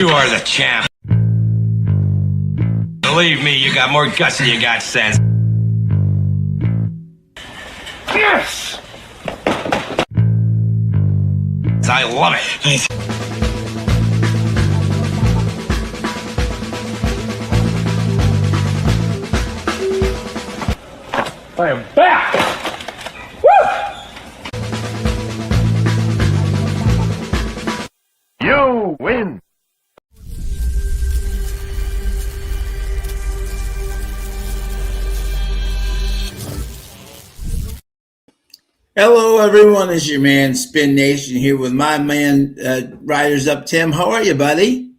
You are the champ. Believe me, you got more guts than you got sense. Yes! I love it. I am back! Woo! You win! Hello, everyone. It's your man, Spin Nation, here with my man, Riders Up Tim. How are you, buddy?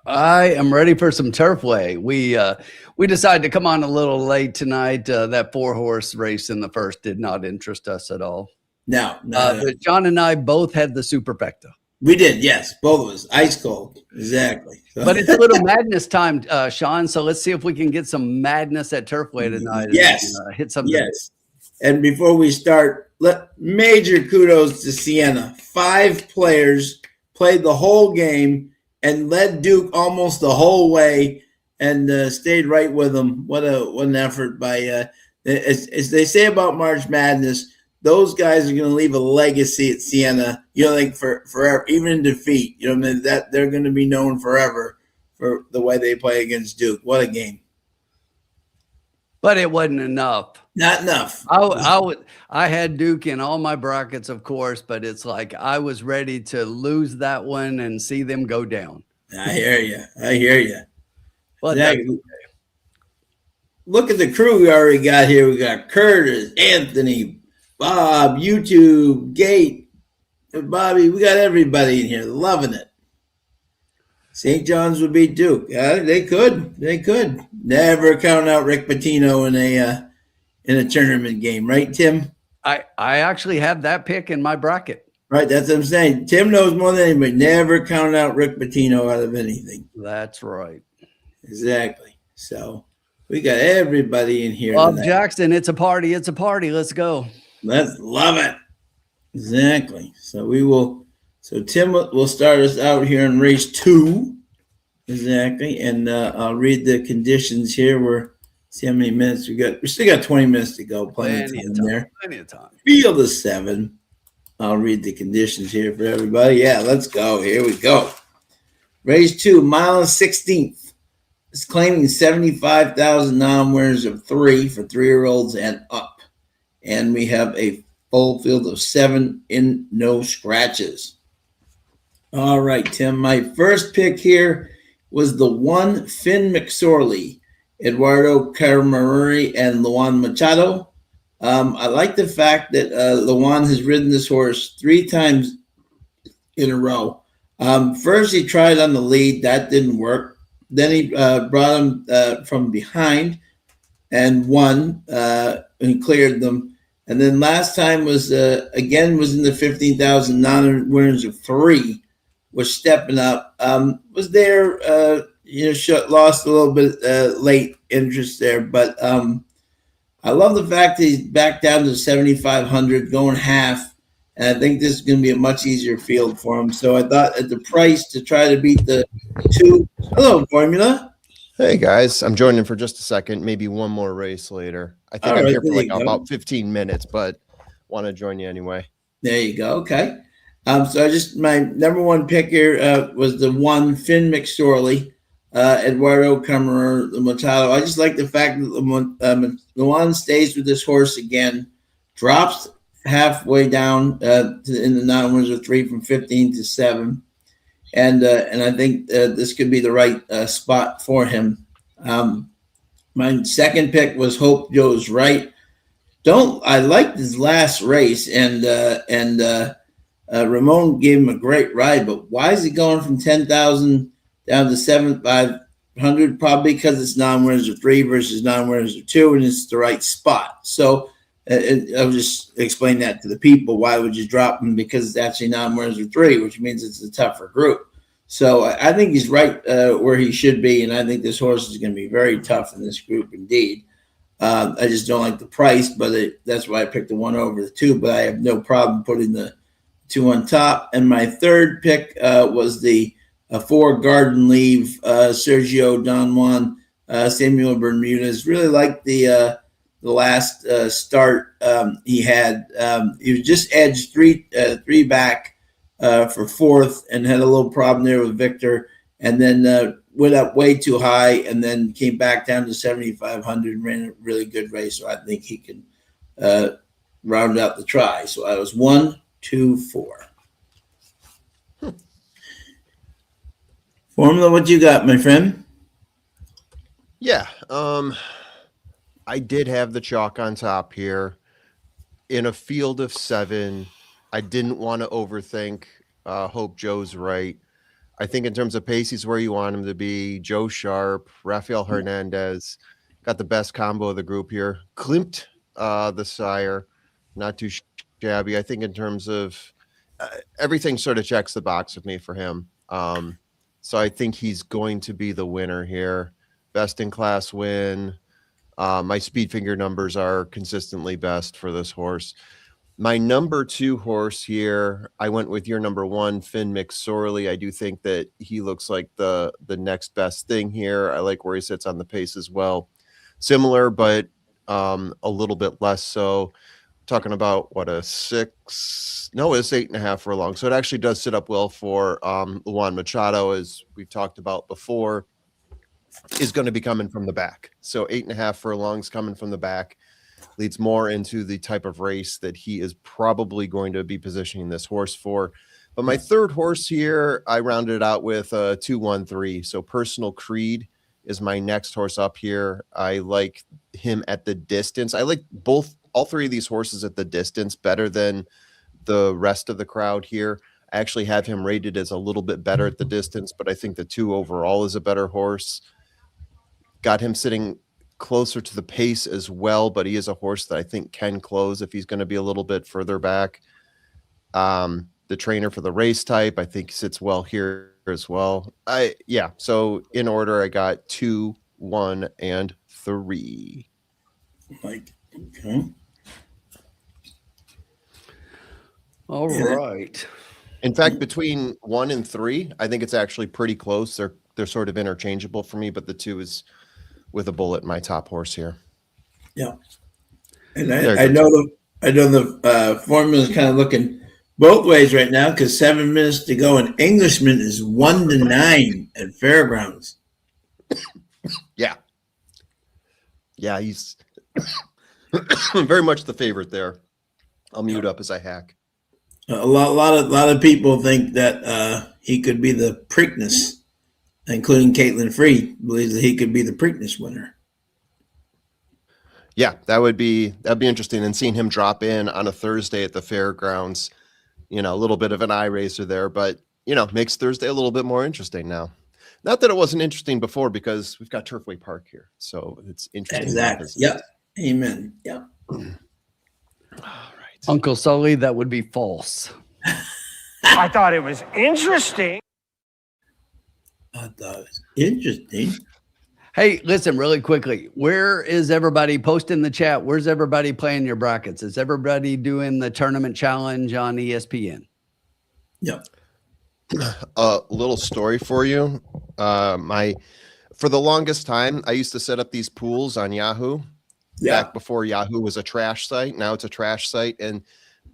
I am ready for some Turfway. We decided to come on a little late tonight. That 4-horse race in the first did not interest us at all. No. But John and I both had the Superfecta. We did, yes. Both of us. Ice cold. Exactly. But it's a little madness time, Sean. So let's see if we can get some madness at Turfway tonight. Yes. And, hit something. Yes. And before we start, major kudos to Siena. 5 players played the whole game and led Duke almost the whole way and stayed right with them. What an effort by as they say about March Madness, those guys are going to leave a legacy at Siena, like forever, even in defeat. I mean, that they're going to be known forever for the way they play against Duke. What a game. But it wasn't enough. Not enough. I had Duke in all my brackets, of course, but it's like I was ready to lose that one and see them go down. I hear you. But exactly. Look at the crew we already got here. We got Curtis, Anthony, Bob, YouTube, Gate, Bobby. We got everybody in here loving it. St. John's would beat Duke. They could. Never count out Rick Pitino in a tournament game, right, Tim? I actually have that pick in my bracket. Right, that's what I'm saying. Tim knows more than anybody. Never count out Rick Pitino out of anything. That's right. Exactly. So we got everybody in here. Bob Jackson, it's a party. Let's go. Let's love it. Exactly. So we will. So Tim will start us out here in race 2. Exactly. And I'll read the conditions here. See how many minutes we got. We still got 20 minutes to go. Plenty of time there. Plenty of time. Field of 7. I'll read the conditions here for everybody. Yeah, let's go. Here we go. Race 2, mile and 16th. It's claiming 75,000 non-winners of 3 for 3-year-olds and up. And we have a full field of 7 in no scratches. All right, Tim. My first pick here was the 1 Finn McSorley, Eduardo Caramari, and Luan Machado. I like the fact that Luan has ridden this horse 3 times in a row. First, he tried on the lead. That didn't work. Then he brought him from behind and won and cleared them. And then last time was in the 15,000 non-winners of 3. Was stepping up. Was there, lost a little bit late interest there. But I love the fact that he's back down to 7,500, going half. And I think this is going to be a much easier field for him. So I thought at the price to try to beat the 2. Hello, Formula. Hey, guys. I'm joining for just a second, maybe one more race later. I think I'm here for about 15 minutes, but want to join you anyway. There you go. Okay. So my number 1 pick here was the 1 Finn McSorley, Eduardo Camarero Machado. I just like the fact that Luan stays with this horse again, drops halfway down in the non-winners of 3 from 15 to 7. And I think this could be the right spot for him. My second pick was Hope Joe's Right. I liked his last race, and Ramon gave him a great ride, but why is he going from 10,000 down to 7,500? Probably because it's non-winners of 3 versus non-winners of 2, and it's the right spot. So I'll just explain that to the people. Why would you drop him? Because it's actually non-winners of 3, which means it's a tougher group. So I think he's right where he should be, and I think this horse is going to be very tough in this group indeed. I just don't like the price, but that's why I picked the 1 over the 2, but I have no problem putting the 2 on top. And my third pick was the a 4 Garden Leave, Sergio Don Juan, Samuel Bermudez. Really liked the last start he had. He was just edged three back for fourth and had a little problem there with Victor, and then went up way too high and then came back down to 7,500 and ran a really good race. So I think he can round out the try. So I was 1, 2, 4. Formula, what you got, my friend? Yeah. I did have the chalk on top here. In a field of 7, I didn't want to overthink. Hope Joe's right. I think in terms of pace, he's where you want him to be. Joe Sharp, Rafael Hernandez got the best combo of the group here. Klimt, the sire, not too shabby. I think in terms of everything sort of checks the box with me for him. So I think he's going to be the winner here. Best in class win. My speed figure numbers are consistently best for this horse. My number 2 horse here, I went with your number 1, Finn McSorley. I do think that he looks like the next best thing here. I like where he sits on the pace as well. Similar, but a little bit less so. Talking about what, a 6? No, it's 8.5 furlong. So it actually does sit up well for Juan Machado, as we've talked about before, is going to be coming from the back. So 8.5 furlongs coming from the back leads more into the type of race that he is probably going to be positioning this horse for. But my third horse here, I rounded it out with 2, 1, 3. So Personal Creed is my next horse up here. I like him at the distance. I like all 3 of these horses at the distance better than the rest of the crowd here. I actually have him rated as a little bit better at the distance, but I think the 2 overall is a better horse. Got him sitting closer to the pace as well, but he is a horse that I think can close if he's going to be a little bit further back. The trainer for the race type, I think, sits well here as well. So in order, I got 2, 1, and 3. Like, okay. All right. In fact, between 1 and 3, I think it's actually pretty close. They're sort of interchangeable for me, but the 2 is with a bullet in my top horse here. Yeah. And I know the formula is kind of looking both ways right now because 7 minutes to go, and Englishman is 1-9 at Fairgrounds. Yeah, he's very much the favorite there. I'll mute up as I hack. A lot of people think that he could be the Preakness, including Caitlin Free believes that he could be the Preakness winner. Yeah, that'd be interesting. And seeing him drop in on a Thursday at the Fairgrounds, a little bit of an eye raiser there, but makes Thursday a little bit more interesting now. Not that it wasn't interesting before, because we've got Turfway Park here, so it's interesting. Exactly. Yep. Amen. Yep. All right, Uncle Sully, that would be false. I thought it was interesting. I thought it was interesting. Hey, listen, really quickly. Where is everybody? Post in the chat. Where's everybody playing your brackets? Is everybody doing the tournament challenge on ESPN? Yep. A little story for you. For the longest time, I used to set up these pools on Yahoo. Back before Yahoo was a trash site. Now it's a trash site. And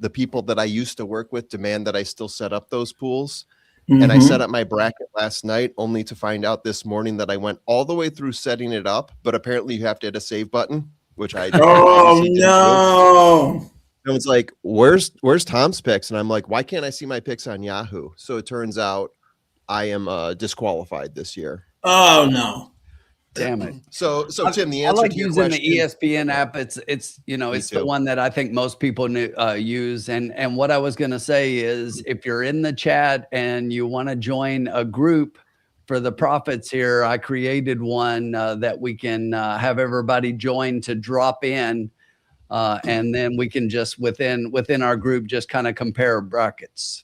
the people that I used to work with demand that I still set up those pools. Mm-hmm. And I set up my bracket last night only to find out this morning that I went all the way through setting it up. But apparently you have to hit a save button, which I no. I was like, where's Tom's picks? And I'm like, why can't I see my picks on Yahoo? So it turns out I am disqualified this year. Oh no. Damn it. So Tim, the answer I like to your using question, the ESPN app. It's the one that I think most people use. And what I was going to say is, if you're in the chat and you want to join a group for the profits here, I created one that we can have everybody join to drop in. And then we can just within our group just kind of compare brackets.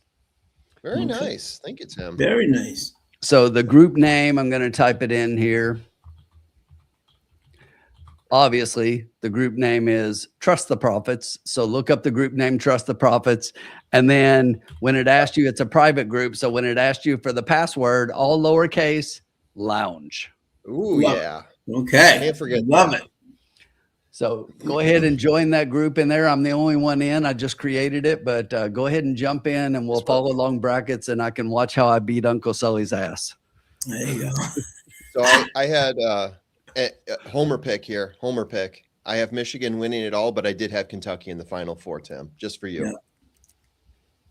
Very nice. Thank you, Tim. Very nice. So the group name, I'm going to type it in here. obviously the group name is Trust the Prophets. So look up the group name, Trust the Prophets. And then when it asked you, it's a private group. So when it asked you for the password, all lowercase, lounge. Ooh, yeah. Okay. Can't forget. Love it. So go ahead and join that group in there. I'm the only one in. I just created it, but go ahead and jump in and we'll follow along brackets and I can watch how I beat Uncle Sully's ass. There you go. So I had a homer pick here. Homer pick. I have Michigan winning it all, but I did have Kentucky in the Final Four, Tim, just for you. Yeah.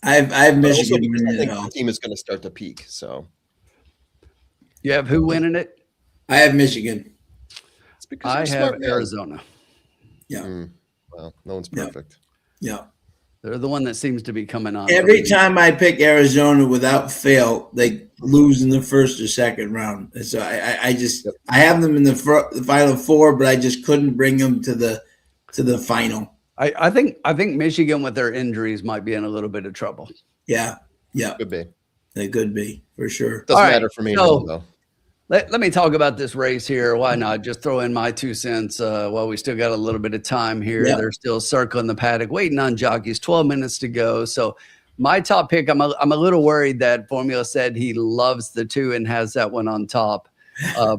I have Michigan winning winning I think it all. the team is going to start to peak. So You have who winning it? I have Michigan. it's because I you're a have smart man. Arizona. Yeah. Well, no one's Yeah. perfect. Yeah. They're the one that seems to be coming on. Every time I pick Arizona without fail, they lose in the first or second round. So I just I have them in the Final Four, but I just couldn't bring them to the final. I think Michigan with their injuries might be in a little bit of trouble. Yeah. Yeah. Could be. They could be for sure. Doesn't All right, matter for me so- now, though. Let me talk about this race here. Why not? Just throw in my 2 cents while we still got a little bit of time here. Yeah. They're still circling the paddock, waiting on jockeys. 12 minutes to go. So my top pick, I'm a little worried that Formula said he loves the 2 and has that one on top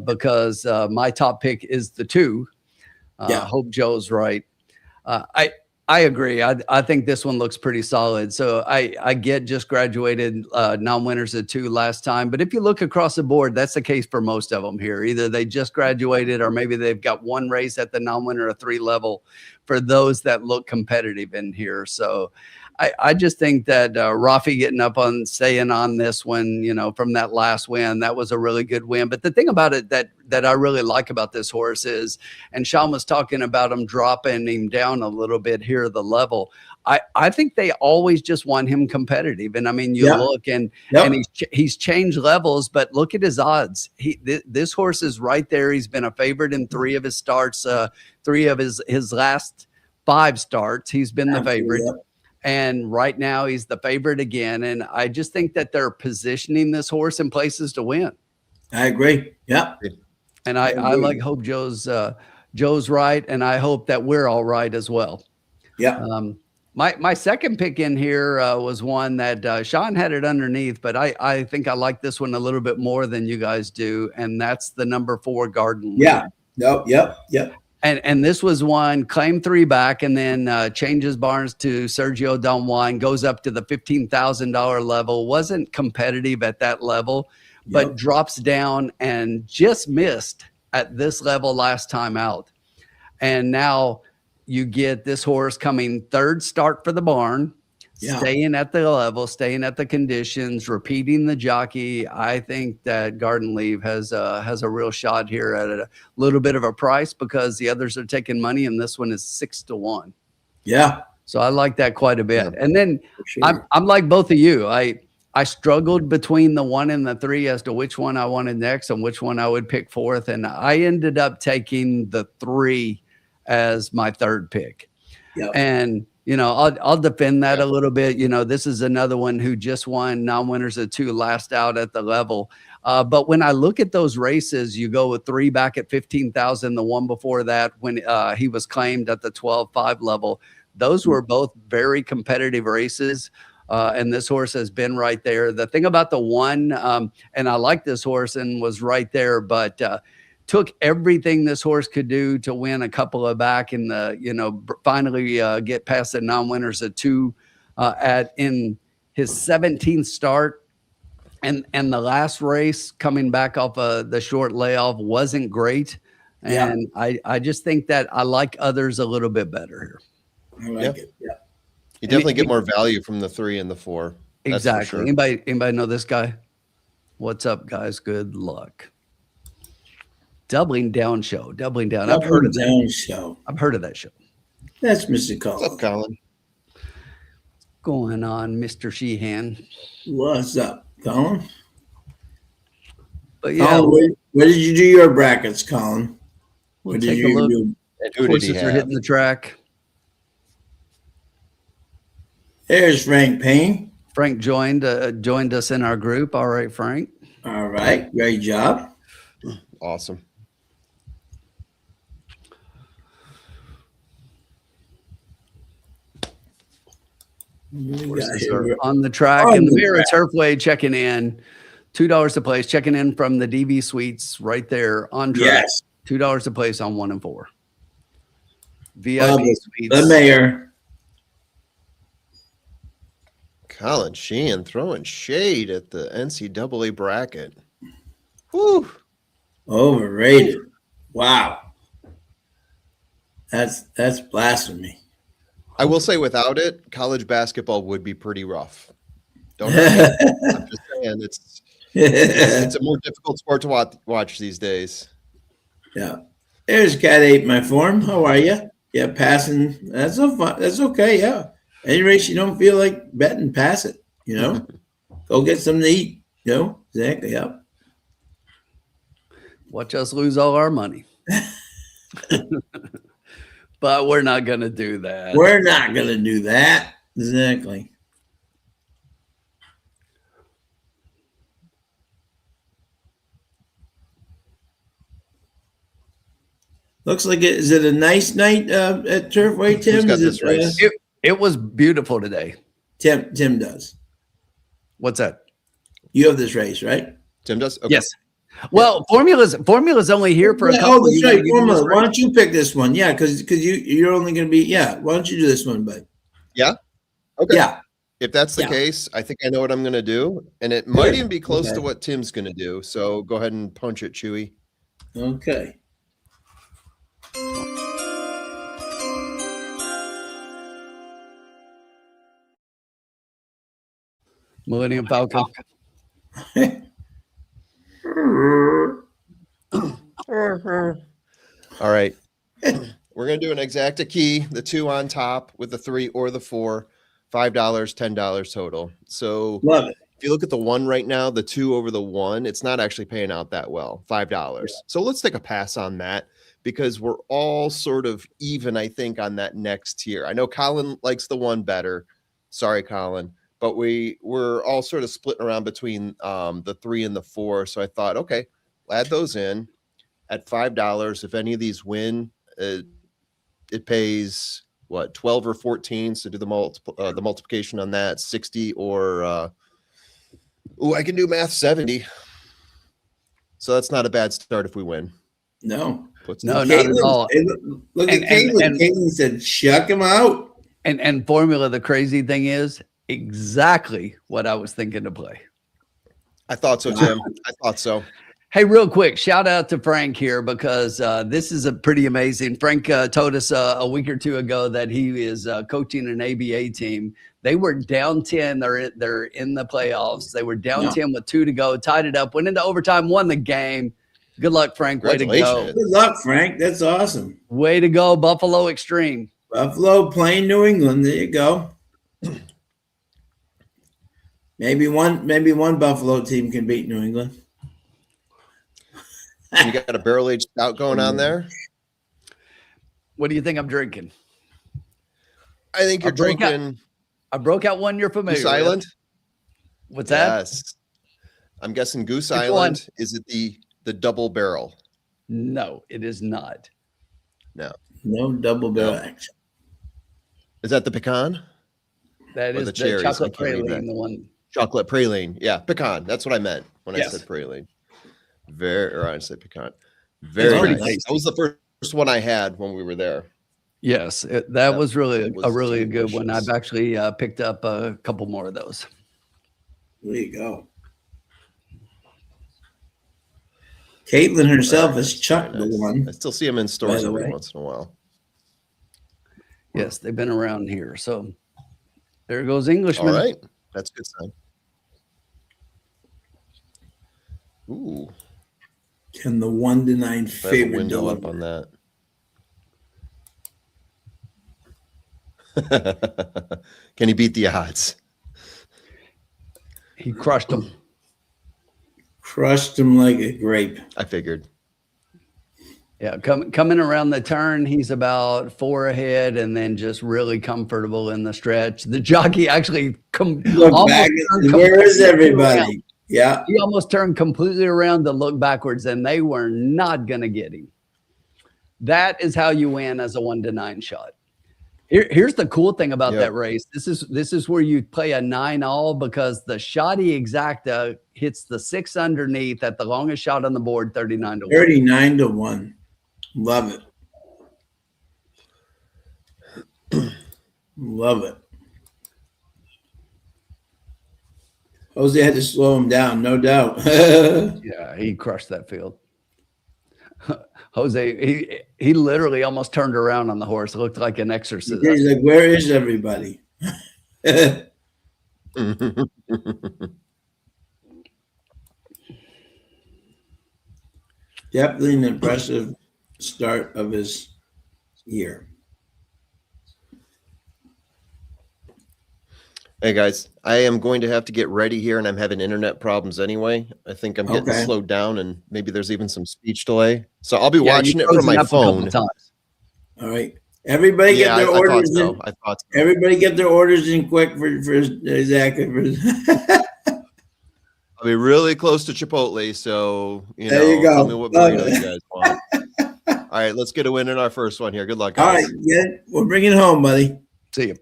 because my top pick is the 2. Yeah. Hope Joe's right. I agree. I think this one looks pretty solid. So I get just graduated non-winners at 2 last time. But if you look across the board, that's the case for most of them here. Either they just graduated or maybe they've got one race at the non-winner or 3 level for those that look competitive in here. So I just think that Rafi getting up on staying on this one, you know, from that last win, that was a really good win. But the thing about it that I really like about this horse is, and Sean was talking about him dropping him down a little bit here at the level. I think they always just want him competitive. And I mean, you look and he's changed levels, but look at his odds. This horse is right there. He's been a favorite in 3 of his starts, 3 of his last 5 starts. He's been the favorite. Yeah. And right now he's the favorite again. And I just think that they're positioning this horse in places to win. I agree. Yeah. And I like hope Joe's right. And I hope that we're all right as well. Yeah. My second pick in here was one that Sean had it underneath, but I think I like this one a little bit more than you guys do. And that's the number 4 Garden. Yeah. Nope. Yep. And this was one claim 3 back and then changes barns to Sergio Don Juan, goes up to the $15,000 level, wasn't competitive at that level, but drops down and just missed at this level last time out. And now you get this horse coming 3rd start for the barn, staying at the level, staying at the conditions, repeating the jockey. I think that Garden Leave has a real shot here at a little bit of a price because the others are taking money and this one is 6-1. Yeah. So I like that quite a bit. Yeah, and then sure. I'm like both of you. I struggled between the 1 and the 3 as to which one I wanted next and which one I would pick 4th. And I ended up taking the 3 as my 3rd pick. Yep. And you know, I'll defend that a little bit. You know, this is another one who just won non-winners at 2 last out at the level. But when I look at those races, you go with 3 back at 15,000. The one before that, when he was claimed at the 12-5 level, those were both very competitive races. And this horse has been right there. The thing about the 1, and I like this horse and was right there, but took everything this horse could do to win a couple of back in the, you know, finally get past the non-winners at 2 in his 17th start. And the last race coming back off the short layoff wasn't great. And I just think that I like others a little bit better here. I like it. Yeah. You definitely get more value from the 3 and the 4. Exactly. Sure. Anybody know this guy? What's up, guys? Good luck. Doubling Down Show. Doubling Down. I've heard of that show. I've heard of that show. That's Mr. Colin. What's up, Colin? Going on, Mr. Sheehan. What's up, Colin? But yeah, Colin, where did you do your brackets, Colin? we'll What did take a you look. do? And who did he Horses are have? hitting the track. There's Frank Payne. Frank joined us in our group. All right, Frank. All right. Great job. Awesome. Horses are on the track, on and the the Mayor of track. Turfway checking in. $2 a place, checking in from the DV Suites right there on track. Yes. $2 a place on 1 and 4. VIP Love it. Suites. The mayor. Colin Sheehan throwing shade at the NCAA bracket. Whew. Overrated. Wow. That's blasphemy. I will say, without it, college basketball would be pretty rough. Don't know. I'm just saying it's a more difficult sport to watch these days. Yeah. There's Cat 8, my form. How are you? Yeah, passing. That's so fun. That's okay. Yeah. At any rate, you don't feel like betting, pass it. You know, go get something to eat. You know, exactly. Yeah. Watch us lose all our money. But we're not going to do that. We're not going to do that. Exactly. Looks like it. Is it a nice night at Turfway, Tim? Who's got Is this race? It was beautiful today. Tim does. What's that? You have this race, right? Tim does? Okay. Yes. Well, formula's only here for a Yeah, couple. oh, that's You right. wanna give me this Formula. Why race? don't you pick this one? Yeah, because you're only going to be. Yeah. Why don't you do this one, bud? Yeah? Okay. Yeah. If that's the Yeah. case, I think I know what I'm going to do. And it might even be close Okay. to what Tim's going to do. So go ahead and punch it, Chewy. Okay. Millennium Falcon. All right. We're going to do an exacta key, the 2 on top with the 3 or the 4, $5, $10 total. So Love it. if you look at the 1 right now, the 2 over the 1, it's not actually paying out that well, $5. So let's take a pass on that because we're all sort of even, I think, on that next tier. I know Colin likes the 1 better. Sorry, Colin. But we're all sort of splitting around between the 3 and the 4. So I thought, okay, add those in at $5. If any of these win, it pays what, 12 or 14. So do the multiplication on that, 60 or I can do math, 70. So that's not a bad start if we win. No. No, not at all. Look at Caitlin. Caitlin said, "Chuck him out." And formula. The crazy thing is exactly what I was thinking to play. I thought so, Tim. I thought so. Hey, real quick, shout out to Frank here because this is a pretty amazing. Frank told us a week or two ago that he is coaching an ABA team. They were down 10. They're in the playoffs. They were down 10 with 2 to go, tied it up, went into overtime, won the game. Good luck, Frank. Way to go. Good luck, Frank. That's awesome. Way to go, Buffalo Extreme. Buffalo playing New England. There you go. Maybe one Buffalo team can beat New England. You got a barrel-aged stout going on there? What do you think I'm drinking? I think you're drinking. I broke out one you're familiar Goose Island. With. What's that? Yes. I'm guessing Goose Which Island. one? Is it the double barrel? No, it is not. No double barrel action. Is that the pecan? That Or is the the cherries? chocolate I can't read praline, that. the one. Chocolate praline. Yeah, pecan. That's what I meant when Yes. I said praline. I said pecan. Very pretty nice. tasty. That was the first one I had when we were there. Yes, that was really it was a really good one. delicious. I've actually picked up a couple more of those. There you go. Caitlin herself has chucked Very the nice. one. I still see them in stores the every way. once in a while. Yes, they've been around here. So there goes Englishman. All right. That's a good sign. Ooh. Can the 1 to 9 I have a favorite window up deliver? on that. Can he beat the odds? He crushed them. Crushed him like a grape. I figured. Yeah, coming around the turn, he's about 4 ahead, and then just really comfortable in the stretch. The jockey actually Look back. Where is everybody? around. Yeah. He almost turned completely around to look backwards, and they were not going to get him. That is how you win as a 1 to 9 shot. Here's the cool thing about that race. This is where you play a 9-all because the shoddy exacta hits the 6 underneath at the longest shot on the board, 39 to 1. 39 to 1. Love it. Love it. Jose had to slow him down, no doubt. Yeah, he crushed that field. Jose, he literally almost turned around on the horse. It looked like an exorcist. He's like, where is everybody? Definitely an impressive start of his year. Hey guys, I am going to have to get ready here, and I'm having internet problems anyway. I think I'm getting slowed down, and maybe there's even some speech delay. So I'll be watching it from my phone. All right, everybody get their orders in. I thought so. Everybody get their orders in quick for Zach. I'll be really close to Chipotle, so there you go. Tell me what burrito you guys want. All right, let's get a win in our first one here. Good luck, guys. All right, we'll bring it home, buddy. See you.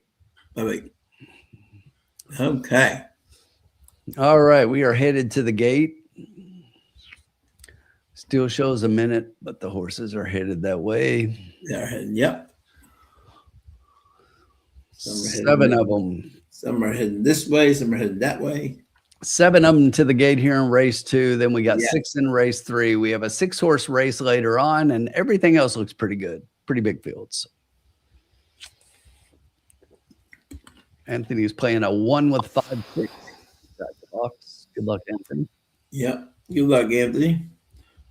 Bye. Okay. All right, we are headed to the gate. Still shows a minute, but the horses are headed that way. They're heading, yep. 7 of them. Some are heading this way, some are heading that way. 7 of them to the gate here in race 2. Then we got 6 in race 3. We have a 6-horse race later on, and everything else looks pretty good. Pretty big fields. Anthony's playing a 1 with 5 6. Good luck, Anthony. Yep. Good luck, Anthony.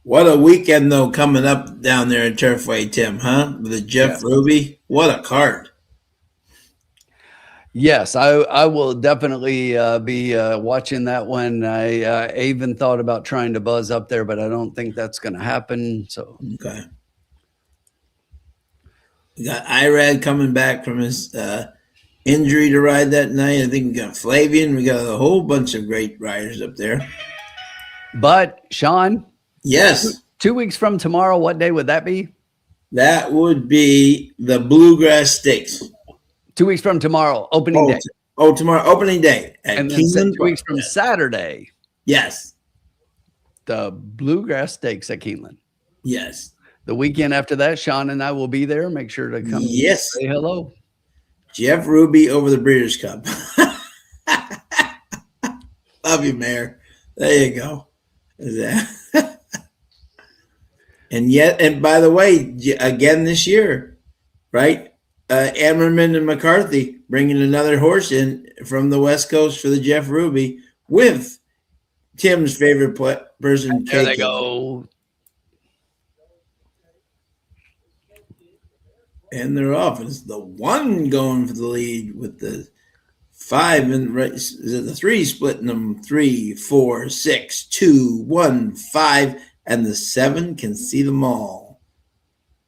What a weekend, though, coming up down there at Turfway, Tim, huh? With the Jeff Ruby. What a card. Yes, I will definitely be watching that one. I even thought about trying to buzz up there, but I don't think that's going to happen. So okay. We got Irad coming back from his injury to ride that night. I think we got Flavian. We got a whole bunch of great riders up there. But Sean, yes, 2 weeks from tomorrow, what day would that be? That would be the Bluegrass Stakes. 2 weeks from tomorrow, opening day. Tomorrow, opening day. And then 2 weeks from Saturday. Yes. The Bluegrass Stakes at Keeneland. Yes. The weekend after that, Sean and I will be there. Make sure to come say hello. Jeff Ruby over the Breeders' Cup. Love you, Mayor. There you go. And by the way, again this year, right? Ammerman and McCarthy bringing another horse in from the West Coast for the Jeff Ruby with Tim's favorite person. There they go. And they're off. It's the 1 going for the lead with the 5 and the 3 splitting them 3, 4, 6, 2, 1, 5, and the 7 can see them all.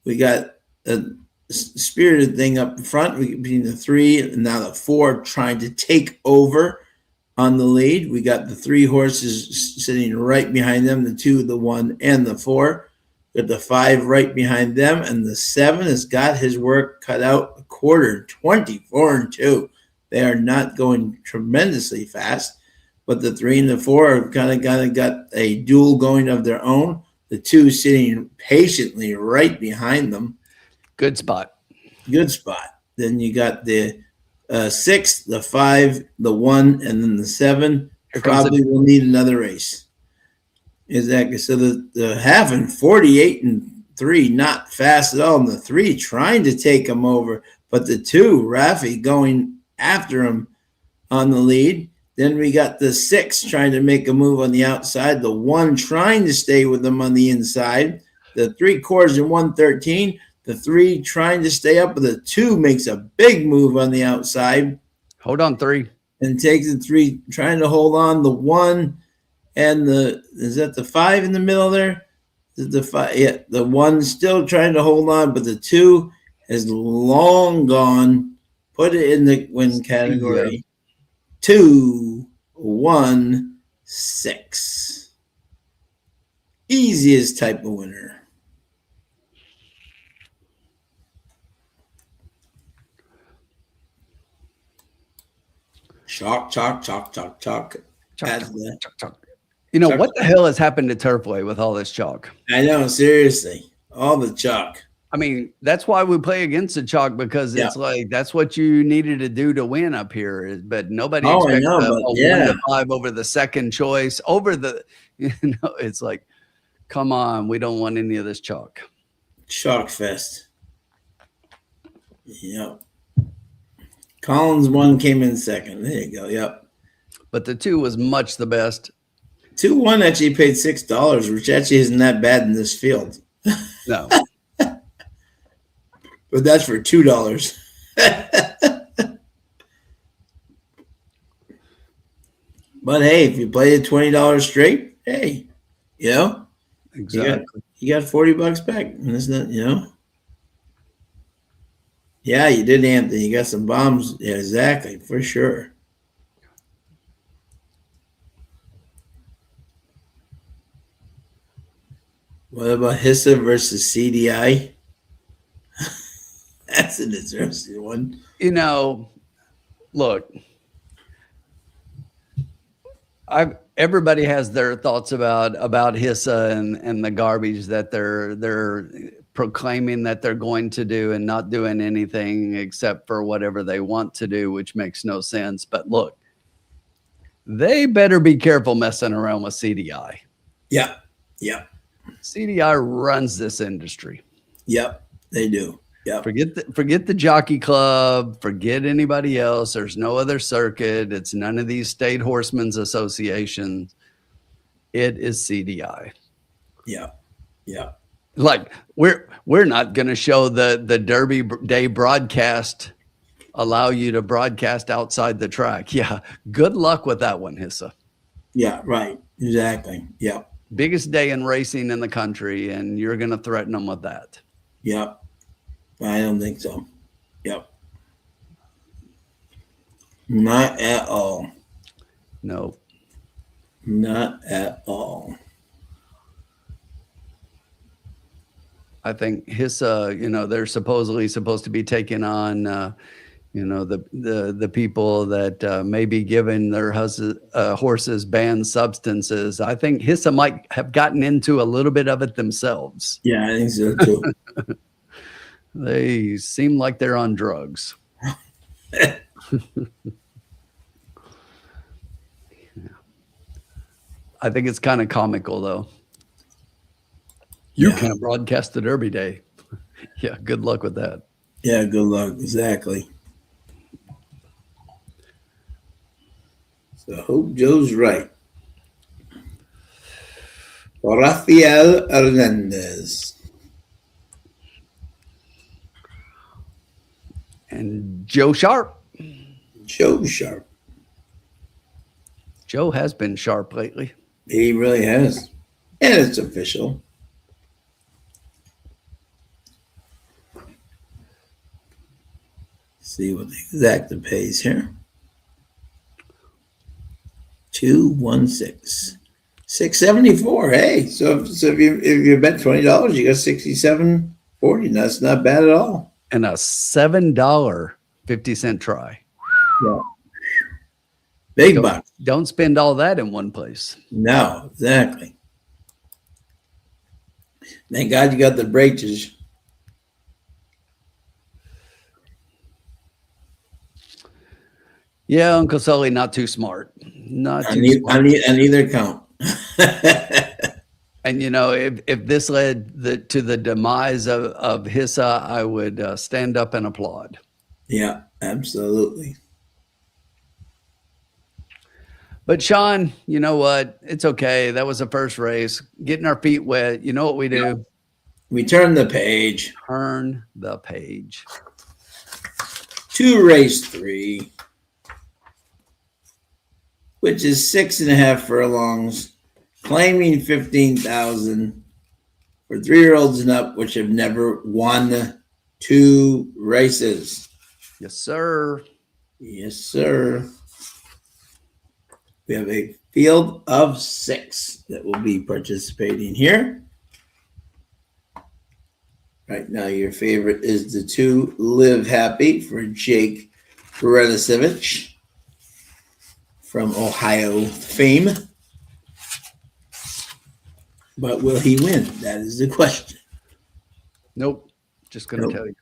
We got a spirited thing up front between the 3 and now the 4 trying to take over on the lead. We got the 3 horses sitting right behind them, the 2, the 1, and the 4. Got the 5 right behind them, and the 7 has got his work cut out a quarter, 24-2. They are not going tremendously fast, but the 3 and the 4 have kind of got a duel going of their own. The 2 sitting patiently right behind them. Good spot. Good spot. Then you got the 6, the 5, the 1, and then the 7. Probably will need another race. Exactly. So the half and 48-3, not fast at all. And the 3 trying to take him over, but the 2, Rafi, going after him on the lead. Then we got the 6 trying to make a move on the outside. The 1 trying to stay with them on the inside. The 3/4 and 113. The 3 trying to stay up, but the 2 makes a big move on the outside. Hold on, 3. And takes the 3, trying to hold on. The 1 and is that the 5 in the middle there? Is the 5? Yeah, the 1 still trying to hold on, but the 2 is long gone. Put it in the win category. 2, 1, 6. Easiest type of winner. Chalk. As the- Chalk. You know, Chalk. what the hell has happened to Turfway with all this chalk? I know, seriously. All the chalk. I mean, that's why we play against the chalk, because it's like that's what you needed to do to win up here. But nobody expects a 1-5 over the second choice. Over the, it's like, come on, we don't want any of this chalk. Chalk fest. Yep. Collins 1 came in second. There you go. Yep. But the 2 was much the best. 2-1 actually paid $6, which actually isn't that bad in this field. No. But that's for $2. But hey, if you play it $20 straight, hey, Exactly. You got $40 back. And it's not, Yeah, you did, Anthony. You got some bombs. Yeah, exactly, for sure. What about HISA versus CDI? That's an interesting one. Look, everybody has their thoughts about HISA and the garbage that they're proclaiming that they're going to do and not doing anything except for whatever they want to do, which makes no sense. But look, they better be careful messing around with CDI. Yeah. CDI runs this industry. Yep, they do. Yep. Forget the jockey club. Forget anybody else. There's no other circuit. It's none of these state horsemen's associations. It is CDI. Yeah. Like we're not going to show the Derby Day broadcast. Allow you to broadcast outside the track. Yeah. Good luck with that one, HISA. Yeah. Right. Exactly. Yeah. Biggest day in racing in the country, and you're going to threaten them with that. Yep. I don't think so. Yep. Not at all. No. Not at all. I think HISA, they're supposed to be taking on, the people that may be giving their horses banned substances. I think HISA might have gotten into a little bit of it themselves. Yeah, I think so too. They seem like they're on drugs. I think it's kind of comical, though. You can't broadcast the Derby Day. Yeah, good luck with that. Yeah, good luck. Exactly. So I hope Joe's right. Rafael Hernandez. And Joe Sharp. Joe Sharp. Joe has been sharp lately. He really has. And it's official. See what the exacta pays here. 216. 674. Hey, so if you bet $20, you got 67.40. That's not bad at all. And a $7.50 try. Yeah. Big bucks. Don't spend all that in one place. No, exactly. Thank God you got the breakage. Yeah, Uncle Sully, not too smart. Not too smart. On either count. And if this led to the demise of HISA, I would stand up and applaud. Yeah, absolutely. But Sean, you know what? It's okay. That was the first race. Getting our feet wet. You know what we do? Yeah. We turn the page. Turn the page. To race 3, which is 6.5 furlongs, claiming 15,000 for 3-year-olds and up, which have never won 2 races. Yes, sir. Yes, sir. We have a field of 6 that will be participating here. Right now, your favorite is the 2 Live Happy for Jake Beretisevich. from Ohio fame. But will he win? That is the question. Nope. Just going to Nope. tell you.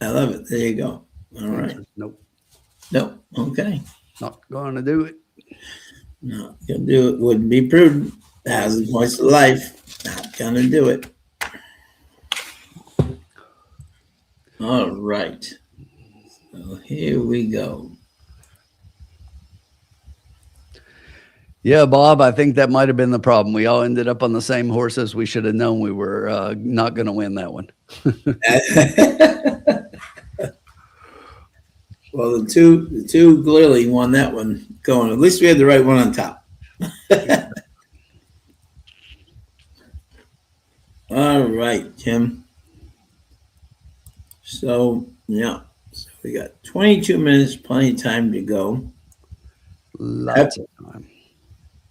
I love it. There you go. All right. Nope. Nope. Okay. Not going to do it. Not gonna do it. Wouldn't be prudent. 1,000 points of life. Not gonna do it. All right. So here we go. Yeah, Bob, I think that might have been the problem. We all ended up on the same horses. We should have known we were not going to win that one. Well, the two clearly won that one going. At least we had the right one on top. All right, Tim. So, yeah. So we got 22 minutes, plenty of time to go. Lots of time.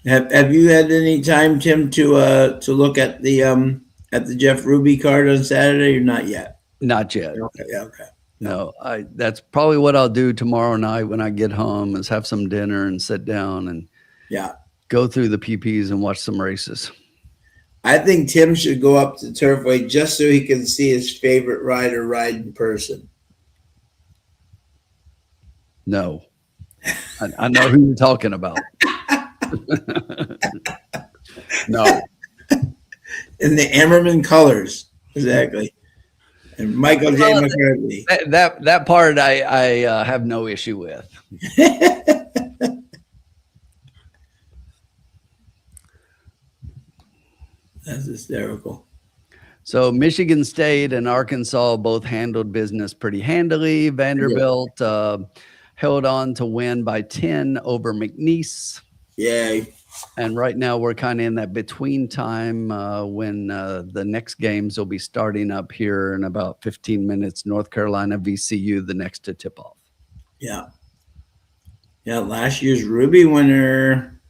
Have you had any time, Tim, to look at the Jeff Ruby card on Saturday or not yet? Not yet. Okay, okay. No, that's probably what I'll do tomorrow night when I get home is have some dinner and sit down and go through the PPs and watch some races. I think Tim should go up to Turfway just so he can see his favorite rider ride in person. No, I know who you're talking about. No. In the Ammerman colors, exactly. And Michael J. McCarthy. That part I have no issue with. That's hysterical. So Michigan State and Arkansas both handled business pretty handily. Vanderbilt held on to win by 10 over McNeese. Yay. And right now we're kind of in that between time when the next games will be starting up here in about 15 minutes. North Carolina, VCU, the next to tip off. Yeah. Yeah, last year's Ruby winner.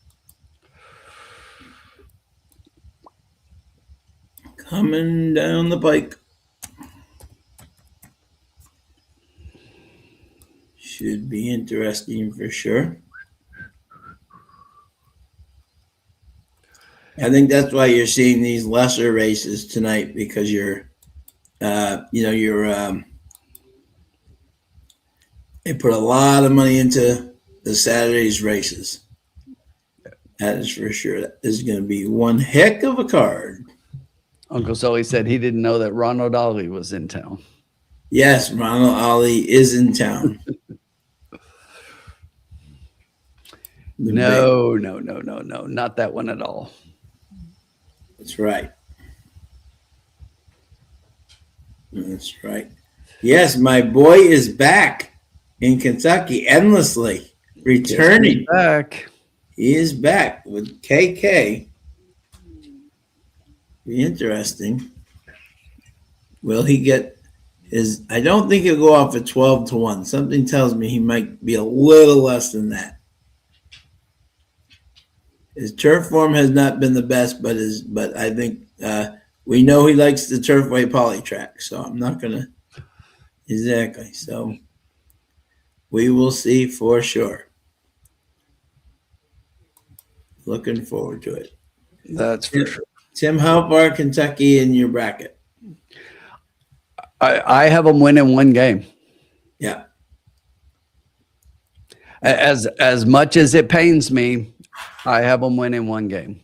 Coming down the pike. Should be interesting for sure. I think that's why you're seeing these lesser races tonight because they put a lot of money into the Saturday's races. That is for sure. That is going to be one heck of a card. Uncle Sully said he didn't know that Ronald Ollie was in town. Yes, Ronald Ollie is in town. No, not that one at all. That's right. That's right. Yes, my boy is back in Kentucky endlessly, returning. Back. He is back with KK. Be interesting. Will he get his? I don't think he'll go off at 12-1. Something tells me he might be a little less than that. His turf form has not been the best, but I think we know he likes the Turfway poly track, so I'm not gonna exactly. So we will see for sure. Looking forward to it. That's for sure. Tim, how far Kentucky in your bracket? I have them winning one game. Yeah. As much as it pains me, I have them winning one game.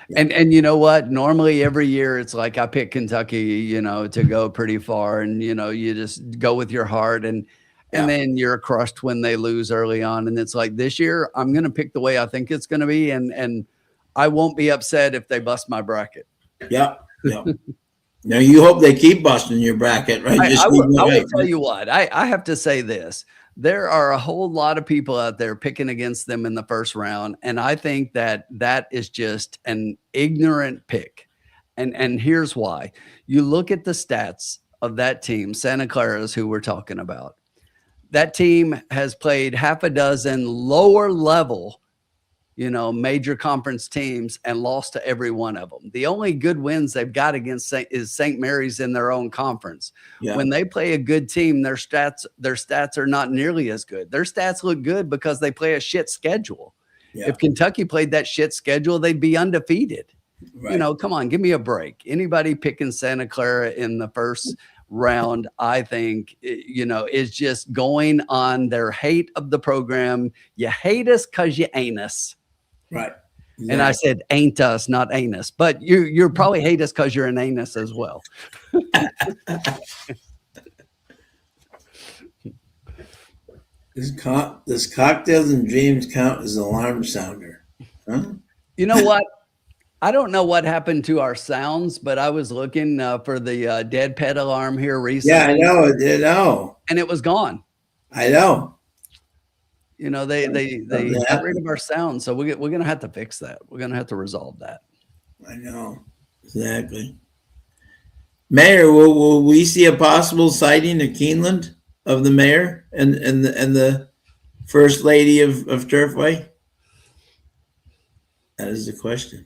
Yeah. And you know what? Normally every year it's like I pick Kentucky, to go pretty far, and you just go with your heart, and then you're crushed when they lose early on. And it's like this year I'm going to pick the way I think it's going to be, and I won't be upset if they bust my bracket. Yeah. Now you hope they keep busting your bracket, right? I will tell you what, I have to say this. There are a whole lot of people out there picking against them in the first round. And I think that is just an ignorant pick. And here's why. You look at the stats of that team, Santa Clara's, who we're talking about. That team has played half a dozen lower level major conference teams and lost to every one of them. The only good wins they've got against is St. Mary's in their own conference. Yeah. When they play a good team, their stats are not nearly as good. Their stats look good because they play a shit schedule. Yeah. If Kentucky played that shit schedule, they'd be undefeated. Right. You know, come on, give me a break. Anybody picking Santa Clara in the first round, I think, you know, is just going on their hate of the program. You hate us because you ain't us. Right. Exactly. And I said ain't us, not anus. But you probably hate us because you're an anus as well. Does cocktails and dreams count as alarm sounder? Huh? You know what? I don't know what happened to our sounds, but I was looking for the dead pet alarm here recently. Yeah, I know. I know. And it was gone. I know. You know, they got rid of our sound. So we're going to have to fix that. We're going to have to resolve that. I know. Exactly. Mayor, will we see a possible sighting of Keeneland of the mayor and the first lady of Turfway? That is the question.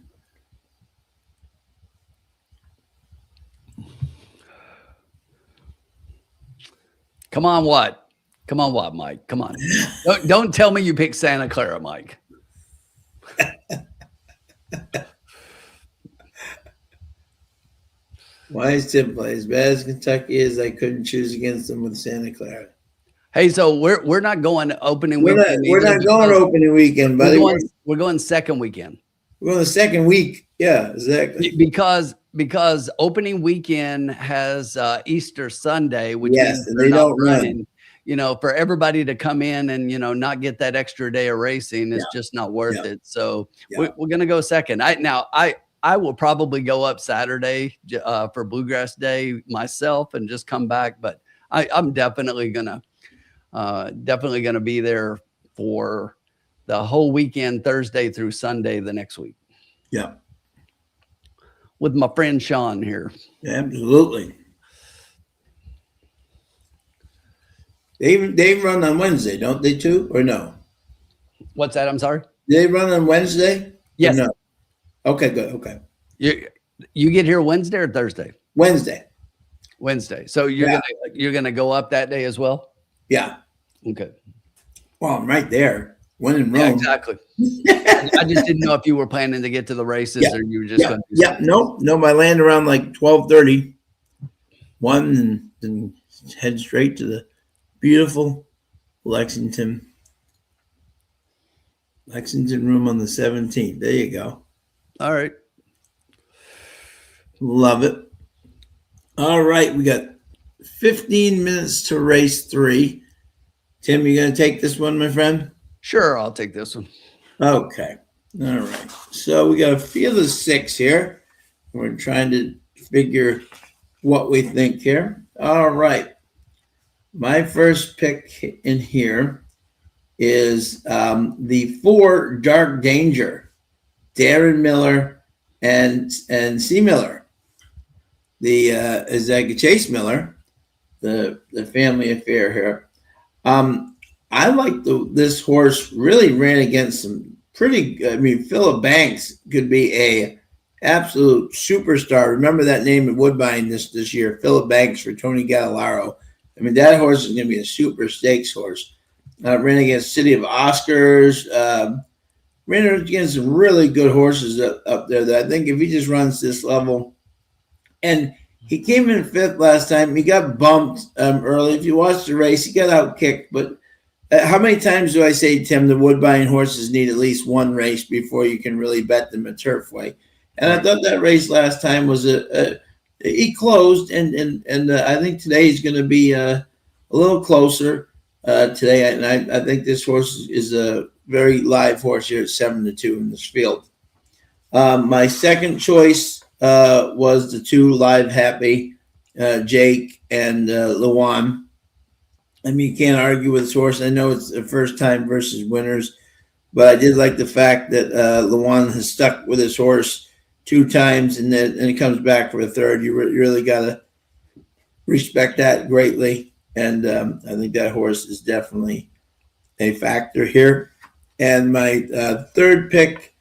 Come on, what? Come on, what, Mike? Come on. Don't tell me you picked Santa Clara, Mike. Why is Tim play as bad as Kentucky is? I couldn't choose against them with Santa Clara. Hey, so we're not going opening weekend. We're not going opening weekend, buddy. We're going second weekend. We're going the second week. Yeah, exactly. Because opening weekend has Easter Sunday, which yes, means they don't run. You know, for everybody to come in and, you know, not get that extra day of racing is just not worth it. So we're going to go second. I will probably go up Saturday for Bluegrass Day myself and just come back. But I'm definitely gonna be there for the whole weekend, Thursday through Sunday the next week. Yeah, with my friend Sean here. Absolutely. They run on Wednesday, don't they too? Or no? What's that? I'm sorry. Do they run on Wednesday? Yes. No. Okay, good. Okay. You get here Wednesday or Thursday? Wednesday. So you're gonna go up that day as well? Yeah. Okay. Well, I'm right there. When in Rome. Yeah, exactly. I just didn't know if you were planning to get to the races or you were just going to do something. No, I land around like 12:30. One and head straight to the beautiful Lexington room on the 17th. There you go. All right. Love it. All right. We got 15 minutes to race 3. Tim, you going to take this one, my friend? Sure. I'll take this one. Okay. All right. So we got a field of 6 here. We're trying to figure what we think here. All right. My first pick in here is the 4 Dark Danger, Darren Miller and C. Miller. The Azega Chase Miller, the family affair here. I like this horse. Really ran against some pretty. I mean, Philip Banks could be a absolute superstar. Remember that name at Woodbine this year, Philip Banks for Tony Gallardo. I mean, that horse is going to be a super stakes horse. Ran against City of Oscars. Ran against some really good horses up there that I think if he just runs this level. And he came in 5th last time. He got bumped early. If you watch the race, he got out kicked. But how many times do I say, Tim, the Woodbine horses need at least one race before you can really bet them at Turfway? And I thought that race last time was he closed, and I think today is going to be a little closer today. And I think this horse is a very live horse here at 7-2 in this field. My second choice was the 2 live happy, Jake and Luan. I mean, you can't argue with this horse. I know it's the first time versus winners, but I did like the fact that Luan has stuck with his horse 2 times and he comes back for a third. You really got to respect that greatly. And I think that horse is definitely a factor here. And my third pick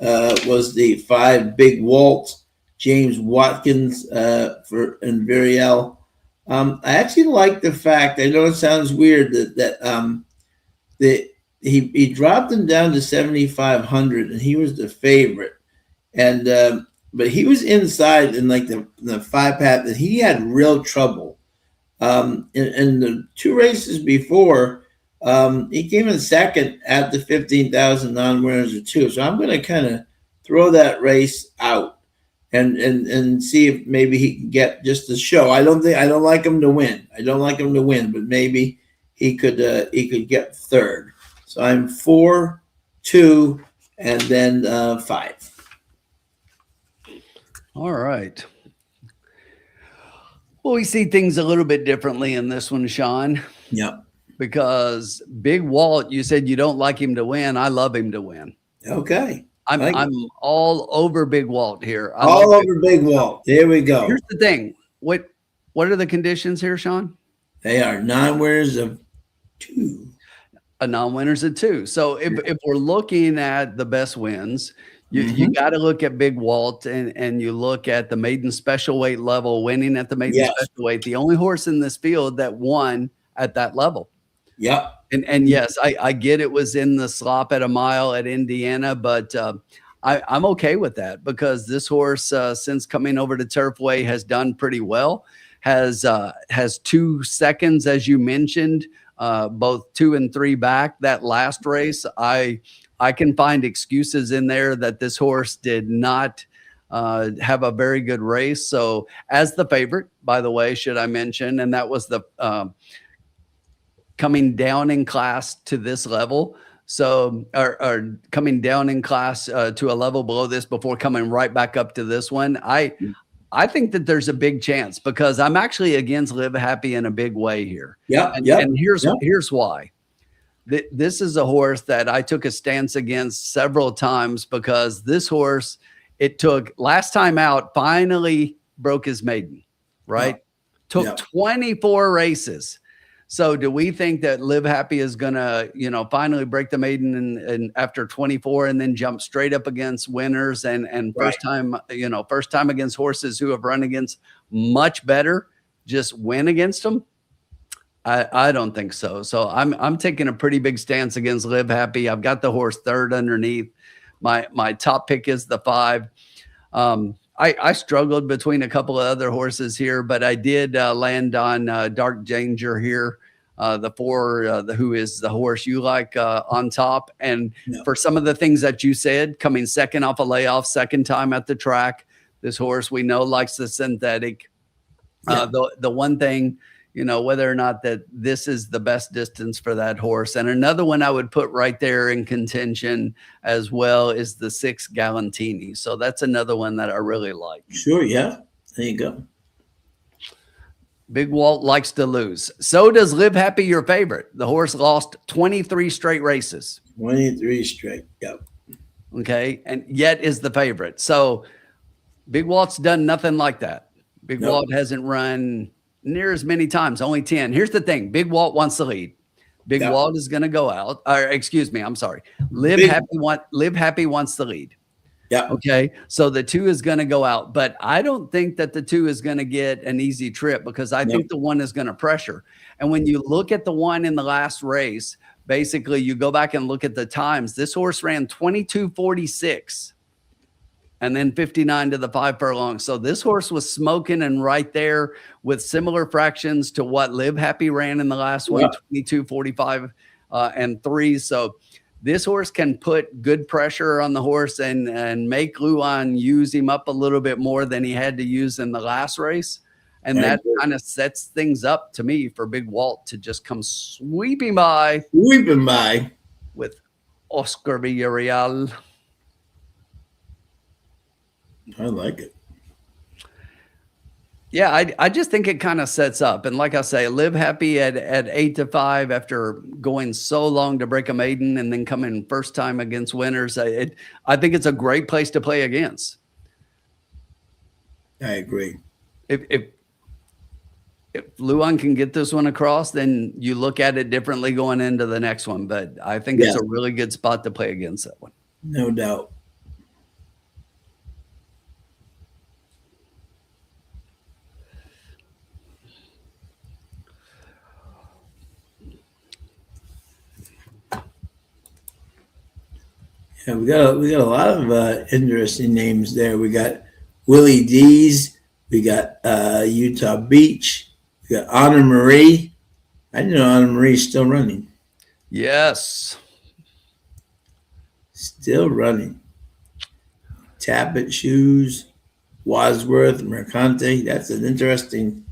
was the 5 Big Walt, James Watkins and Viriel. I actually like the fact, I know it sounds weird that he dropped him down to 7,500, and he was the favorite. And but he was inside in like the 5 path, and he had real trouble. In the 2 races before, he came in second at the 15,000 non-winners of 2. So I'm going to kind of throw that race out and see if maybe he can get just the show. I don't like him to win. I don't like him to win, but maybe he could get third. So I'm 4, 2, and then 5. All right. Well, we see things a little bit differently in this one, Sean. Yeah. Because Big Walt, you said you don't like him to win. I love him to win. Okay. I'm all over Big Walt here. All over Big Walt. There we go. Here's the thing. What are the conditions here, Sean? They are non-winners of 2. A non-winners of 2. So if we're looking at the best wins, you got to look at Big Walt and you look at the maiden special weight level winning at the maiden special weight. The only horse in this field that won at that level. Yep. And yes, I get it was in the slop at a mile at Indiana, but I'm okay with that because this horse, since coming over to Turfway, has done pretty well. Has 2 seconds, as you mentioned, both 2 and 3 back. That last race, I can find excuses in there that this horse did not have a very good race. So as the favorite, by the way, should I mention, and that was the coming down in class to this level. So, or coming down in class to a level below this before coming right back up to this one. I think that there's a big chance because I'm actually against Live Happy in a big way here. Yeah. And here's why. This is a horse that I took a stance against several times because this horse, it took last time out, finally broke his maiden, right? Took 24 races. So do we think that Live Happy is going to, finally break the maiden and after 24 and then jump straight up against winners and first time against horses who have run against much better, just win against them? I don't think so. So I'm taking a pretty big stance against Live Happy. I've got the horse third underneath. My top pick is the 5. I struggled between a couple of other horses here, but I did land on Dark Danger here, the 4, who is the horse you like on top. And for some of the things that you said, coming second off a layoff, second time at the track, this horse we know likes the synthetic. The one thing, whether or not that this is the best distance for that horse. And another one I would put right there in contention as well is the 6 Galantini. So that's another one that I really like. Sure. Yeah. There you go. Big Walt likes to lose. So does Live Happy, your favorite. The horse lost 23 straight races. 23 straight. Yep. Okay. And yet is the favorite. So Big Walt's done nothing like that. Big Walt hasn't run near as many times, only 10. Here's the thing. Big Walt wants the lead. Big Walt is going to go out. Or excuse me, I'm sorry. Live Happy wants the lead. Yeah. Okay. So the 2 is going to go out, but I don't think that the 2 is going to get an easy trip because I think the 1 is going to pressure. And when you look at the 1 in the last race, basically you go back and look at the times. This horse ran 22:46 and then 59 to the 5 furlongs. So this horse was smoking and right there with similar fractions to what Live Happy ran in the last one, 22:45 and 3. So this horse can put good pressure on the horse and make Luan use him up a little bit more than he had to use in the last race. And that kind of sets things up to me for Big Walt to just come sweeping by with Oscar Villarreal. I like it. Yeah, I just think it kind of sets up. And like I say, Live Happy at 8-5 after going so long to break a maiden and then coming first time against winners. I think it's a great place to play against. I agree. If Luan can get this one across, then you look at it differently going into the next one. But I think it's a really good spot to play against that one. No doubt. Yeah, we got a lot of interesting names there. We got Willie D's. We got Utah Beach. We got Honor Marie. I didn't know Honor Marie's still running. Yes. Still running. Tappet Shoes, Wadsworth, Mercante. That's an interesting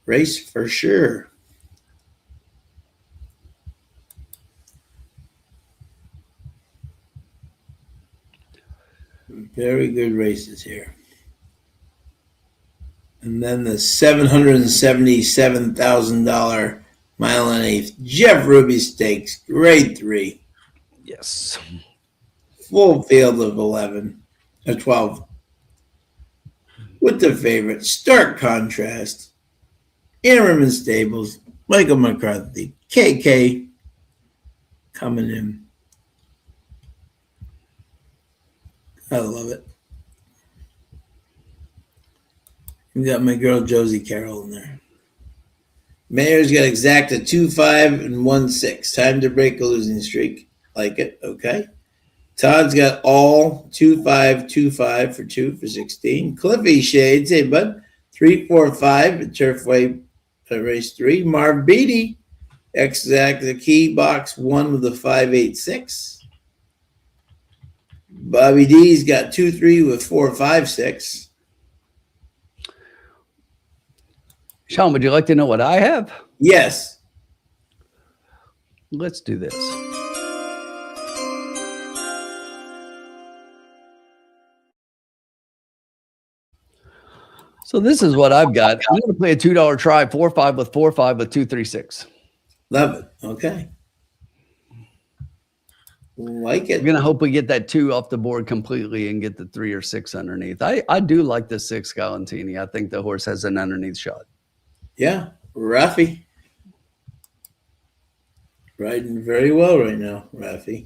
race for sure. Very good races here. And then the $777,000 mile and eighth Jeff Ruby Stakes, grade 3. Yes. Full field of 11 or 12. With the favorite, stark contrast. Ammerman Stables, Michael McCarthy, KK coming in. I love it. We got my girl Josie Carroll in there. Mayor's got exacta 2-5 and 1-6. Time to break a losing streak. Like it. Okay. Todd's got all 2-5, 2-5 for 2 for 16. Cliffy Shades, hey bud, 3-4-5 at Turfway race 3. Marv Beatty, exacta key box 1 with a 5-8-6. Bobby D's got 2-3 with 4-5-6. Sean, would you like to know what I have? Yes. Let's do this. So this is what I've got. I'm going to play a $2 try, 4-5 with 4-5 with 2-3-6. Love it. Okay. Like it. I'm going to hope we get that 2 off the board completely and get the 3 or 6 underneath. I do like the 6 Galantini. I think the horse has an underneath shot. Yeah. Rafi. Riding very well right now, Rafi.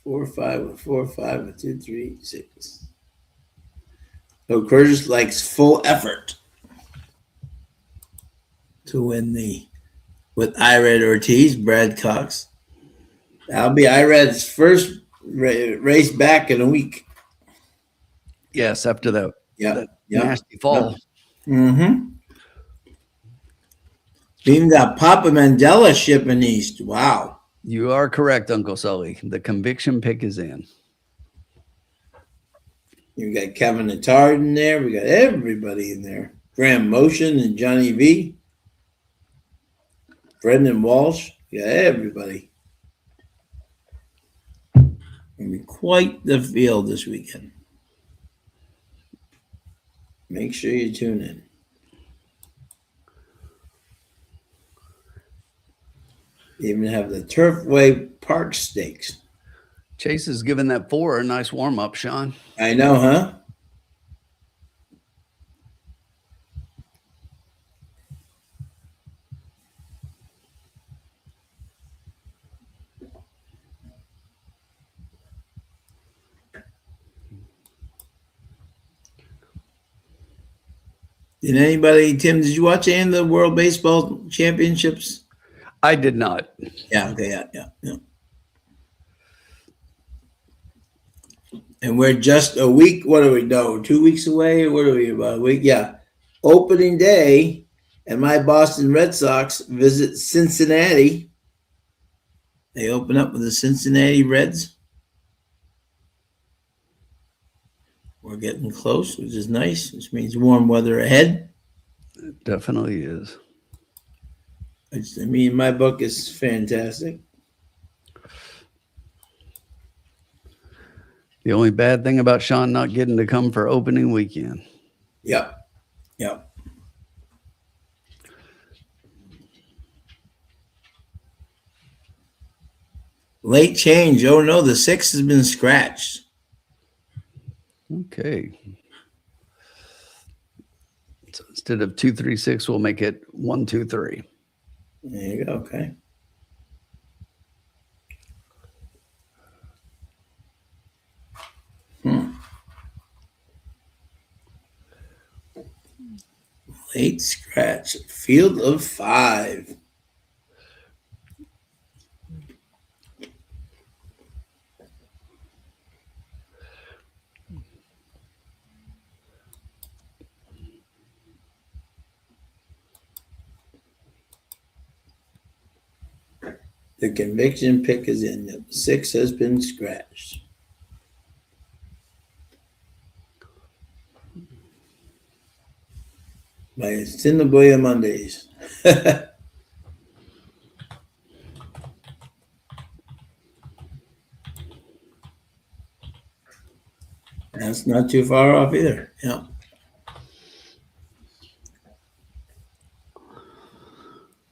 Four, 5 with 4-5 with 2-3-6. So Curtis likes full effort to win with Irad Ortiz, Brad Cox. That'll be Irad's first race back in a week. Yes, after that, nasty fall. Mm-hmm. Even got Papa Mandela shipping east. Wow. You are correct, Uncle Sully. The conviction pick is in. You got Kevin Attard in there. We got everybody in there. Graham Motion and Johnny V. Brendan Walsh. We got everybody. It'll be quite the field this weekend. Make sure you tune in. They even have the Turfway Park Stakes. Chase is giving that 4 a nice warm-up, Sean. I know, huh? Tim, did you watch any of the World Baseball Championships? I did not. Yeah, okay, yeah. And we're just a week, what do we know, 2 weeks away? What are we, about a week? Yeah. Opening day, and my Boston Red Sox visit Cincinnati. They open up with the Cincinnati Reds. We're getting close, which is nice, which means warm weather ahead. It definitely is. My book is fantastic. The only bad thing about Sean not getting to come for opening weekend. Yep. Late change. Oh no, the 6 has been scratched. Okay. So instead of 2-3-6, we'll make it 1-2-3. There you go. Okay. Late scratch. Field of 5. The conviction pick is in. 6 has been scratched. By Cinnaboya Mondays. That's not too far off either. Yeah.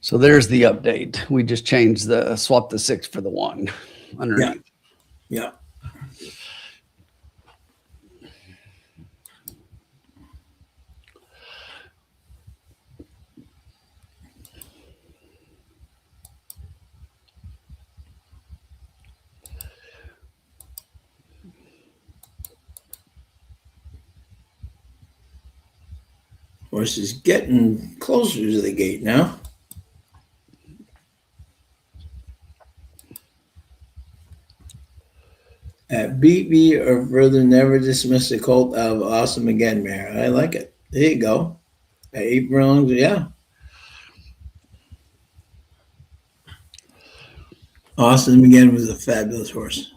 So there's the update. We just changed swap the 6 for the 1 underneath. Yeah. Horse is getting closer to the gate now. At beat me or further, never dismiss the colt out of awesome again, mare. I like it. There you go. At 8 furlongs, yeah. Awesome again was a fabulous horse.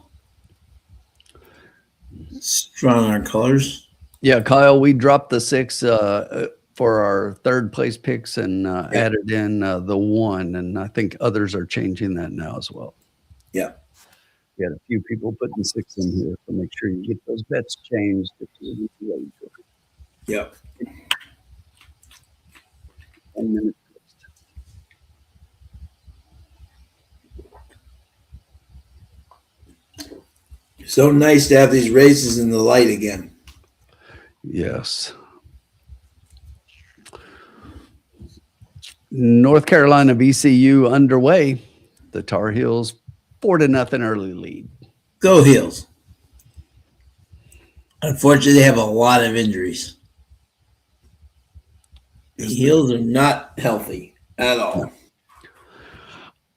Strong on our colors. Yeah, Kyle, we dropped the 6 for our third place picks and added in the 1, and I think others are changing that now as well. Yeah. We had a few people putting 6 in here, so make sure you get those bets changed. Yeah. 1 minute. So nice to have these races in the light again. Yes. North Carolina VCU underway. The Tar Heels 4-0 early lead. Go Heels. Unfortunately, they have a lot of injuries. The Heels are not healthy at all.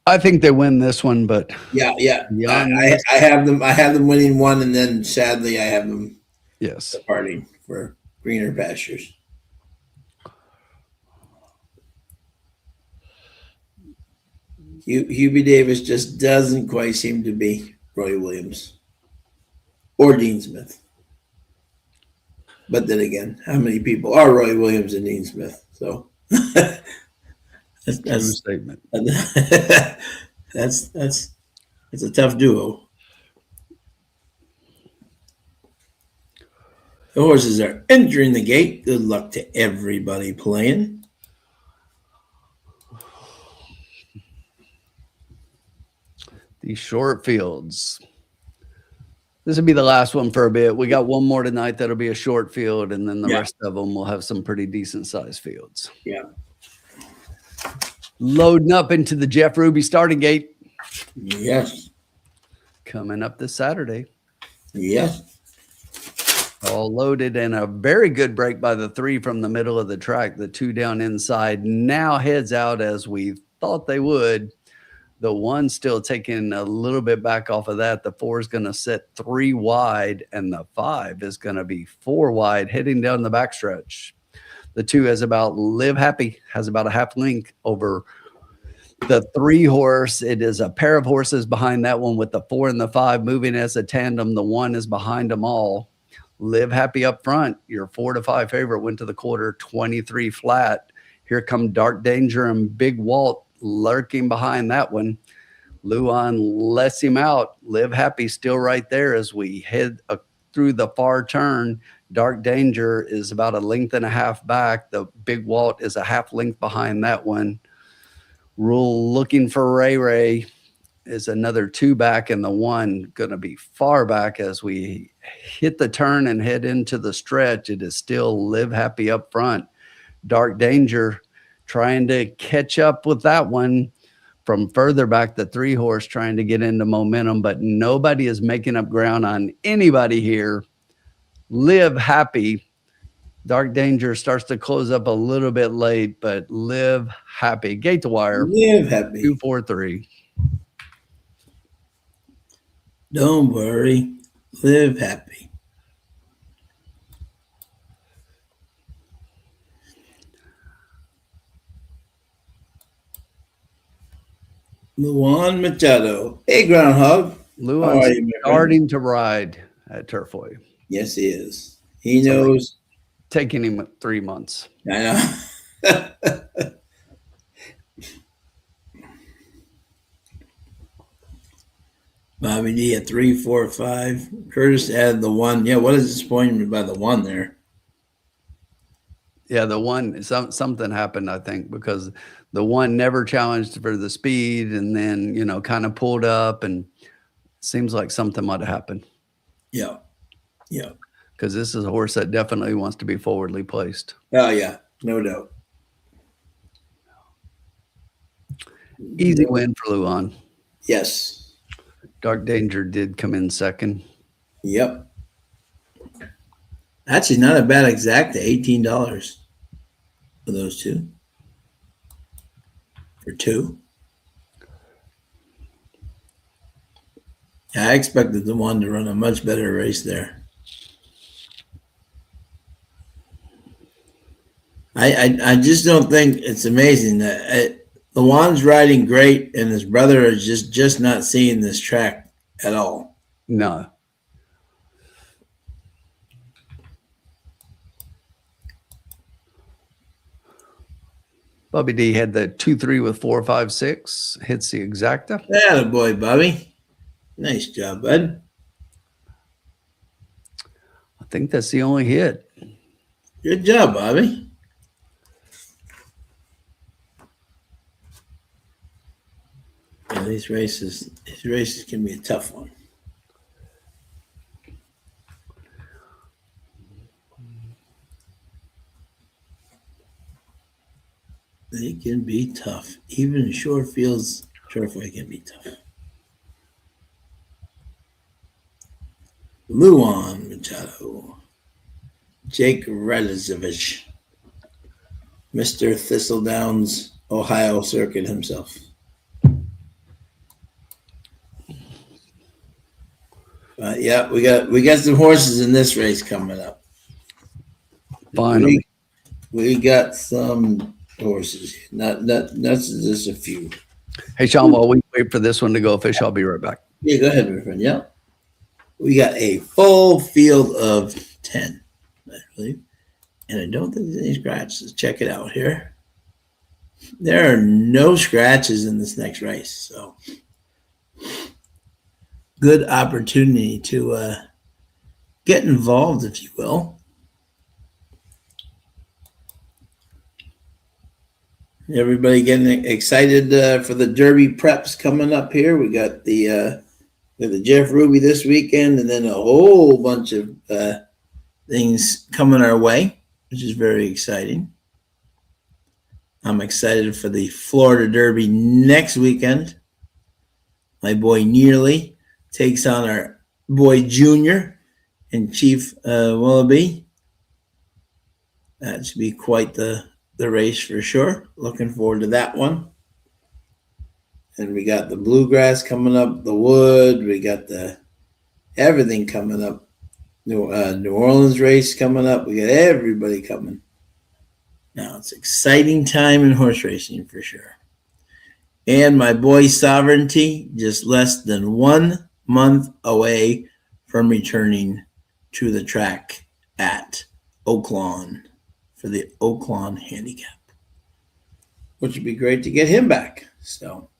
I think they win this one, but Yeah. I have them. I have them winning 1, and then sadly, I have them departing for greener pastures. Hubie Davis just doesn't quite seem to be Roy Williams or Dean Smith. But then again, how many people are Roy Williams and Dean Smith? So that's true statement. That's a tough duo. The horses are entering the gate. Good luck to everybody playing. These short fields. This will be the last one for a bit. We got one more tonight that'll be a short field, and then the rest of them will have some pretty decent sized fields. Yeah. Loading up into the Jeff Ruby starting gate. Yes. Coming up this Saturday. Yes. All loaded, and a very good break by the 3 from the middle of the track. The 2 down inside now heads out as we thought they would. The 1 still taking a little bit back off of that. The 4 is going to sit 3 wide, and the 5 is going to be 4 wide heading down the backstretch. The 2 has about Live Happy, has about a half length over the 3 horse. It is a pair of horses behind that one with the 4 and the 5 moving as a tandem. The 1 is behind them all. Live Happy up front. Your 4 to 5 favorite went to the quarter, 23 flat. Here come Dark Danger and Big Walt lurking behind that one. Luan lets him out. Live Happy still right there as we head through the far turn. Dark Danger is about a length and a half back. The Big Walt is a half length behind that one. Rule looking for Ray Ray is another 2 back, and the 1 going to be far back as we hit the turn and head into the stretch. It is still Live Happy up front. Dark Danger trying to catch up with that one from further back, the 3 horse trying to get into momentum, but nobody is making up ground on anybody here. Live Happy. Dark Danger starts to close up a little bit late, but Live Happy. Gate to wire. Live Happy. 2-4-3. Don't worry. Live Happy. Luan Machado. Hey, Groundhog. How are Luan's you, my friend? starting to ride at Turfway. Yes, he is. He So, knows. taking him 3 months. I know. Bobby D at 3, 4, 5. Curtis added the 1. Yeah, what is disappointing by the 1 there? Yeah, the 1, something happened, I think, because the 1 never challenged for the speed, and then, you know, kind of pulled up, and seems like something might have happened. Yeah. Yeah. Because this is a horse that definitely wants to be forwardly placed. Oh, yeah. No doubt. Easy win for Luan. Yes. Dark Danger did come in second. Yep. Actually, not a bad exact, $18 for those two. For 2. Yeah, I expected the 1 to run a much better race there. I just don't think it's amazing that the one's riding great and his brother is just not seeing this track at all. No. Bobby D had the 2-3 with 4, 5, 6. Hits the exacta. Yeah, boy, Bobby. Nice job, bud. I think that's the only hit. Good job, Bobby. Yeah, these races can be a tough one. They can be tough. Even short fields, Turfway can be tough. Luan Machado. Jake Radizovich. Mr. Thistledown's Ohio Circuit himself. Yeah, we got some horses in this race coming up. Finally. We got some horses. Not just a few. Hey, Sean, while we wait for this one to go official, I'll be right back. Yeah, go ahead, my friend. Yeah. We got a full field of 10, I believe. And I don't think there's any scratches. Check it out here. There are no scratches in this next race. So good opportunity to get involved, if you will. Everybody getting excited for the Derby preps coming up here. We got the Jeff Ruby this weekend, and then a whole bunch of things coming our way, which is very exciting. I'm excited for the Florida Derby next weekend. My boy Nearly takes on our boy Junior and Chief Willoughby. That should be quite the race for sure. Looking forward to that one. And we got the Bluegrass coming up, the Wood. We got the everything coming up. New Orleans race coming up. We got everybody coming. Now it's exciting time in horse racing for sure. And my boy Sovereignty, just less than 1 month away from returning to the track at Oaklawn for the Oaklawn handicap, which would be great to get him back. So,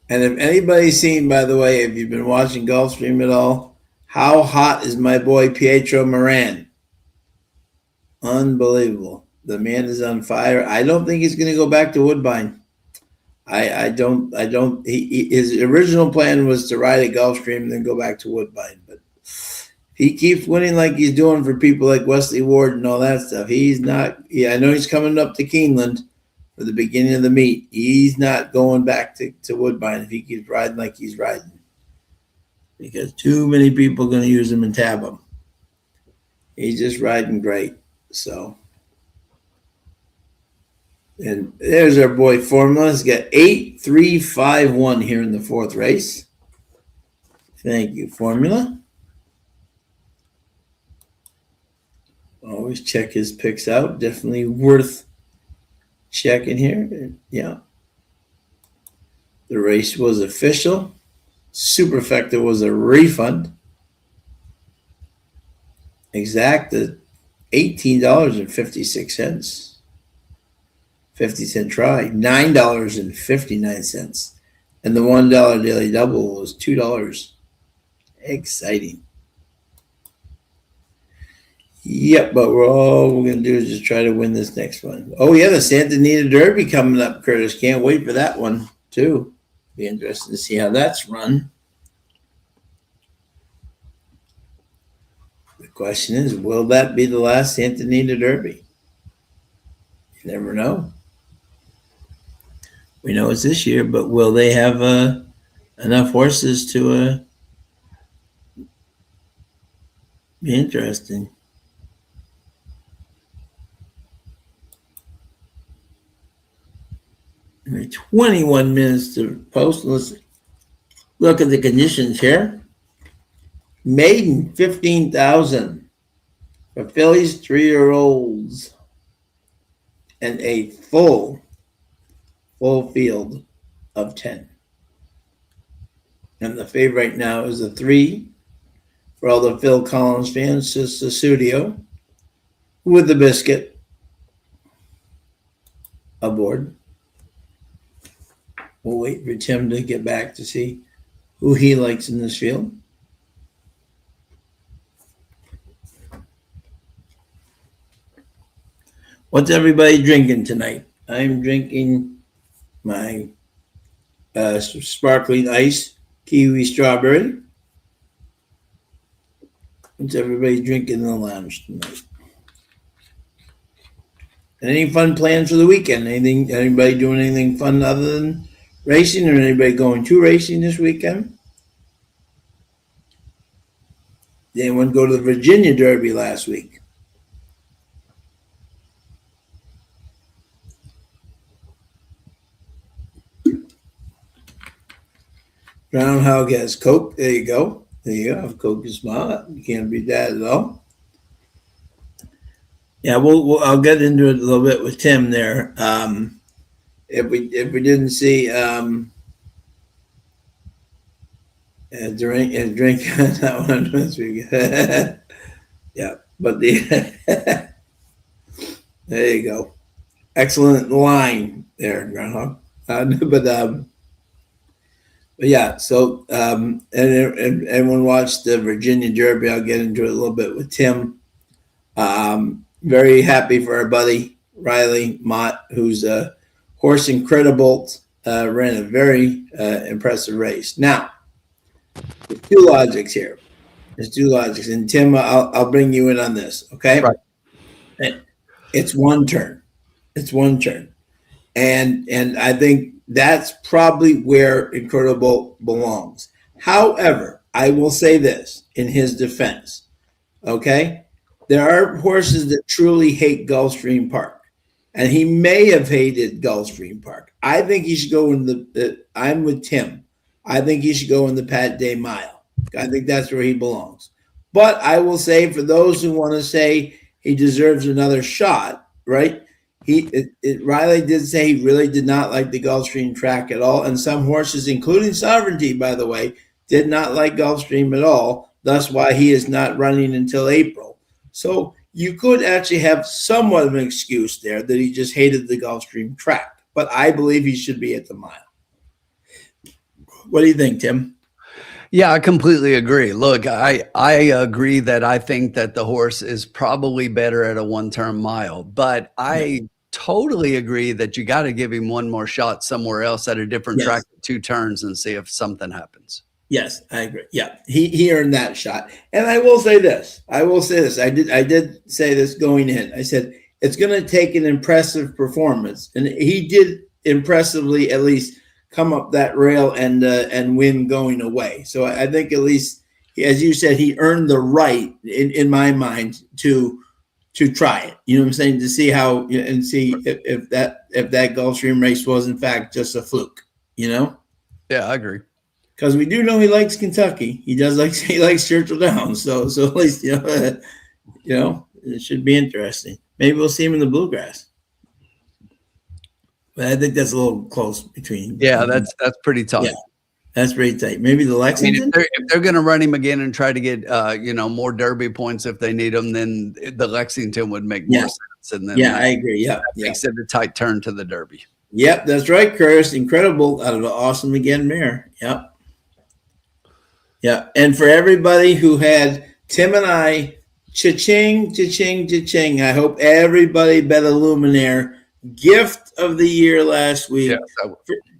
and if anybody's seen, by the way, if you've been watching Gulfstream at all, how hot is my boy Pietro Moran? Unbelievable. The man is on fire. I don't think he's going to go back to Woodbine. I don't. His original plan was to ride at Gulfstream and then go back to Woodbine. But he keeps winning like he's doing for people like Wesley Ward and all that stuff. He's not. Yeah, I know he's coming up to Keeneland for the beginning of the meet. He's not going back to Woodbine if he keeps riding like he's riding, because too many people are going to use him and tab him. He's just riding great. So, and there's our boy Formula. He's got 8-3-5-1 here in the 4th race. Thank you, Formula. Always check his picks out. Definitely worth checking here. Yeah. The race was official. Superfecta was a refund. Exacted $18.56. 50-cent try, $9.59. And the $1 daily double was $2. Exciting. Yep, but all we're going to do is just try to win this next one. Oh, yeah, the Santa Anita Derby coming up, Curtis. Can't wait for that one, too. Be interesting to see how that's run. The question is, will that be the last Santa Anita Derby? You never know. We know it's this year, but will they have enough horses to be interesting? All right, 21 minutes to post. Let's look at the conditions here. Maiden, 15,000 for fillies, 3-year-olds, and a full field of 10. And the favorite right now is a 3 for all the Phil Collins fans, just the studio with the biscuit aboard. We'll wait for Tim to get back to see who he likes in this field. What's everybody drinking tonight? I'm drinking my sparkling ice kiwi strawberry. What's everybody drinking in the lounge tonight? Any fun plans for the weekend? Anybody doing anything fun other than racing, or anybody going to racing this weekend? Did anyone go to the Virginia Derby last week? Groundhog has Coke. There you go. There you go. Coke is smart. You can't beat that at all. Yeah, I'll get into it a little bit with Tim there. If we didn't see a drink that one this week. Yeah, but there you go. Excellent line there, Groundhog. But yeah, so and everyone watched the Virginia Derby. I'll get into it a little bit with Tim. Very happy for our buddy Riley Mott, who's a horse incredible. Ran a very impressive race. Now, there's two logics here. And Tim, I'll bring you in on this. Okay, right. It's one turn. And I think that's probably where Incredible belongs. However, I will say this in his defense. Okay, there are horses that truly hate Gulfstream Park, and he may have hated Gulfstream Park. I think he should go in I'm with Tim. I think he should go in the Pat Day Mile. I think that's where he belongs. But I will say, for those who want to say he deserves another shot, right? Riley did say he really did not like the Gulfstream track at all, and some horses, including Sovereignty, by the way, did not like Gulfstream at all. That's why he is not running until April. So you could actually have somewhat of an excuse there that he just hated the Gulfstream track. But I believe he should be at the mile. What do you think, Tim? Yeah, I completely agree. Look, I agree that I think that the horse is probably better at a one-turn mile, but I totally agree that you got to give him one more shot somewhere else at a different track, 2 turns, and see if something happens. Yes, I agree. Yeah, he earned that shot. And I will say this. I did say this going in. I said it's going to take an impressive performance, and he did impressively at least come up that rail and win going away. So I think at least, as you said, he earned the right in my mind to try it. You know what I'm saying? To see how and see if that Gulfstream race was in fact just a fluke. You know? Yeah, I agree. Because we do know he likes Kentucky. He likes Churchill Downs. So at least it should be interesting. Maybe we'll see him in the Bluegrass. but I think that's a little close between. Yeah, that's pretty tight. Yeah, that's pretty tight. Maybe the Lexington. I mean, if they're going to run him again and try to get more Derby points if they need them, then the Lexington would make more sense. And then I agree. Yeah, makes it a tight turn to the Derby. Yep, that's right, Curtis. Incredible out of the Awesome Again mare. Yep. Yeah, and for everybody who had Tim and I, cha-ching, cha-ching, cha-ching. I hope everybody bet a Luminaire. Gift of the year last week. Yeah,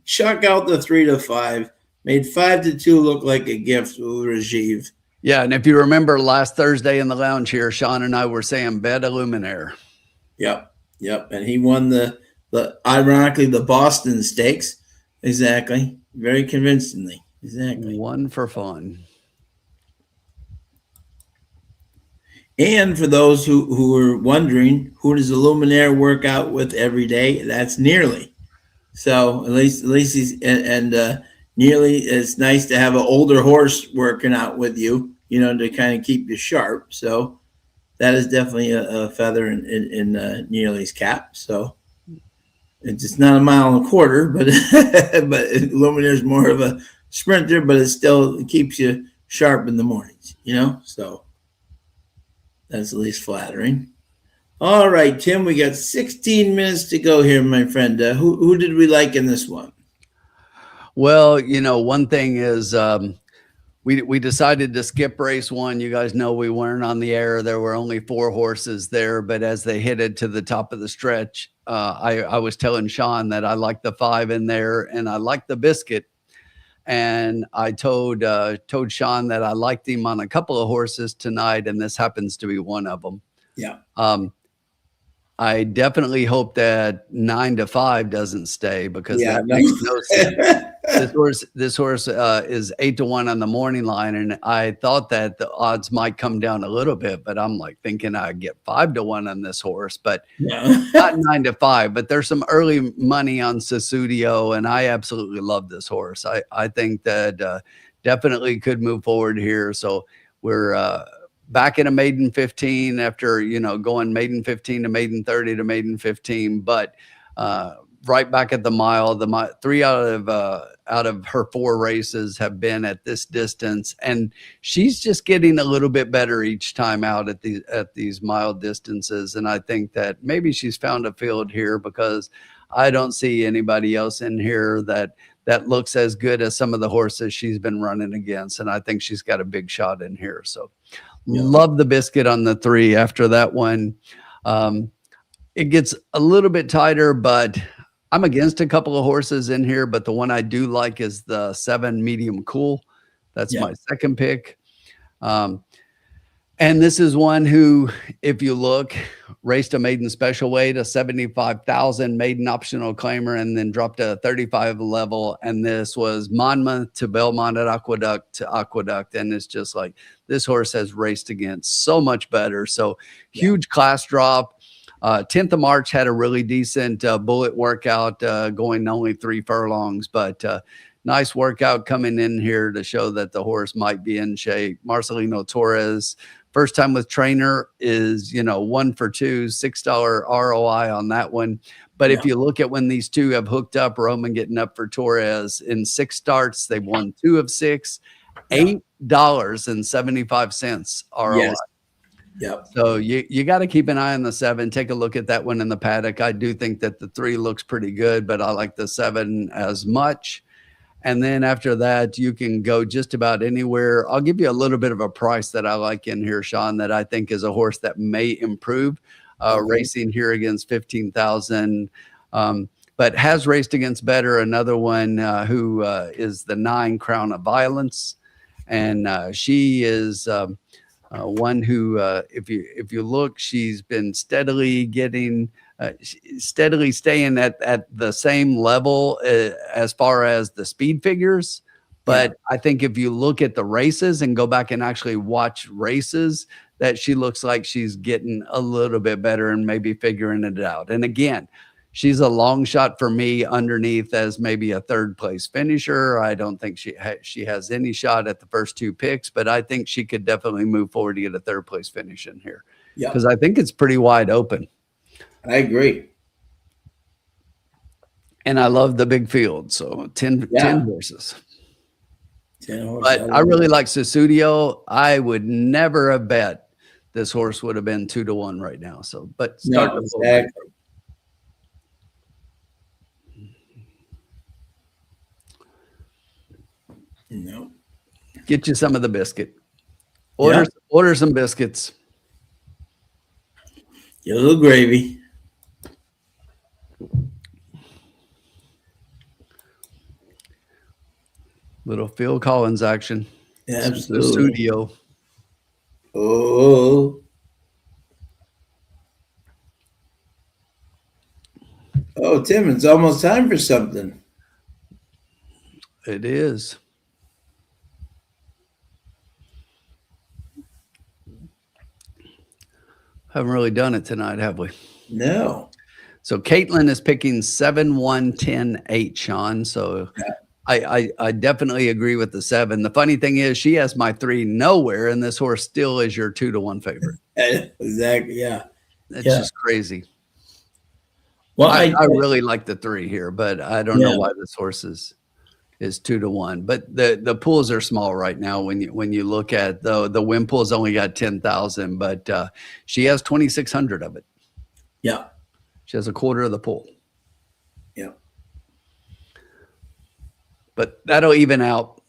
Chuck out the 3 to 5. Made 5 to 2 look like a gift with Rajiv. Yeah, and if you remember last Thursday in the lounge here, Sean and I were saying bet a Luminaire. Yep. And he won the ironically the Boston Stakes. Exactly. Very convincingly. Exactly. One for fun. And for those who are wondering, who does the Luminaire work out with every day? That's Nearly. So at least he's and Nearly, it's nice to have an older horse working out with you, to kind of keep you sharp. So that is definitely a feather in Nearly's cap. So it's just not a mile and a quarter, but Luminaire's more of a sprinter, but it keeps you sharp in the mornings, so that's at least flattering. All right, Tim, we got 16 minutes to go here, my friend. Who did we like in this one? Well, one thing is we decided to skip race 1. You guys know we weren't on the air. There were only 4 horses there, but as they headed to the top of the stretch, I was telling Sean that I liked the 5 in there and I liked the Biscuit. And I told Sean that I liked him on a couple of horses tonight, and this happens to be one of them. Yeah. I definitely hope that 9 to 5 doesn't stay because that makes no sense. This horse is 8 to 1 on the morning line, and I thought that the odds might come down a little bit, but I'm like thinking I'd get 5 to 1 on this horse, but not 9 to 5. But there's some early money on Susudio, and I absolutely love this horse. I think that definitely could move forward here. So we're back in a maiden 15 after going maiden 15 to maiden 30 to maiden 15, but right back at the mile. 3 out of her 4 races have been at this distance, and she's just getting a little bit better each time out at these mile distances. And I think that maybe she's found a field here because I don't see anybody else in here that looks as good as some of the horses she's been running against, and I think she's got a big shot in here. So love the Biscuit on the 3. After that one, it gets a little bit tighter, but I'm against a couple of horses in here, but the one I do like is the 7 Medium Cool. That's my second pick. And this is one who, if you look, raced a maiden special weight, a 75,000 maiden optional claimer, and then dropped to a 35 level. And this was Monmouth to Belmont at Aqueduct to Aqueduct. And it's just like, this horse has raced against so much better. So huge class drop. 10th of March had a really decent bullet workout, going only 3 furlongs, but nice workout coming in here to show that the horse might be in shape. Marcelino Torres, first time with trainer, is 1 for 2, $6 ROI on that one. But if you look at when these two have hooked up, Roman getting up for Torres in 6 starts, they've won 2 of 6, $8.75 ROI. Yes. Yep. So you got to keep an eye on the 7. Take a look at that one in the paddock. I do think that the 3 looks pretty good, but I like the 7 as much. And then after that, you can go just about anywhere. I'll give you a little bit of a price that I like in here, Sean, that I think is a horse that may improve racing here against 15,000. But has raced against better. Another one who is the 9 Crown of Violence. And she is one who, if you look, she's been steadily staying at the same level as far as the speed figures. But I think if you look at the races and go back and actually watch races, that she looks like she's getting a little bit better and maybe figuring it out. And again, she's a long shot for me underneath as maybe a 3rd place finisher. I don't think she has any shot at the first 2 picks, but I think she could definitely move forward to get a 3rd place finish in here. Yeah, because I think it's pretty wide open. I agree. And I love the big field. So 10 horses. 10 horses. But I really like Susudio. I would never have bet this horse would have been 2-1 right now. So, but start No, exactly. No. Get you some of the biscuit. Order some biscuits. Get a little gravy. Little Phil Collins action. Yeah, The absolutely. studio. Oh. Oh, Tim, it's almost time for something. It is. Haven't really done it tonight, have we? No. So Caitlin is picking 7, 1, 10, 8, Sean. So I definitely agree with the 7. The funny thing is she has my 3 nowhere, and this horse still is your 2-1 favorite. Exactly. Yeah. That's just crazy. Well, I really like the 3 here, but I don't know why this horse is 2-1. But the pools are small right now. When you look at the win pool's only got 10,000, but she has 2,600 of it. Yeah. She has a quarter of the pool. Yeah. But that'll even out.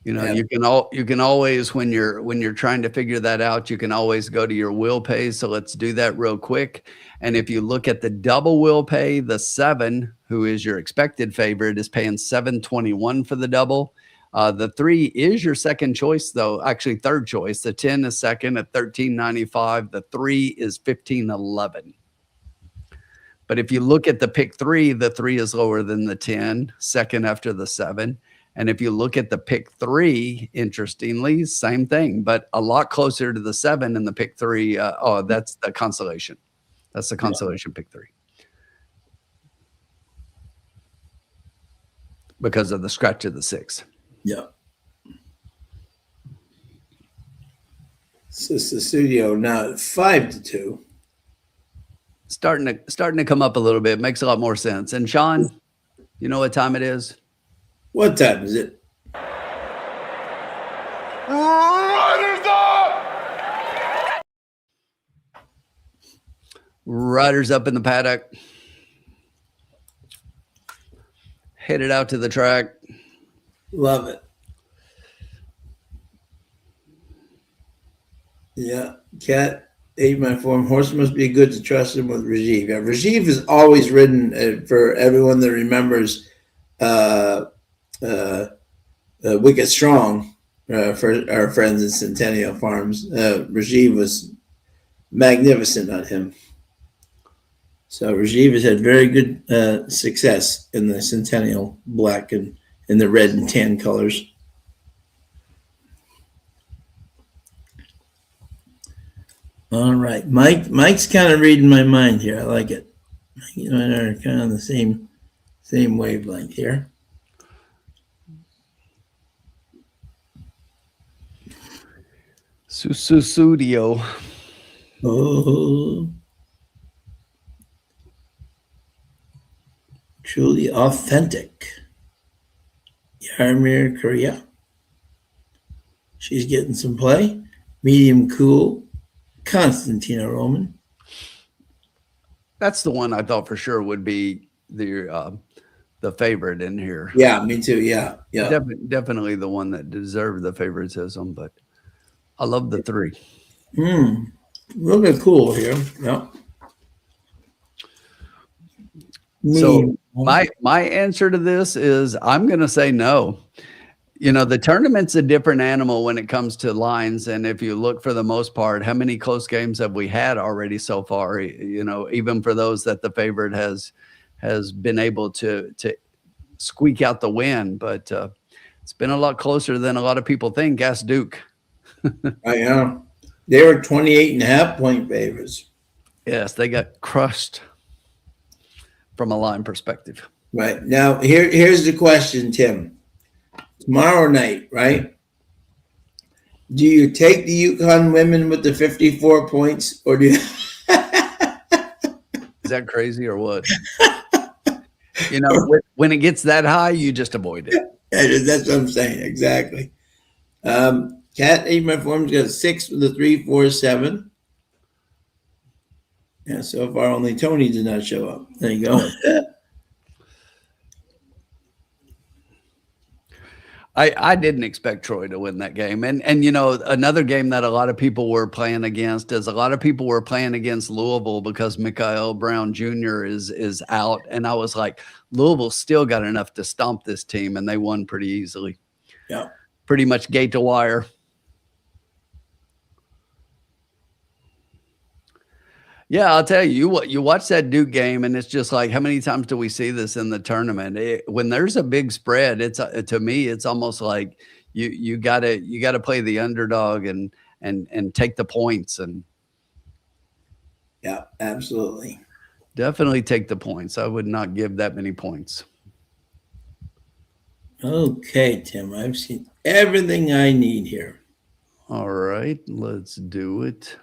You know, you can always, when you're trying to figure that out, you can always go to your will pay. So let's do that real quick. And if you look at the double will pay, the 7, who is your expected favorite, is paying $721 for the double. The 3 is your second choice, though. Actually, third choice. The 10 is second at $13.95. The 3 is $15.11. But if you look at the pick 3, the 3 is lower than the 10, second after the 7. And if you look at the pick 3, interestingly, same thing, but a lot closer to the 7 in the pick 3. That's the consolation. That's the consolation pick 3. Because of the scratch of the 6. Yeah. So it's the studio now 5-2. Starting to come up a little bit. Makes a lot more sense. And Sean, you know what time it is? What time is it? Riders up! Riders up in the paddock. Headed out to the track. Love it. Yeah. Cat, 8 my form. Horse must be good to trust him with Rajiv. Yeah, Rajiv is always ridden, for everyone that remembers, Wicked Strong, for our friends at Centennial Farms. Rajiv was magnificent on him. So Rajiv has had very good success in the Centennial Black and in the red and tan colors. All right, Mike's kind of reading my mind here. I like it. You and I are kind of on the same wavelength here. Studio. Oh, truly authentic. Yarmir Korea. She's getting some play. Medium cool. Constantina Roman. That's the one I thought for sure would be the favorite in here. Yeah, me too. Yeah. Definitely the one that deserved the favoritism, but I love the 3. A little bit cool here. Yeah. So my answer to this is I'm going to say no. You know, the tournament's a different animal when it comes to lines. And if you look, for the most part, how many close games have we had already so far? You know, even for those that the favorite has been able to squeak out the win. But it's been a lot closer than a lot of people think. Ask Duke. I know. They were 28.5 point favorites. Yes, they got crushed from a line perspective. Right. Now, here's the question, Tim. Tomorrow night, right? Do you take the Yukon women with the 54 points, or do you? Is that crazy or what? You know, when it gets that high, you just avoid it. That's what I'm saying. Exactly. Cat 8 form's got 6 with a 3, 4, 7. Yeah, so far only Tony did not show up. There you go. I didn't expect Troy to win that game. And you know, another game that a lot of people were playing against is a lot of people were playing against Louisville because Mikael Brown Jr. is out. And I was like, Louisville still got enough to stomp this team, and they won pretty easily. Yeah. Pretty much gate to wire. Yeah, I'll tell you what, you watch that Duke game, and it's just like, how many times do we see this in the tournament? When there's a big spread, it's to me, it's almost like you gotta play the underdog and take the points. And Yeah, absolutely. Definitely take the points. I would not give that many points. Okay, Tim, I've seen everything I need here. All right, let's do it.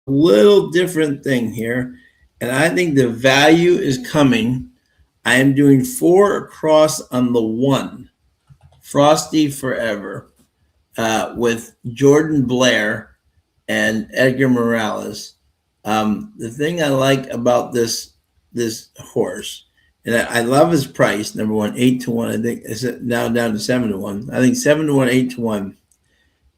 Little different thing here, and I think the value is coming. I am doing 4 across on the 1, Frosty Forever, with Jordan Blair and Edgar Morales. The thing I like about this horse, and I love his price. Number one, 8-1. I think it's now down to 7-1. I think 7-1, 8-1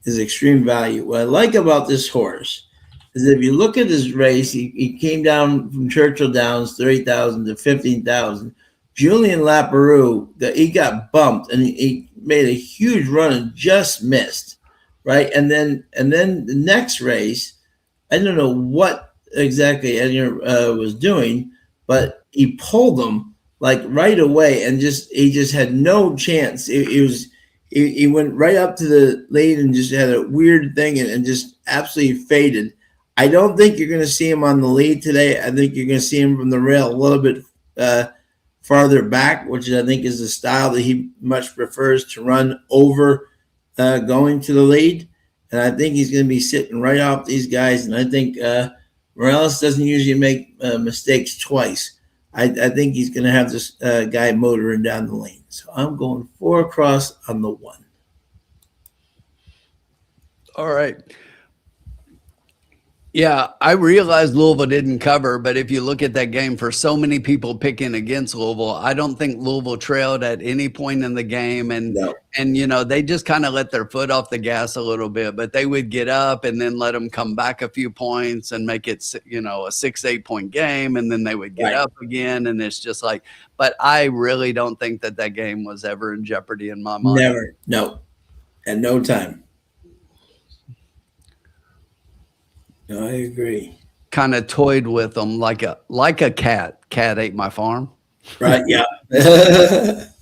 is extreme value. What I like about this horse is if you look at his race, he came down from Churchill Downs, 30,000 to 15,000. Julian Laperoux, he got bumped and he made a huge run and just missed, right? And then the next race, I don't know what exactly Edgar was doing, but he pulled him like right away, and he just had no chance. He went right up to the lead and just had a weird thing and just absolutely faded. I don't think you're going to see him on the lead today. I think you're going to see him from the rail a little bit farther back, which I think is the style that he much prefers to run over going to the lead. And I think he's going to be sitting right off these guys. And I think Morales doesn't usually make mistakes twice. I think he's going to have this guy motoring down the lane. So I'm going 4 across on the 1. All right. Yeah, I realized Louisville didn't cover, but if you look at that game, for so many people picking against Louisville, I don't think Louisville trailed at any point in the game. And you know, they just kind of let their foot off the gas a little bit, but they would get up and then let them come back a few points and make it, you know, a 6-8 point game. And then they would get up again. And it's just like, but I really don't think that game was ever in jeopardy in my mind. Never. No. At no time. No, I agree. Kind of toyed with them like a cat. Cat ate my farm. Right, yeah.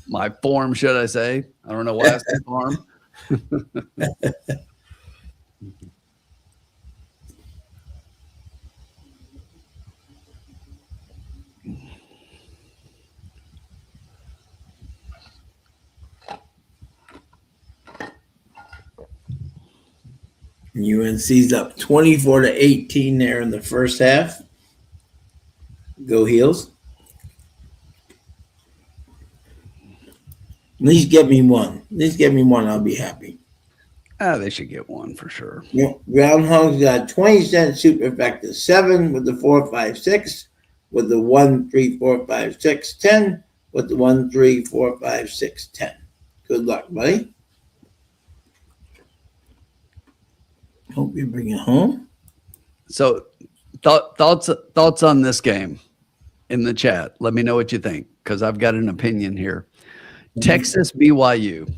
My form, should I say. I don't know why I said farm. UNC's up 24-18 there in the first half. Go Heels. At least get me one. At least get me one. I'll be happy. They should get one for sure. Yeah, Groundhog's got 20-cent superfecta 7 with the 4, 5, 6, with the 1, 3, 4, 5, 6, 10, with the 1, 3, 4, 5, 6, 10. Good luck, buddy. Hope you bring it home. So, thoughts on this game in the chat. Let me know what you think, because I've got an opinion here. Texas BYU.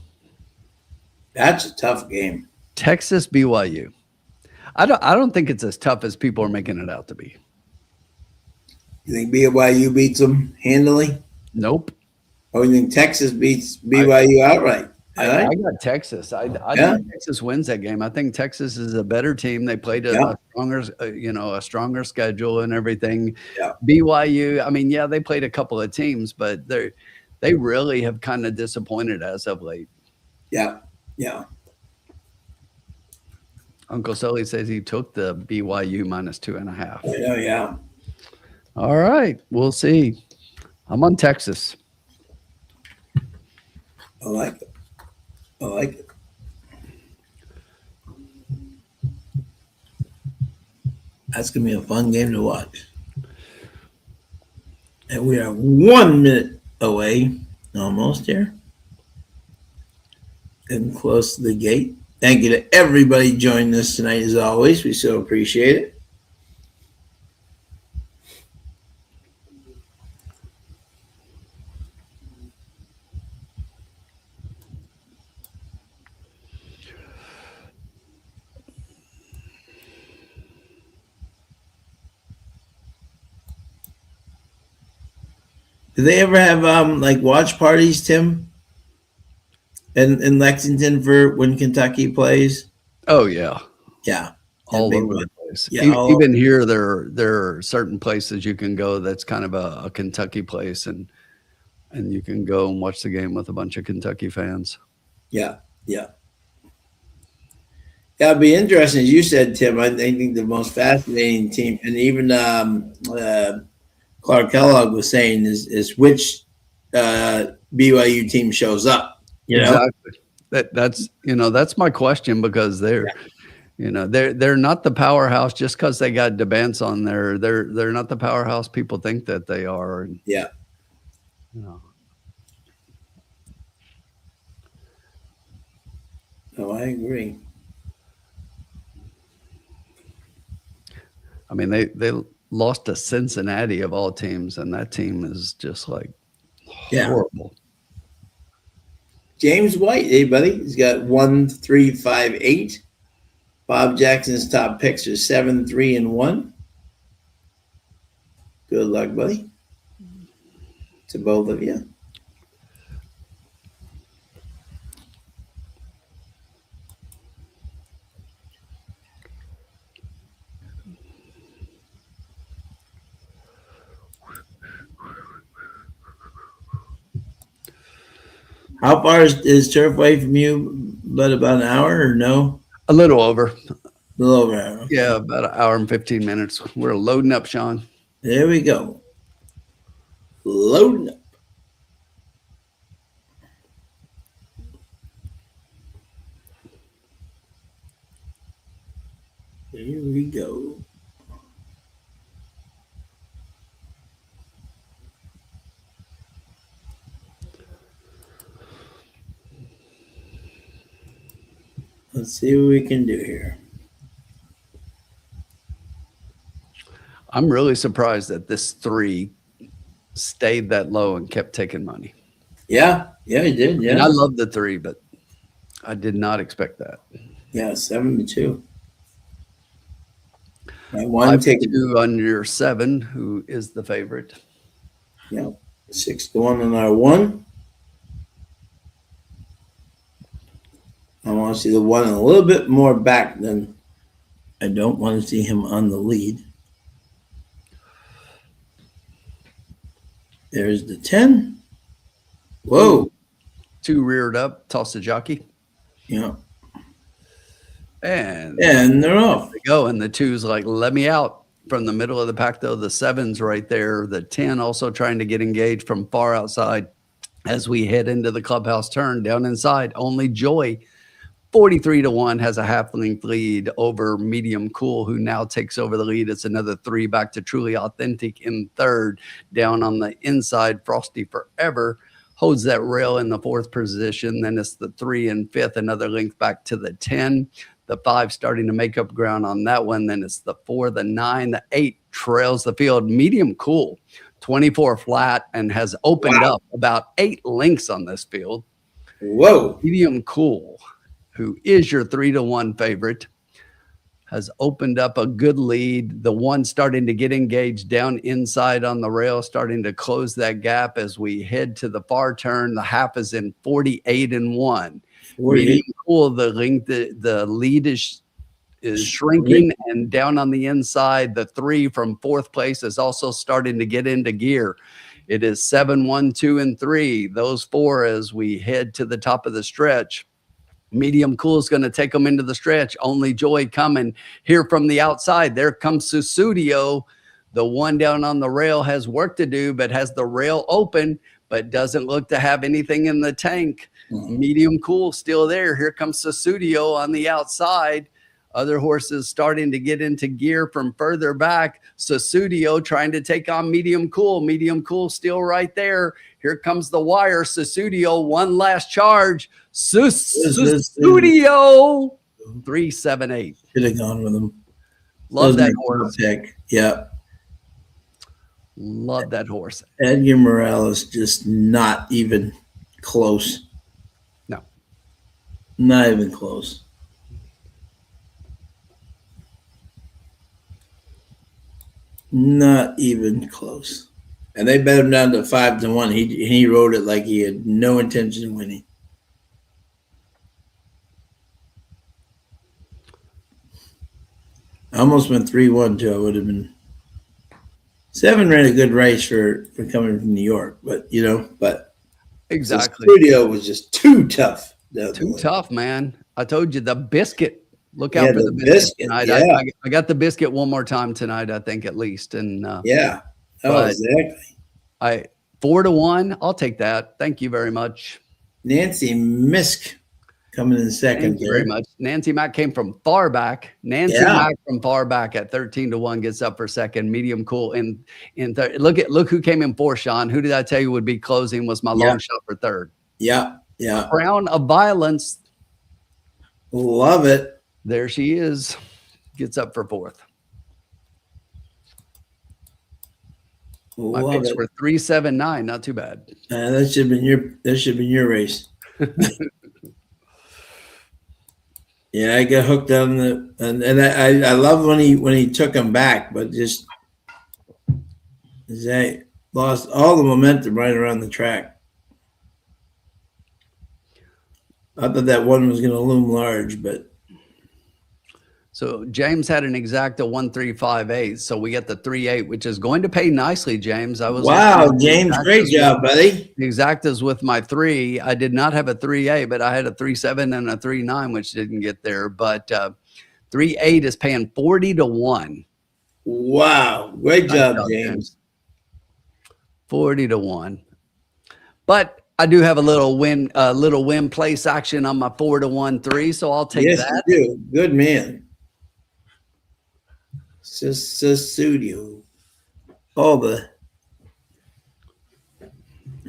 That's a tough game. Texas BYU. I don't think it's as tough as people are making it out to be. You think BYU beats them handily? Nope. Or you think Texas beats BYU outright? I got Texas. I think Texas wins that game. I think Texas is a better team. They played a stronger schedule and everything. Yeah. BYU, I mean, they played a couple of teams, but they really have kind of disappointed as of late. Yeah. Yeah. Uncle Sully says he took the BYU -2.5. Oh, yeah. All right. We'll see. I'm on Texas. I like it. I like it. That's going to be a fun game to watch. And we are 1 minute away, almost here. Getting close to the gate. Thank you to everybody joining us tonight, as always. We so appreciate it. Do they ever have like watch parties, Tim? In Lexington for when Kentucky plays? Oh yeah. Yeah. All over the place. Yeah, even here there are certain places you can go that's kind of a Kentucky place, and you can go and watch the game with a bunch of Kentucky fans. Yeah. Yeah, it'd be interesting, as you said, Tim. I think the most fascinating team, and even Clark Kellogg was saying, is which BYU team shows up. Exactly. That's my question, because they're not the powerhouse just because they got DeBance on there. They're not the powerhouse people think that they are. And, yeah. Oh, I agree. I mean, they lost to Cincinnati of all teams, and that team is just like horrible. James White, hey buddy, he's got 1, 3, 5, 8. Bob Jackson's top picks are 7, 3, and 1. Good luck, buddy. To both of you. How far is Turfway from you? But about an hour or no? A little over. A little over an hour. Yeah, about an hour and 15 minutes. We're loading up, Sean. There we go. Loading up. Here we go. Let's see what we can do here. I'm really surprised that this 3 stayed that low and kept taking money. Yeah, he did. Yeah, and I love the 3, but I did not expect that. Yeah, 7-2. I 5-2 on your 7, who is the favorite. Yeah, 6-1 on our 1. I want to see the 1 a little bit more back than I don't want to see him on the lead. There's the 10. Whoa. 2 reared up, toss the jockey. Yeah. And they're off. They go. And the 2's like, let me out from the middle of the pack, though. The 7's right there. The 10 also trying to get engaged from far outside as we head into the clubhouse turn down inside. Only Joy, 43-1, has a half-length lead over Medium Cool, who now takes over the lead. It's another 3 back to Truly Authentic in third. Down on the inside, Frosty Forever holds that rail in the 4th position. Then it's the 3 and 5th, another length back to the 10. The 5 starting to make up ground on that one. Then it's the 4, the 9, the 8 trails the field. Medium Cool, 24 flat, and has opened up about 8 lengths on this field. Whoa. Medium Cool, who is your 3-1 favorite, has opened up a good lead. The 1 starting to get engaged down inside on the rail, starting to close that gap as we head to the far turn. The half is in 48-1. Medium Cool, the lead is shrinking, and down on the inside, the 3 from 4th place is also starting to get into gear. It is 7, 1, 2, and 3. Those 4 as we head to the top of the stretch. Medium Cool is going to take them into the stretch. Only Joy coming here from the outside. There comes Susudio. The one down on the rail has work to do, but has the rail open, but doesn't look to have anything in the tank. Medium Cool still there. Here comes Susudio on the outside. Other horses starting to get into gear from further back. Susudio trying to take on Medium Cool. Medium Cool still right there. Here comes the wire. Susudio, one last charge. Susudio, 378. Should have gone with him. Love that horse. Yeah. Love that horse. Edgar Morales just not even close. No. Not even close. Not even close. And they bet him down to 5-1. He rode it like he had no intention of winning. I almost went 3-1 too. I would have been. 7 ran a good race for coming from New York, but exactly. The studio was just too tough. Too tough, man. I told you the biscuit. Look out for the biscuit tonight. Yeah. I got the biscuit one more time tonight, I think, at least. And exactly. 4-1. I'll take that. Thank you very much. Nancy Misk coming in second. Thank you very much. Nancy Mack came from far back. Mack from far back at 13-1 gets up for second. Medium Cool in third. Look who came in fourth, Sean. Who did I tell you would be closing was my long shot for third. Yeah. Crown of Violence. Love it. There she is. Gets up for fourth. My picks were 379. Not too bad. That should have been your race. Yeah, I got hooked on and I love when he took him back, but just they lost all the momentum right around the track. I thought that one was going to loom large, but. So James had an exacta 1358. So we get the 38, which is going to pay nicely, James. Wow, James, great job, buddy. The exactas with my 3. I did not have a 3A, but I had a 37 and a 39, which didn't get there. But 38 is paying 40-1. Wow, great job, James. 40-1. But I do have a little win place action on my 4-1 3, so I'll take that. Yes, you do. Good man. Studio. All the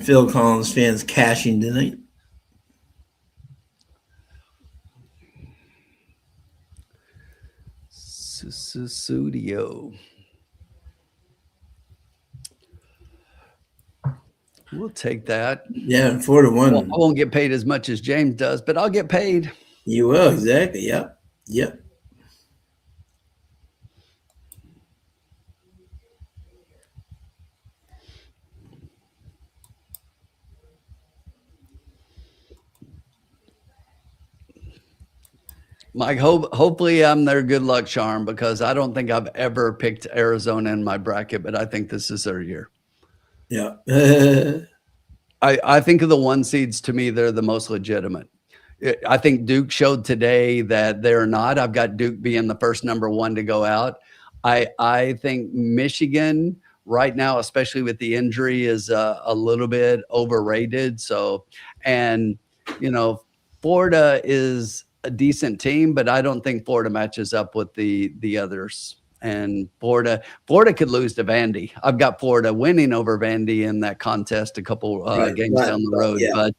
Phil Collins fans cashing tonight. Studio. We'll take that. Yeah, 4-1. Well, I won't get paid as much as James does, but I'll get paid. You will, exactly. Yep. Mike, hopefully I'm their good luck charm, because I don't think I've ever picked Arizona in my bracket, but I think this is their year. Yeah. I think of the 1 seeds, to me, they're the most legitimate. I think Duke showed today that they're not. I've got Duke being the first number 1 to go out. I think Michigan right now, especially with the injury, is a little bit overrated. So, and Florida is a decent team, but I don't think Florida matches up with the others. And Florida could lose to Vandy. I've got Florida winning over Vandy in that contest a couple games down the road. Yeah.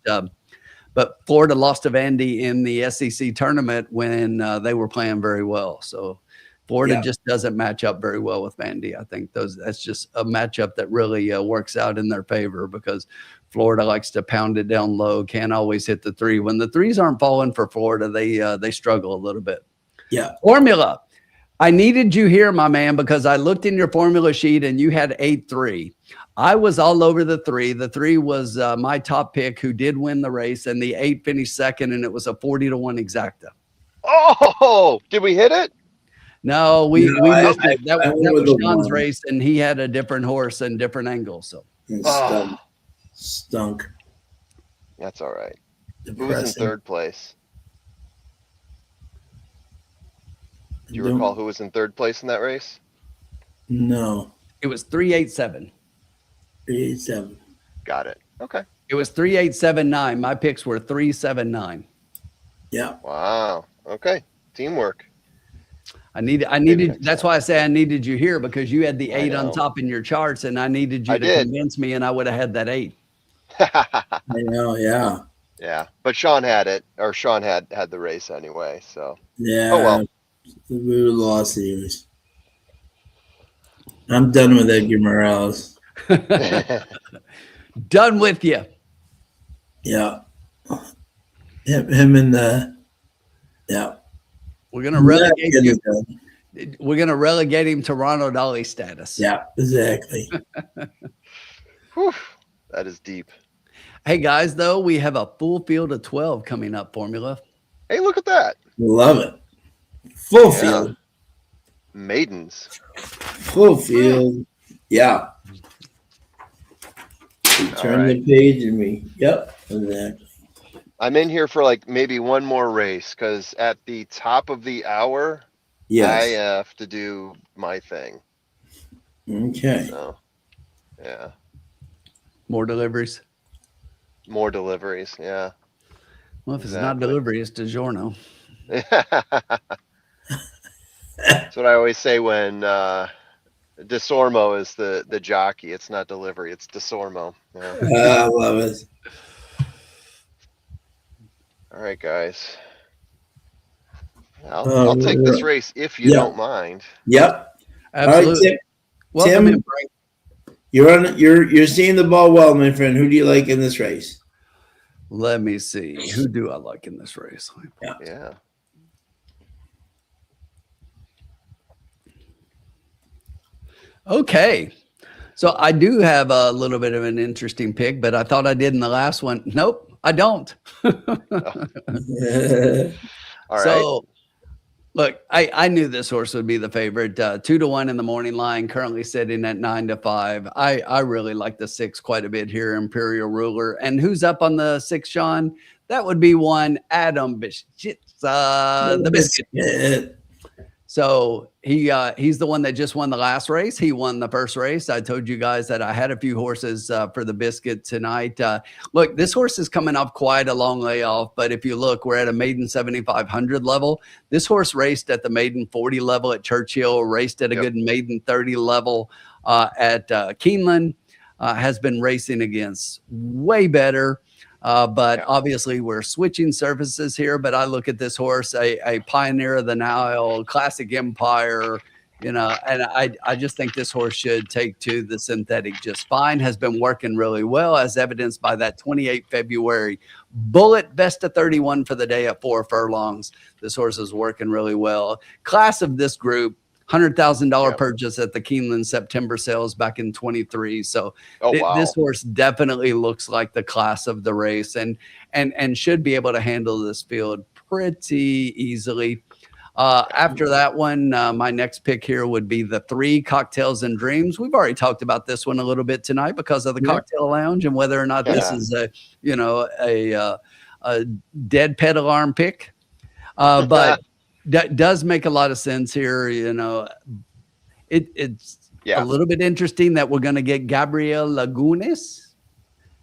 But Florida lost to Vandy in the SEC tournament when they were playing very well. So Florida just doesn't match up very well with Vandy. I think that's just a matchup that really works out in their favor, because Florida likes to pound it down low, can't always hit the 3. When the 3s aren't falling for Florida, they struggle a little bit. Yeah. Formula. I needed you here, my man, because I looked in your formula sheet and you had 8-3. I was all over the 3. The 3 was my top pick, who did win the race, and the 8 finished second, and it was a 40-1 exacta. Oh, did we hit it? No, we missed it. That was Sean's race, and he had a different horse and different angle. So stunk. That's all right. Depressing. Who's in third place? Do you recall who was in third place in that race? No. It was 387. 387. Got it. Okay. It was 3879. My picks were 379. Yeah. Wow. Okay. Teamwork. I needed. That's why I say I needed you here, because you had the 8 on top in your charts, and I needed you to convince me, and I would have had that 8. I know. Yeah. Yeah, but Sean had it, or Sean had the race anyway. So yeah. Oh well. We would have lost the years. I'm done with Edgar Morales. Done with you. Yeah. Him and the. Yeah. We're gonna relegate you. We're gonna relegate him to Ronald Ollie status. Yeah, exactly. Whew, that is deep. Hey guys, though, we have a full field of 12 coming up, Formula. Hey, look at that. Love it. Full field. Maidens. Full field. Yeah. We turn the page and we. Yep. Exactly. I'm in here for like maybe one more race, because at the top of the hour, I have to do my thing. Okay. So, yeah. More deliveries. More deliveries. Yeah. Well, if it's not delivery, it's DiGiorno. That's what I always say when DeSormo is the jockey. It's not delivery. It's DeSormo. Yeah. I love it. All right, guys. I'll take this race if you don't mind. Yep. Absolutely. All right, Welcome Tim, in, Frank. you're seeing the ball well, my friend. Who do you like in this race? Let me see. Who do I like in this race? Yeah. Okay. So I do have a little bit of an interesting pick, but I thought I did in the last one. Nope, I don't. All right. So look, I knew this horse would be the favorite. 2-1 in the morning line, currently sitting at 9-5. I really like the 6 quite a bit here, Imperial Ruler. And who's up on the 6, Sean? That would be one Adam Bishitza, the Biscuit. So he's the one that just won the last race. He won the first race. I told you guys that I had a few horses for the Biscuit tonight. Look, this horse is coming off quite a long layoff, but if you look, we're at a maiden 7,500 level. This horse raced at the maiden 40 level at Churchill, raced at a good maiden 30 level at Keeneland, has been racing against way better. But obviously we're switching surfaces here, but I look at this horse, a pioneer of the Nile, classic empire, and I just think this horse should take to the synthetic just fine, has been working really well, as evidenced by that 28 February bullet best of 31 for the day at 4 furlongs. This horse is working really well. Class of this group, $100,000 purchase at the Keeneland September sales back in 23. So this horse definitely looks like the class of the race and should be able to handle this field pretty easily. After that one, my next pick here would be the 3, Cocktails and Dreams. We've already talked about this one a little bit tonight because of the cocktail lounge and whether or not this is a dead pet alarm pick. But that does make a lot of sense here. It's a little bit interesting that we're going to get Gabriel Lagunes.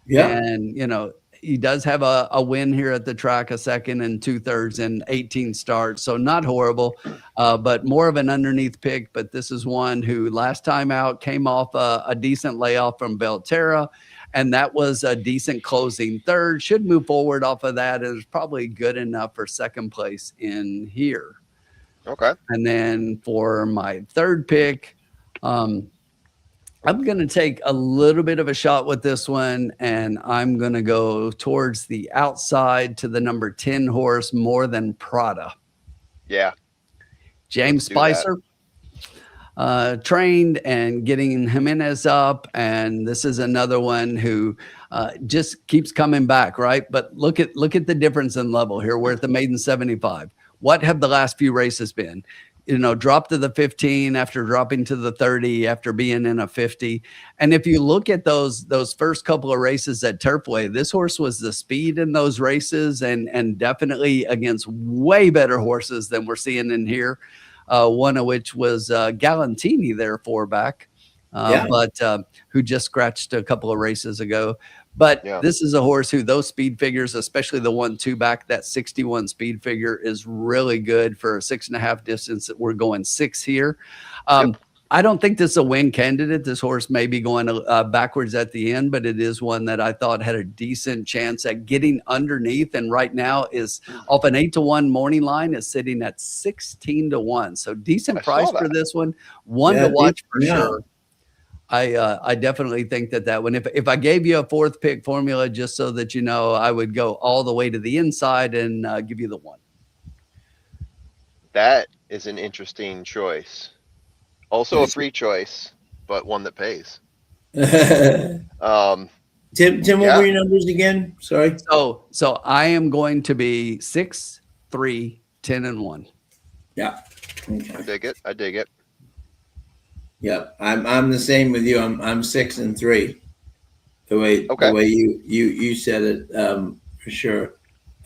Yeah. And, he does have a win here at the track, a 2nd and 2/3 in 18 starts. So not horrible, but more of an underneath pick. But this is one who last time out came off a decent layoff from Belterra. And that was a decent closing 3rd. Should move forward off of that. Is probably good enough for 2nd place in here. Okay. And then for my 3rd pick, I'm going to take a little bit of a shot with this one, and I'm going to go towards the outside to the number 10 horse, More Than Prada. Yeah. James Spicer. Trained and getting Jimenez up, and this is another one who just keeps coming back, right? But look at the difference in level here. We're at the maiden 75. What have the last few races been? Drop to the 15 after dropping to the 30 after being in a 50. And if you look at those first couple of races at Turfway, this horse was the speed in those races and definitely against way better horses than we're seeing in here. one of which was Galantini, their four-back, but who just scratched a couple of races ago. But this is a horse who those speed figures, especially the 1-2 back, that 61 speed figure is really good for a 6.5 distance. We're going 6 here. I don't think this is a win candidate. This horse may be going backwards at the end, but it is one that I thought had a decent chance at getting underneath. And right now is off an 8-1 morning line, is sitting at 16-1. So decent price for this one. One to watch for sure. I definitely think that one, if I gave you a fourth pick formula, just so that you know, I would go all the way to the inside and give you the one. That is an interesting choice. Also a free choice, but one that pays. Tim, what were your numbers again? Sorry. So I am going to be 6, 3, 10, and 1. Yeah. Okay. I dig it. Yeah, I'm the same with you. I'm 6 and 3. The way you said it, for sure.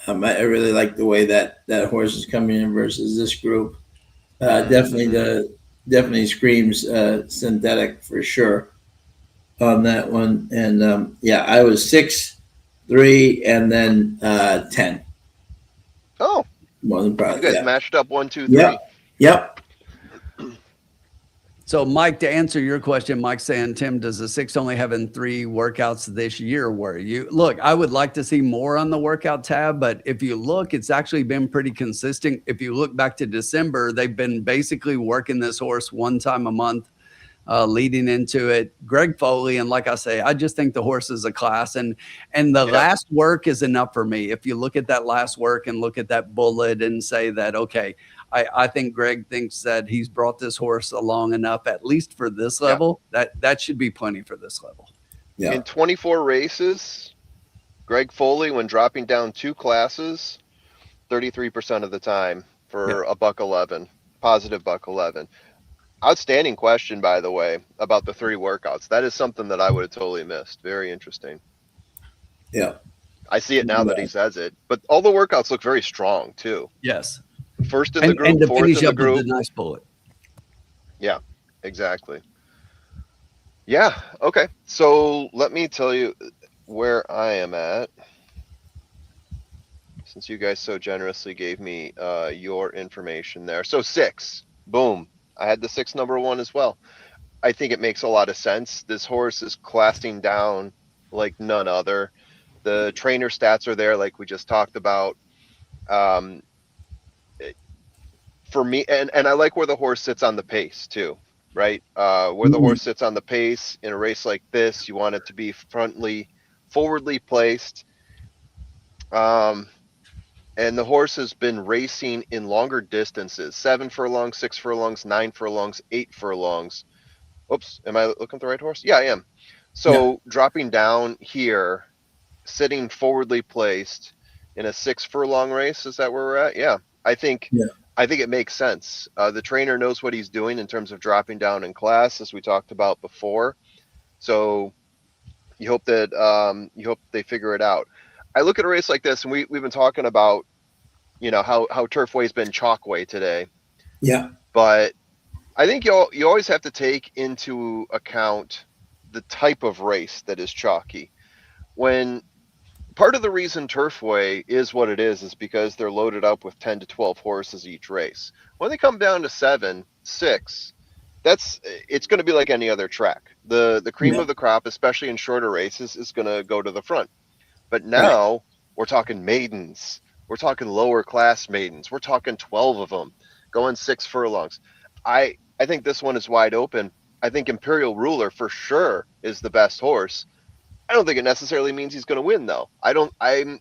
I really like the way that horse is coming in versus this group. Definitely screams synthetic for sure on that one. And I was 6, 3, and then 10. Oh, more than probably. You guys matched up 1, 2, 3. Yep. So, Mike, to answer your question, Mike's saying, Tim, does the 6 only having 3 workouts this year? Where you look, I would like to see more on the workout tab, but if you look, it's actually been pretty consistent. If you look back to December, they've been basically working this horse one time a month, leading into it. Greg Foley, and like I say, I just think the horse is a class, and the last work is enough for me. If you look at that last work and look at that bullet and say that, okay, I think Greg thinks that he's brought this horse along enough, at least for this level, that should be plenty for this level. Yeah. In 24 races, Greg Foley, when dropping down 2 classes, 33% of the time for a $111, positive $111. Outstanding question, by the way, about the 3 workouts. That is something that I would have totally missed. Very interesting. Yeah. I see it now that he says it, but all the workouts look very strong too. Yes. First in the group, and to fourth finish in the up group. with a nice bullet. Yeah, exactly. Yeah. Okay. So let me tell you where I am at. Since you guys so generously gave me your information there. So 6, boom. I had the 6 number 1 as well. I think it makes a lot of sense. This horse is classing down like none other. The trainer stats are there, like we just talked about. For me, and I like where the horse sits on the pace too, right? Where the horse sits on the pace in a race like this, you want it to be forwardly placed. And the horse has been racing in longer distances, 7 furlongs, 6 furlongs, 9 furlongs, 8 furlongs. Oops, am I looking at the right horse? Yeah, I am. So dropping down here, sitting forwardly placed in a 6 furlong race, is that where we're at? Yeah, I think it makes sense. The trainer knows what he's doing in terms of dropping down in class, as we talked about before. So you hope that they figure it out. I look at a race like this, and we've been talking about, how Turfway's been Chalkway today. Yeah. But I think you always have to take into account the type of race that is chalky. When part of the reason Turfway is what it is because they're loaded up with 10 to 12 horses each race. When they come down to 7, 6, it's going to be like any other track. The cream of the crop, especially in shorter races, is going to go to the front. But now we're talking maidens. We're talking lower class maidens. We're talking 12 of them going 6 furlongs. I think this one is wide open. I think Imperial Ruler for sure is the best horse. I don't think it necessarily means he's going to win, though. I'm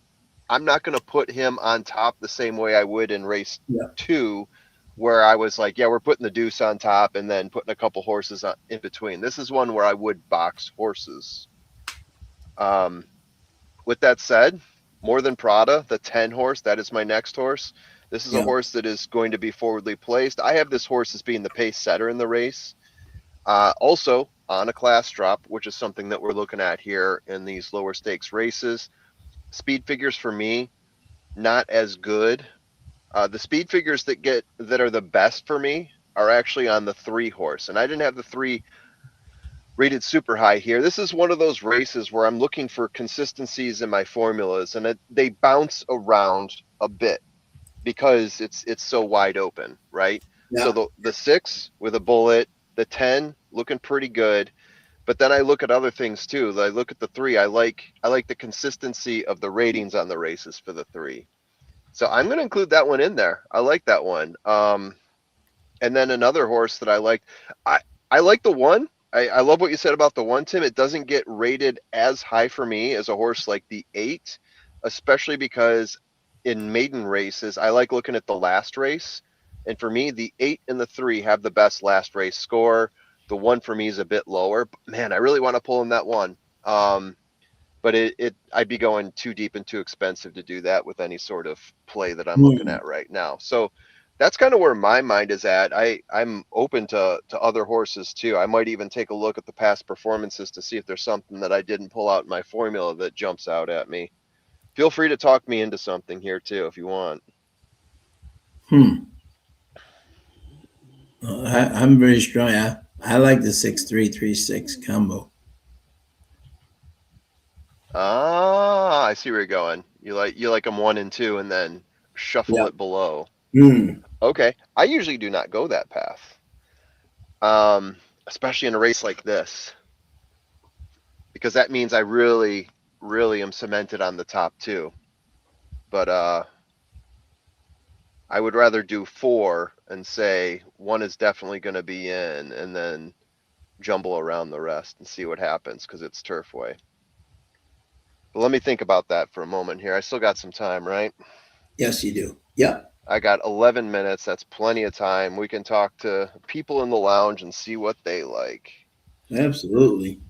not going to put him on top the same way I would in race 2, where I was like, we're putting the deuce on top and then putting a couple horses in between. This is one where I would box horses. With that said, More Than Prada, the 10 horse, that is my next horse. This is a horse that is going to be forwardly placed. I have this horse as being the pace setter in the race. Also on a class drop, which is something that we're looking at here in these lower stakes races. Speed figures for me, not as good The speed figures that are the best for me are actually on the 3 horse, and I didn't have the 3 rated super high here. This is one of those races where I'm looking for consistencies in my formulas, and they bounce around a bit because it's so wide open, right? So Yeah. the 6 with a bullet, the 10 looking pretty good, but then I look at other things too. I look at the 3. I like the consistency of the ratings on the races for the 3. So I'm going to include that one in there. I like that one. And then another horse that I liked, I I like the 1. I love what you said about the 1, Tim. It doesn't get rated as high for me as a horse like the 8, especially because in maiden races, I like looking at the last race. And for me, the 8 and the 3 have the best last race score. The 1 for me is a bit lower. But man, I really want to pull in that 1. But I'd be going too deep and too expensive to do that with any sort of play that I'm looking at right now. So that's kind of where my mind is at. I'm open to other horses too. I might even take a look at the past performances to see if there's something that I didn't pull out in my formula that jumps out at me. Feel free to talk me into something here too if you want. I'm very strong. I like the 6-3-3-6 combo. Ah, I see where you're going. You like them 1 and 2 and then shuffle Yeah. it below. Mm. Okay. I usually do not go that path. Especially in a race like this, because that means I really, really am cemented on the top 2. But I would rather do 4 and say 1 is definitely going to be in, and then jumble around the rest and see what happens because it's Turfway. But let me think about that for a moment here. I still got some time, right? Yes, you do. Yeah. I got 11 minutes. That's plenty of time. We can talk to people in the lounge and see what they like. Absolutely.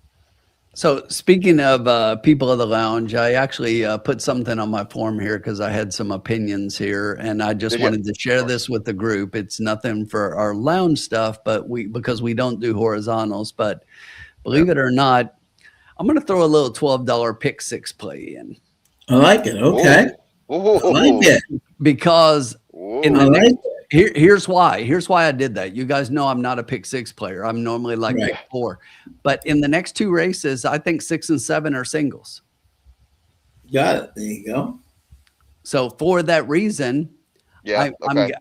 So speaking of people of the lounge, I actually put something on my form here because I had some opinions here, and I just Did you? wanted to share this with the group. It's nothing for our lounge stuff, but because we don't do horizontals. But believe it or not, I'm going to throw a little $12 pick 6 play in. I like it. Okay. Whoa. I like it. Because in I the like next, it. here's why. Here's why I did that. You guys know I'm not a pick 6 player. I'm normally like Right. pick 4. But in the next 2 races, I think 6 and 7 are singles. Got it. There you go. So for that reason, Yeah. Okay.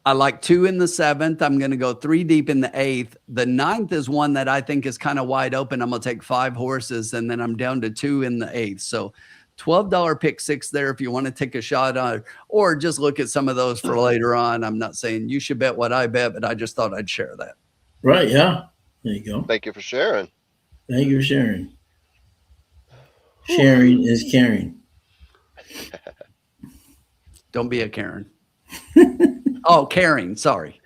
I like 2 in the 7th. I'm going to go 3 deep in the 8th. The 9th is one that I think is kind of wide open. I'm going to take 5 horses, and then I'm down to 2 in the 8th. So $12 pick 6 there if you want to take a shot on it, or just look at some of those for later on. I'm not saying you should bet what I bet, but I just thought I'd share that. Right. Yeah. There you go. Thank you for sharing. Thank you for sharing. Sharing is caring. Don't be a Karen. Oh, caring. Sorry.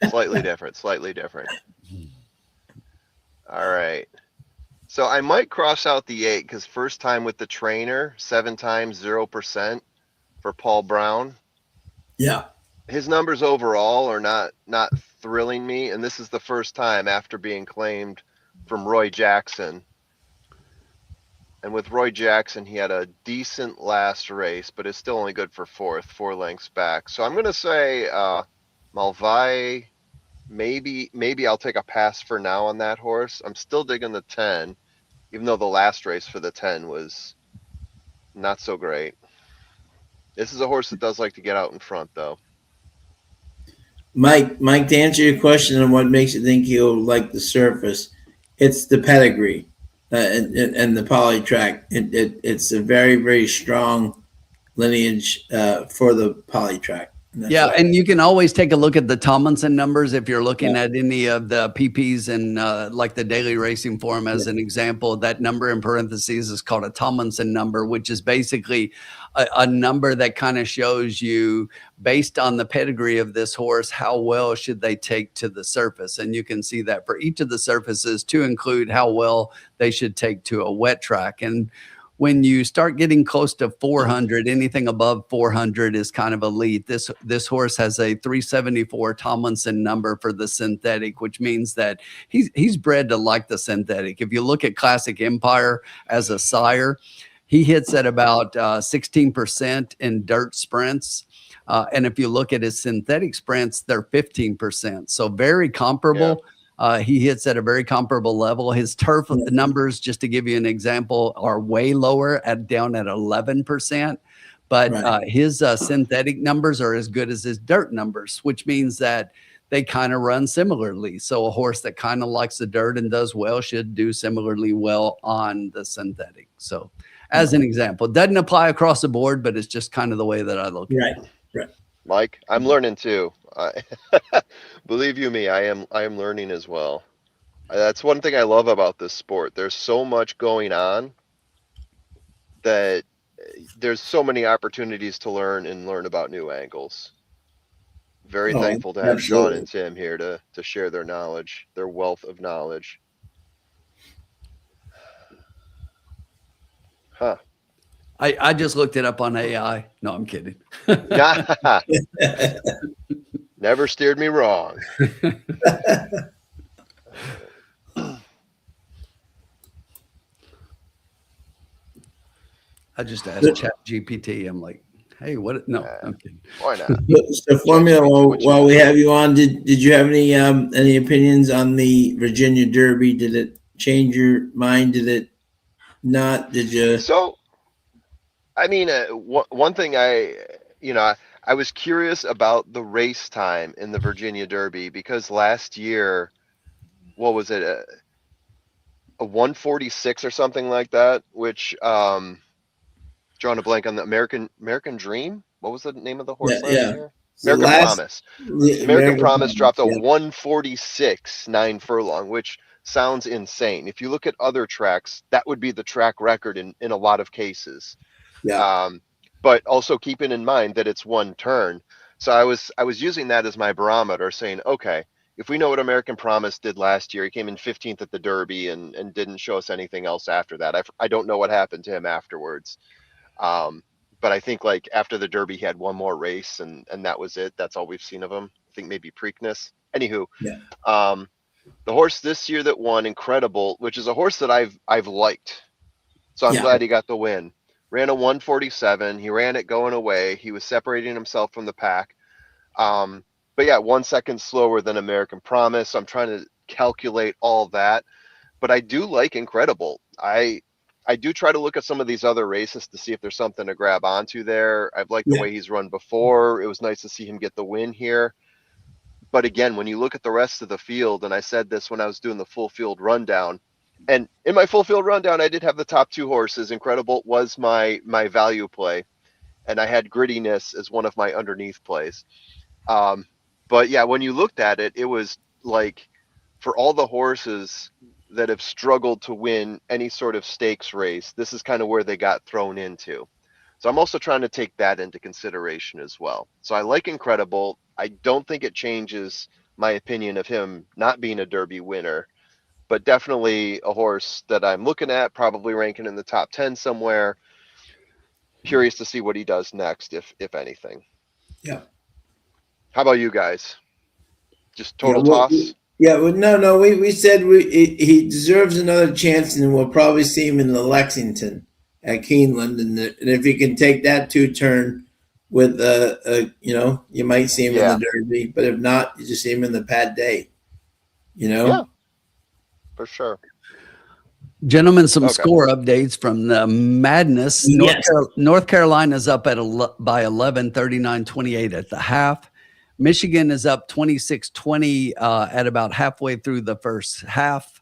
Slightly different. All right. So I might cross out the 8 because first time with the trainer, 7 times 0% for Paul Brown. Yeah. His numbers overall are not thrilling me, and this is the first time after being claimed from Roy Jackson. And with Roy Jackson, he had a decent last race, but is still only good for 4th, 4 lengths back. So I'm going to say Malvai. Maybe I'll take a pass for now on that horse. I'm still digging the 10, even though the last race for the 10 was not so great. This is a horse that does like to get out in front, though. Mike, to answer your question on what makes you think he'll like the surface, it's the pedigree and the poly track. It's a very, very strong lineage for the poly track. Yeah, and you can always take a look at the Tomlinson numbers if you're looking at any of the PPs and like the Daily Racing Form as an example. That number in parentheses is called a Tomlinson number, which is basically a number that kind of shows you, based on the pedigree of this horse, how well should they take to the surface. And you can see that for each of the surfaces, to include how well they should take to a wet track. And when you start getting close to 400, anything above 400 is kind of elite. This horse has a 374 Tomlinson number for the synthetic, which means that he's bred to like the synthetic. If you look at Classic Empire as a sire, he hits at about 16% in dirt sprints. And if you look at his synthetic sprints, they're 15%. So very comparable. He hits at a very comparable level. His turf numbers, just to give you an example, are way lower down at 11%. But his synthetic numbers are as good as his dirt numbers, which means that they kind of run similarly. So a horse that kind of likes the dirt and does well should do similarly well on the synthetic. So as an example, it doesn't apply across the board, but it's just kind of the way that I look at it. Right. Mike, I'm learning too. Believe you me, I am learning as well. That's one thing I love about this sport. There's so much going on that there's so many opportunities to learn about new angles. Very thankful to have Sean and Tim here to share their knowledge, their wealth of knowledge. Huh. I just looked it up on AI. No, I'm kidding. Never steered me wrong. I just asked Chat GPT. I'm like, hey, what? No, I'm kidding. Why not? So Formula, while we have you on, did you have any opinions on the Virginia Derby? Did it change your mind? Did it not? Did you? So, I mean, one thing I was curious about the race time in the Virginia Derby because last year, what was it, a 146 or something like that, which drawing a blank on the American Dream. What was the name of the horse last year? American Promise. American Promise dropped a 146 9 furlong, which sounds insane. If you look at other tracks, that would be the track record in a lot of cases. But also keeping in mind that it's one turn. So I was using that as my barometer, saying, okay, if we know what American Promise did last year, he came in 15th at the Derby and didn't show us anything else after that. I don't know what happened to him afterwards. But I think like after the Derby, he had one more race and that was it. That's all we've seen of him. I think maybe Preakness. Anywho, the horse this year that won, Incredible, which is a horse that I've liked. So I'm glad he got the win. Ran a 147. He ran it going away. He was separating himself from the pack. But yeah, 1 second slower than American Promise. So I'm trying to calculate all that. But I do like Incredible. I do try to look at some of these other races to see if there's something to grab onto there. I've liked the way he's run before. It was nice to see him get the win here. But again, when you look at the rest of the field, and I said this when I was doing the full field rundown, and in my full field rundown, I did have the top two horses. Incredible was my value play, and I had Grittiness as one of my underneath plays. But yeah, when you looked at it, it was like for all the horses that have struggled to win any sort of stakes race, this is kind of where they got thrown into. So I'm also trying to take that into consideration as well. So I like Incredible. I don't think it changes my opinion of him not being a Derby winner, but definitely a horse that I'm looking at, probably ranking in the top 10 somewhere. Curious to see what he does next, if anything. Yeah. How about you guys? Just total toss? No. We said he deserves another chance, and we'll probably see him in the Lexington at Keeneland, and if he can take that 2-turn with you might see him in the Derby, but if not, you just see him in the Pat Day. Yeah, for sure. Gentlemen, some score updates from the Madness. North Carolina's up by 11, 39-28 at the half. Michigan is up 26-20 at about halfway through the first half.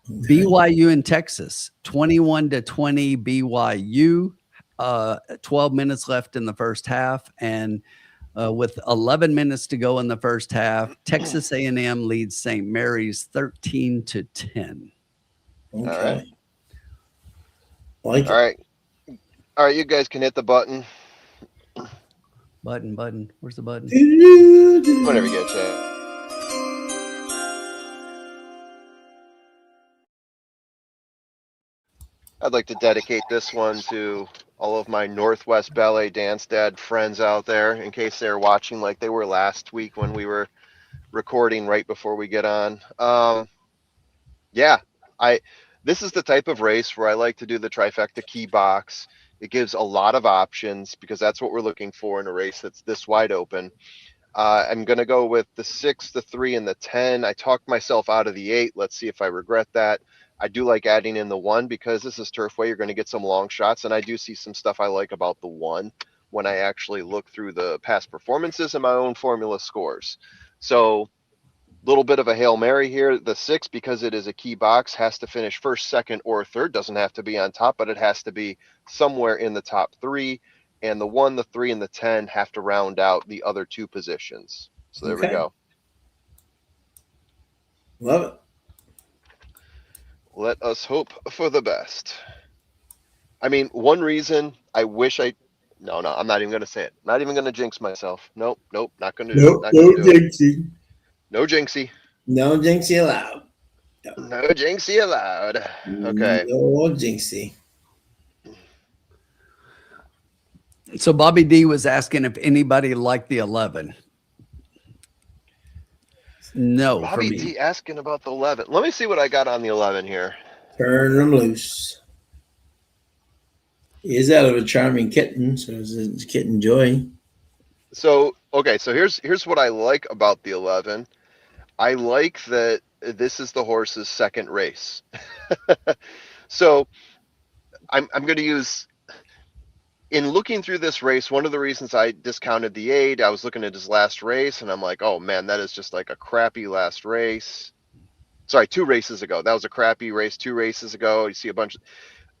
BYU and Texas, 21-20 BYU. 12 minutes left in the first half, and with 11 minutes to go in the first half, Texas A&M leads St. Mary's 13-10. Okay. All right. All right, you guys can hit the button. Button. Where's the button? Whenever you get a chance. I'd like to dedicate this one to all of my Northwest Ballet Dance Dad friends out there, in case they're watching like they were last week when we were recording right before we get on. This is the type of race where I like to do the trifecta key box, It gives a lot of options because that's what we're looking for in a race that's this wide open. I'm going to go with the 6, the 3, and the 10. I talked myself out of the 8. Let's see if I regret that. I do like adding in the 1 because this is Turfway. You're going to get some long shots, and I do see some stuff I like about the 1 when I actually look through the past performances and my own formula scores. So little bit of a Hail Mary here. The 6, because it is a key box, has to finish first, second, or third. Doesn't have to be on top, but it has to be somewhere in the top 3. And the 1, the 3, and the 10 have to round out the other 2 positions. So there we go. Love it. Let us hope for the best. I mean, one reason I wish I... No, I'm not even going to say it. Not even going to jinx myself. Nope, not going to do it. Not No going to do it. jinxie. No jinxie. No jinxie allowed. No jinxie allowed. Okay. No jinxie. So Bobby D was asking if anybody liked the 11. No, Bobby for me. D asking about the 11. Let me see what I got on the 11 here. Turn them loose. He is out of a charming kitten, so it's kitten Joy. So, okay, so here's what I like about the 11. I like that this is the horse's second race. So, I'm going to use... In looking through this race, one of the reasons I discounted the 8, I was looking at his last race, and I'm like, oh man, that is just like a crappy last race. Sorry, 2 races ago. That was a crappy race 2 races ago. You see a bunch of...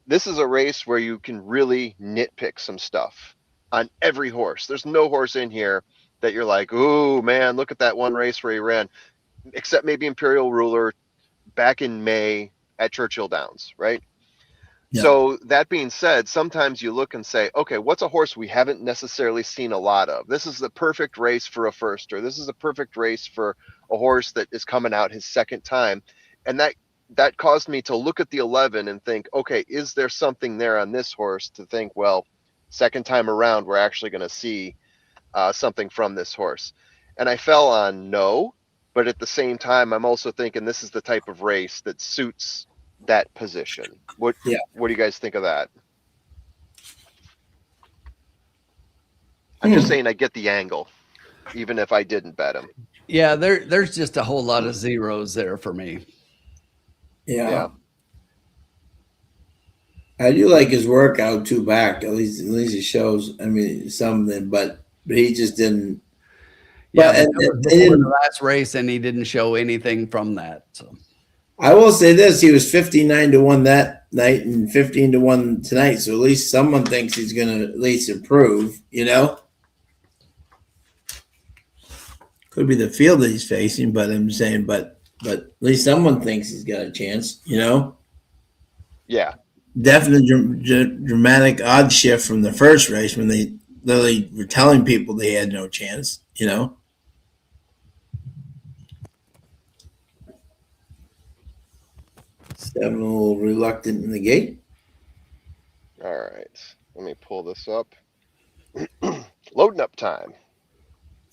This is a race where you can really nitpick some stuff on every horse. There's no horse in here that you're like, ooh, man, look at that one race where he ran, except maybe Imperial Ruler back in May at Churchill Downs, right? Yeah. So that being said, sometimes you look and say, okay, what's a horse we haven't necessarily seen a lot of? This is the perfect race for a first, or this is the perfect race for a horse that is coming out his second time. And that caused me to look at the 11 and think, okay, is there something there on this horse to think, well, second time around, we're actually going to see something from this horse? And I fell on no, but at the same time, I'm also thinking this is the type of race that suits that position. What do you guys think of that? I'm just saying I get the angle, even if I didn't bet him. Yeah, there's just a whole lot of zeros there for me. Yeah. I do like his workout 2 back. At least he shows. I mean, something, but he just didn't. Yeah, but before the last race, and he didn't show anything from that. So I will say this: he was 59-1 that night and 15-1 tonight. So at least someone thinks he's going to at least improve. You know, could be the field that he's facing, but I'm saying, but at least someone thinks he's got a chance. You know. Yeah. Definite dramatic odd shift from the first race when they literally were telling people they had no chance. You know. Seven a little reluctant in the gate. All right. Let me pull this up. Loading up time.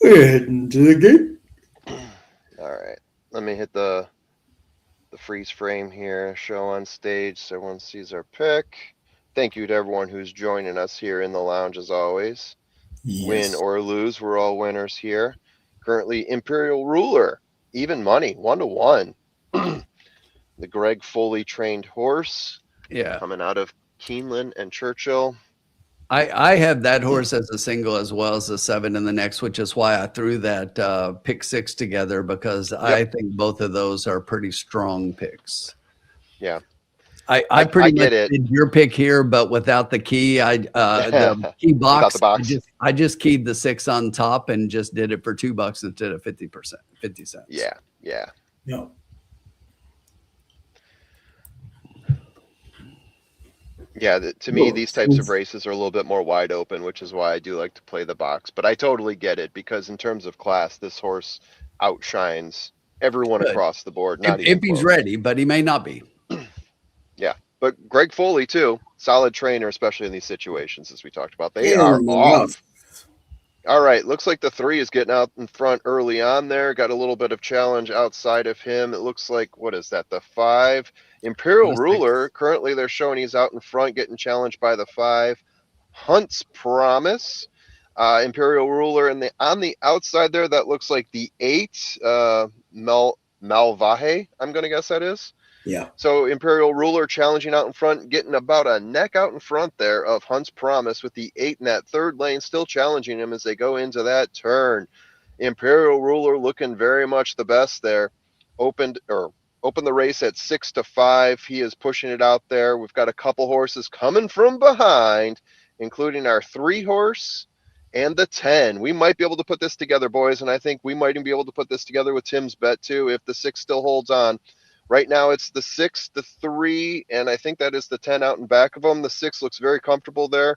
We're heading to the gate. All right. Let me hit the freeze frame here, show on stage so everyone sees our pick. Thank you to everyone who's joining us here in the lounge as always. Yes. Win or lose, we're all winners here. Currently, Imperial Ruler, even money, 1-1. The Greg Foley trained horse. Yeah. Coming out of Keeneland and Churchill. I have that horse as a single as well as a 7 in the next, which is why I threw that pick 6 together, because I think both of those are pretty strong picks. Yeah. I pretty much did your pick here, but without the key. The key box. The box. I just keyed the 6 on top and just did it for $2 instead of 50 cents. Yeah. No. Yeah, to me, these types of races are a little bit more wide open, which is why I do like to play the box. But I totally get it, because in terms of class, this horse outshines everyone across the board. If he's ready, but he may not be. Yeah, but Greg Foley, too, solid trainer, especially in these situations, as we talked about. They are off. All right, looks like the 3 is getting out in front early on there. Got a little bit of challenge outside of him. It looks like, what is that, the 5? Imperial Ruler, currently they're showing he's out in front, getting challenged by the 5. Hunt's Promise, Imperial Ruler, and on the outside there, that looks like the 8, Malvahe, I'm going to guess that is. Yeah. So Imperial Ruler challenging out in front, getting about a neck out in front there of Hunt's Promise, with the 8 in that third lane still challenging him as they go into that turn. Imperial Ruler looking very much the best there. Opened the race at 6-5. He is pushing it out there. We've got a couple horses coming from behind, including our 3 horse and the 10. We might be able to put this together, boys, and I think we might even be able to put this together with Tim's bet too if the 6 still holds on. Right now it's the 6, the 3, and I think that is the 10 out in back of them. The 6 looks very comfortable there.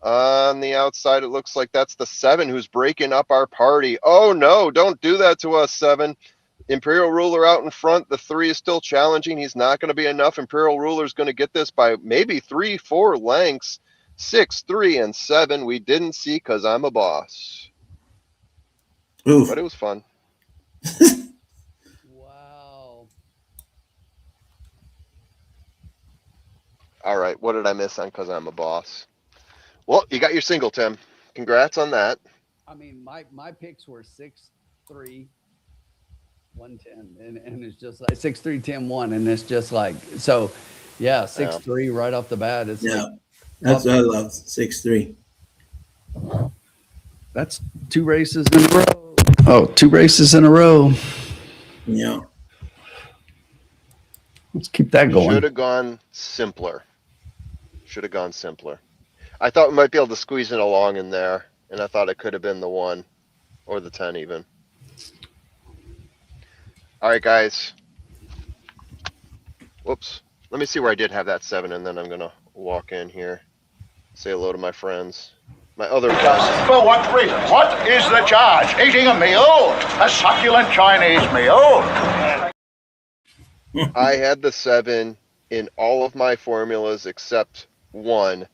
On the outside, it looks like that's the 7 who's breaking up our party. Oh no, don't do that to us, 7. Imperial Ruler out in front. The 3 is still challenging. He's not going to be enough. Imperial Ruler is going to get this by maybe 3-4 lengths. 6, 3, and 7 we didn't see because I'm a boss. Oof. But it was fun. Wow. All right, what did I miss on because I'm a boss? Well, you got your single, Tim. Congrats on that. I mean, my picks were 6-3, 110, and it's just like 6-3, 10-1, and it's just like so. Yeah, 6-3 right off the bat. It's Yeah. like, That's what I love. 6-3. that's 2 races in a row. Oh, 2 races in a row. Yeah. Let's keep that going. Should have gone simpler. I thought we might be able to squeeze it along in there, and I thought it could have been the 1 or the 10 even. All right, guys. Whoops. Let me see where I did have that 7, and then I'm going to walk in here. Say hello to my friends. My other friends. For what reason? What is the charge? Eating a meal? A succulent Chinese meal? I had the 7 in all of my formulas except 1.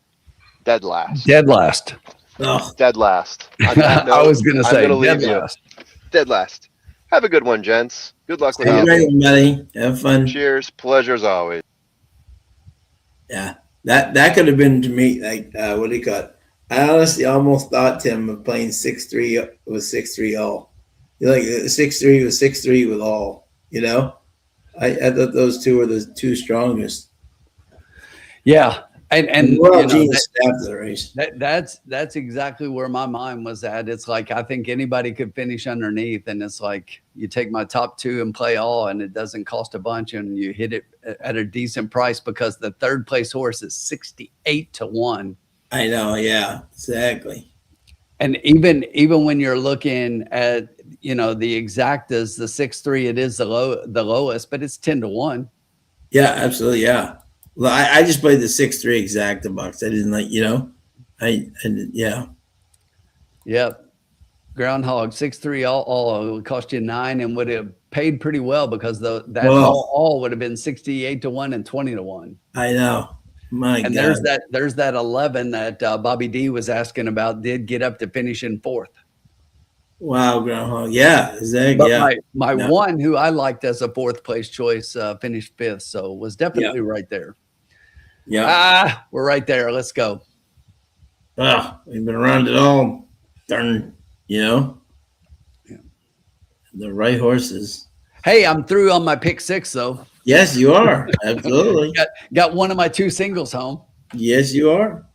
Dead last. Dead last. Oh, Dead last. I was going to say leave dead you. last. Dead last. Have a good one, gents. Good luck with have a it. great one, buddy. Have fun. Cheers. Pleasure as always. Yeah. That could have been to me like what do you call it? I honestly almost thought, Tim, of playing 6-3 with 6-3 all. You like 6-3 with 6-3 with all, you know? I thought those 2 were the 2 strongest. Yeah. And we're all you know, genius after the race. that's exactly where my mind was at. It's like I think anybody could finish underneath, and it's like you take my top 2 and play all, and it doesn't cost a bunch, and you hit it at a decent price because the 3rd place horse is 68-1. I know, yeah, exactly. And even when you're looking at the exactas, the 6-3, it is the lowest, but it's 10-1. Yeah, absolutely, yeah. Well, I just played the 6-3 exacta box. I didn't like, yeah. Yep. Groundhog 6-3 all would cost you 9 and would have paid pretty well because that all would have been 68-1 and 20-1. I know. My and God. there's that 11 that Bobby D was asking about did get up to finish in 4th. Wow, Groundhog. Yeah, exactly. But yeah. my one who I liked as a 4th place choice finished 5th, so was definitely right there. Yeah. We're right there. Let's go. We've been around it all. Darn, the right horses. Hey, I'm through on my pick 6 though. Yes, you are. Absolutely. got one of my 2 singles home. Yes, you are.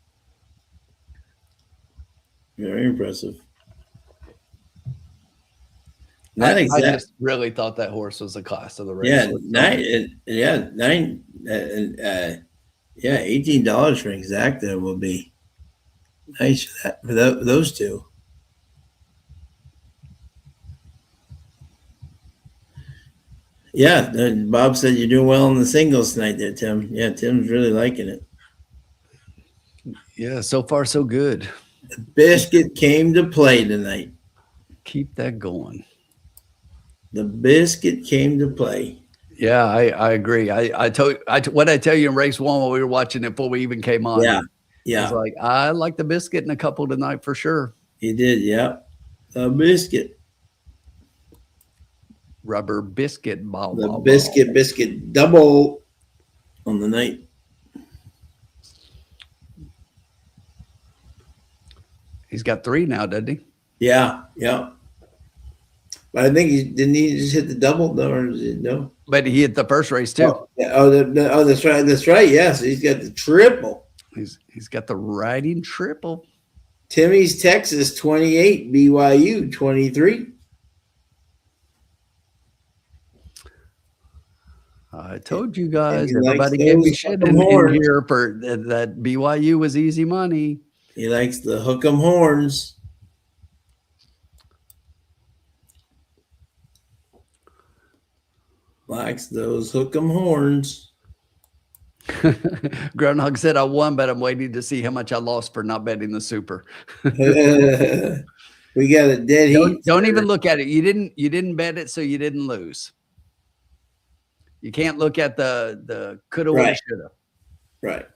Very impressive. I just really thought that horse was a class of the race. Yeah, $18 for exacta will be nice for those 2. Yeah, Bob said you're doing well in the singles tonight there, Tim. Yeah, Tim's really liking it. Yeah, so far so good. The biscuit came to play tonight. Keep that going. The biscuit came to play. Yeah, I agree. What I tell you in race 1 when we were watching it before we even came on. Yeah. It's like I like the biscuit in a couple tonight for sure. He did, yeah. The biscuit. Rubber biscuit. Biscuit double on the night. He's got 3 now, doesn't he? Yeah, yeah. But I think he just hit the double, or no? But he hit the first race too. Oh, yeah. That's right. That's right. Yes, he's got the triple. He's got the riding triple. Timmy's Texas 28, BYU 23. I told you guys, He everybody gave me shit in here for that BYU was easy money. He likes the hook 'em horns. Likes those hook 'em horns. Groundhog said I won, but I'm waiting to see how much I lost for not betting the super. We got a dead heat. Don't even look at it. You didn't bet it, so you didn't lose. You can't look at the coulda, woulda, shoulda. Right.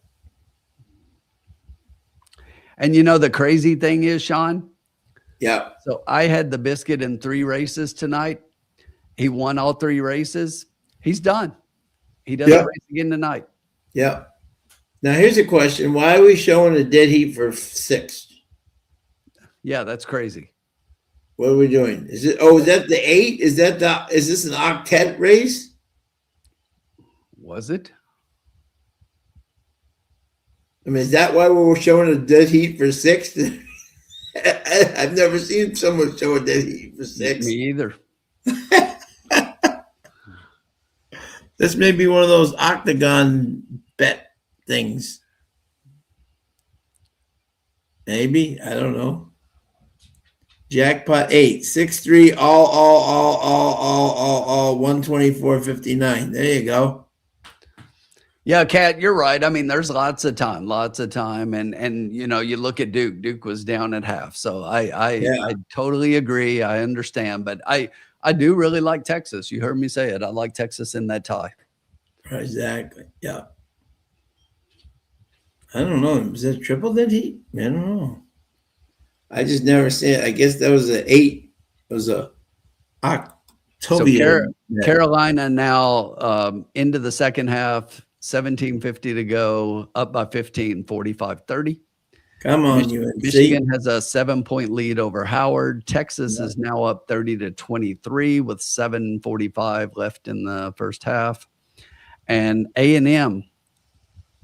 And you know the crazy thing is, Sean? Yeah. So I had the biscuit in 3 races tonight. He won all 3 races. He's done. He doesn't race again tonight. Yeah. Now here's a question: why are we showing a dead heat for 6? Yeah, that's crazy. What are we doing? Is it? Oh, is that the 8? Is this an octet race? Was it? I mean, is that why we're showing a dead heat for 6? I've never seen someone show a dead heat for 6. Me either. This may be one of those octagon bet things. Maybe. I don't know. Jackpot 8, 6-3, all, 124.59. There you go. Yeah, Kat, you're right. I mean, there's lots of time. And you know, you look at Duke. Duke was down at half. So I totally agree. I understand. But I do really like Texas. You heard me say it. I like Texas in that tie. Exactly. Yeah. I don't know. Was that triple dead heat? I don't know. I just never see it. I guess that was an 8. It was a October. So Carolina now into the second half, 17:50 to go, up by 15, 45-30. Come on, UNC. Michigan has a 7-point lead over Howard. Texas is now up 30-23 with 7:45 left in the first half. And A&M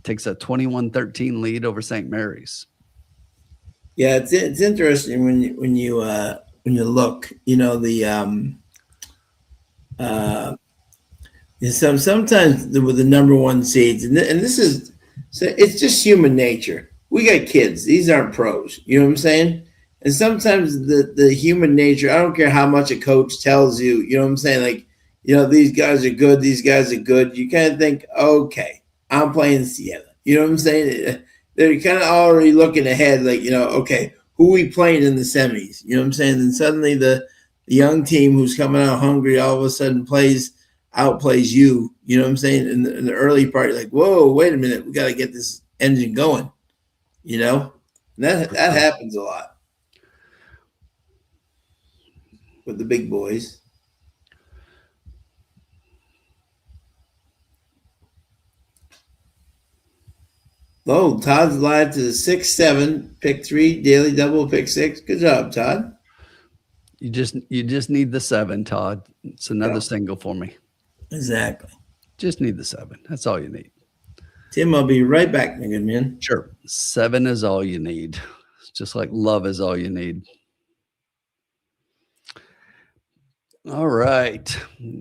takes a 21-13 lead over St. Mary's. Yeah, it's interesting when you look, you know, sometimes with the number 1 seeds, and this is, it's just human nature. We got kids; these aren't pros. You know what I'm saying? And sometimes the human nature, I don't care how much a coach tells you. You know what I'm saying? Like, you know, these guys are good. These guys are good. You kind of think, okay, I'm playing Siena. You know what I'm saying? They're kind of already looking ahead, like, you know, okay, who we playing in the semis? You know what I'm saying? And suddenly the young team who's coming out hungry all of a sudden outplays you. You know what I'm saying? In the early part, you're like, whoa, wait a minute, we got to get this engine going. You know, and that happens a lot with the big boys. Oh, Todd's live to the 6-7, pick 3, daily double, pick 6. Good job, Todd. You just need the 7, Todd. It's another single for me. Exactly. Just need the 7. That's all you need. Tim, I'll be right back, my good man. Sure. 7 is all you need. It's just like love is all you need. All right.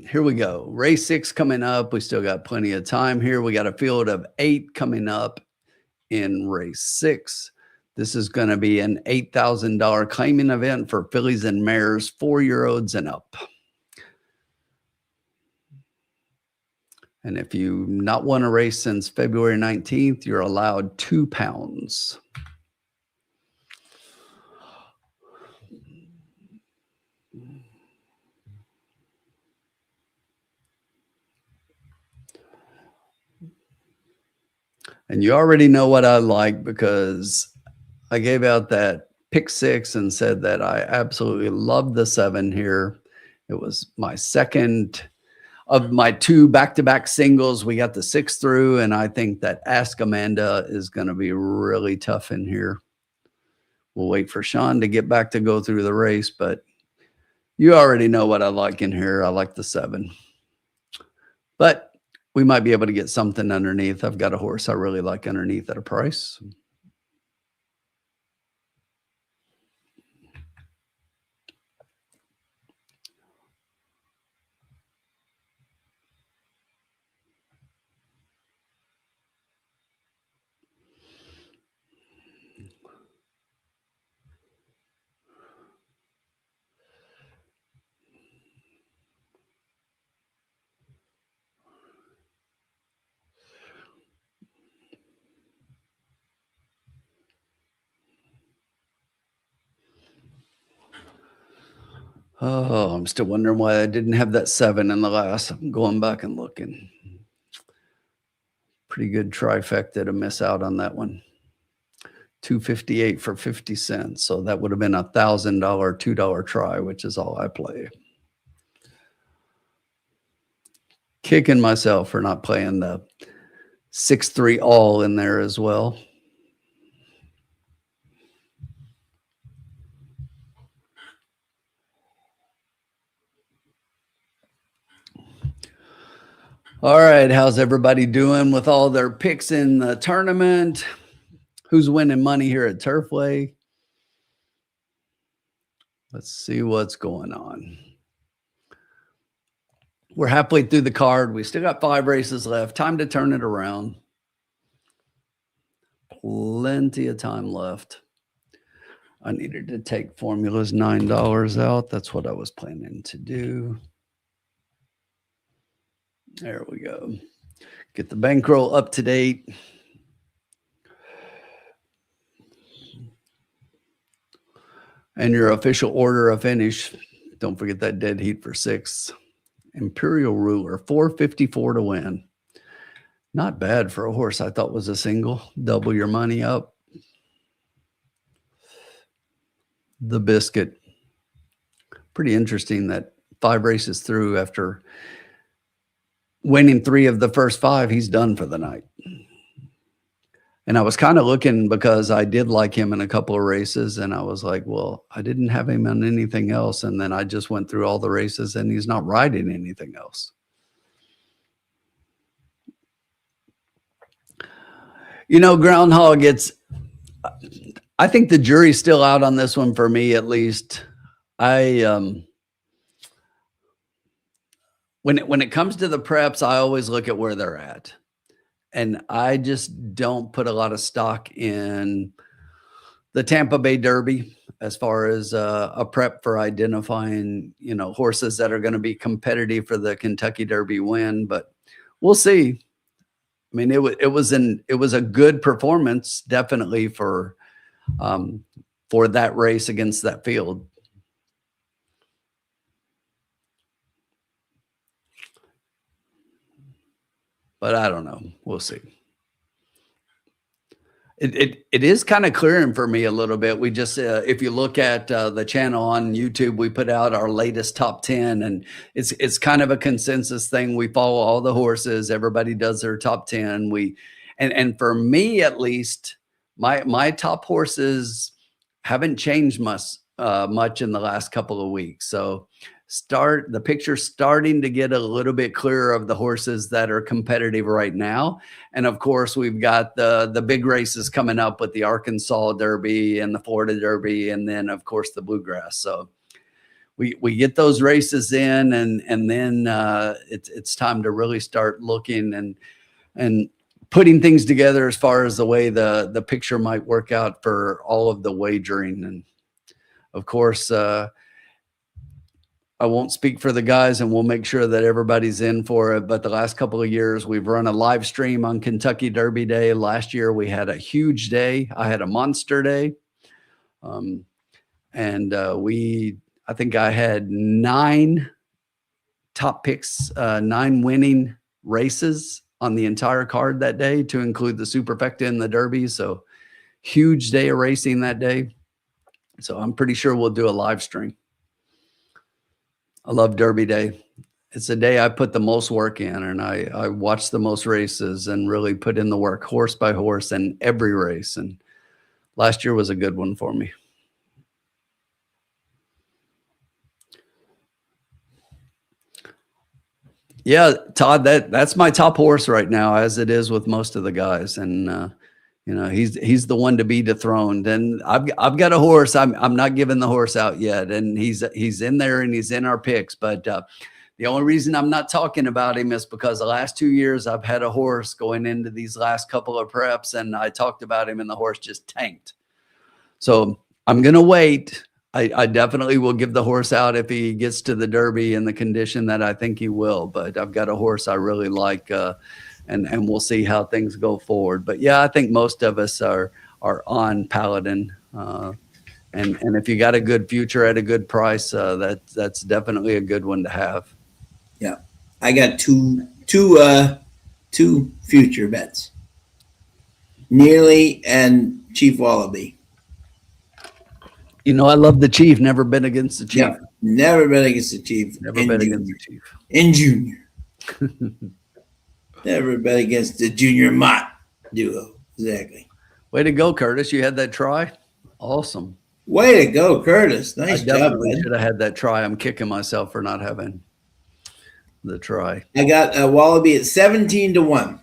Here we go. Race 6 coming up. We still got plenty of time here. We got a field of 8 coming up in race 6. This is going to be an $8,000 claiming event for fillies and mares, 4-year-olds and up. And if you not won a race since February 19th, you're allowed £2. And you already know what I like because I gave out that pick 6 and said that I absolutely love the 7 here. It was my second of my 2 back-to-back singles. We got the 6 through, and I think that Ask Amanda is going to be really tough in here. We'll wait for Sean to get back to go through the race, but you already know what I like in here. I like the 7. But we might be able to get something underneath. I've got a horse I really like underneath at a price. Oh, I'm still wondering why I didn't have that 7 in the last. I'm going back and looking. Pretty good trifecta to miss out on that one. 258 for 50 cents. So that would have been $1,000 $2 try, which is all I play. Kicking myself for not playing the 6-3 all in there as well. All right, how's everybody doing with all their picks in the tournament? Who's winning money here at Turfway? Let's see what's going on. We're halfway through the card. We still got 5 races left. Time to turn it around. Plenty of time left. I needed to take Formula's $9 out. That's what I was planning to do. There we go. Get the bankroll up to date. And your official order of finish. Don't forget that dead heat for 6. Imperial Ruler, 454 to win. Not bad for a horse I thought was a single. Double your money up. The Biscuit. Pretty interesting that 5 races through after winning 3 of the first 5, he's done for the night. And I was kind of looking because I did like him in a couple of races. And I was like, well, I didn't have him on anything else. And then I just went through all the races and he's not riding anything else. You know, Groundhog, I think the jury's still out on this one for me, at least. When it comes to the preps, I always look at where they're at. And I just don't put a lot of stock in the Tampa Bay Derby as far as a prep for identifying, you know, horses that are going to be competitive for the Kentucky Derby win. But we'll see. I mean, it was a good performance, definitely for that race against that field. But I don't know. We'll see. It is kind of clearing for me a little bit. We just, if you look at the channel on YouTube, we put out our latest top 10, and it's kind of a consensus thing. We follow all the horses. Everybody does their top 10. And for me, at least, my top horses haven't changed much in the last couple of weeks. So the picture's starting to get a little bit clearer of the horses that are competitive right now. And of course, we've got the big races coming up with the Arkansas Derby and the Florida Derby, and then of course the Bluegrass. So we get those races in, and then it's time to really start looking and putting things together as far as the way the picture might work out for all of the wagering. And of course, I won't speak for the guys, and we'll make sure that everybody's in for it. But the last couple of years, we've run a live stream on Kentucky Derby Day. Last year, we had a huge day. I had a monster day. I think I had 9 top picks, 9 winning races on the entire card that day, to include the Superfecta and the Derby. So huge day of racing that day. So I'm pretty sure we'll do a live stream. I love Derby Day. It's a day I put the most work in, and I watch the most races and really put in the work horse by horse in every race. And last year was a good one for me. Yeah, Todd, that's my top horse right now, as it is with most of the guys. And he's the one to be dethroned. And I've got a horse. I'm not giving the horse out yet, and he's in there and he's in our picks. But the only reason I'm not talking about him is because the last 2 years I've had a horse going into these last couple of preps, and I talked about him, and the horse just tanked. So I'm gonna wait. I definitely will give the horse out if he gets to the Derby in the condition that I think he will. But I've got a horse I really like, and we'll see how things go forward. But yeah, I think most of us are on Paladin, and if you got a good future at a good price, that's definitely a good one to have. Yeah, I got two future bets: Nearly and Chief Wallaby. I love the Chief. Never been against the Chief. Yep. Never bet against the Chief. Never bet against the Chief. In junior. Never bet against the Junior Mott duo. Exactly. Way to go, Curtis. You had that try? Awesome. Way to go, Curtis. Nice job. I definitely should have had that try. I'm kicking myself for not having the try. I got a Wallaby at 17-1.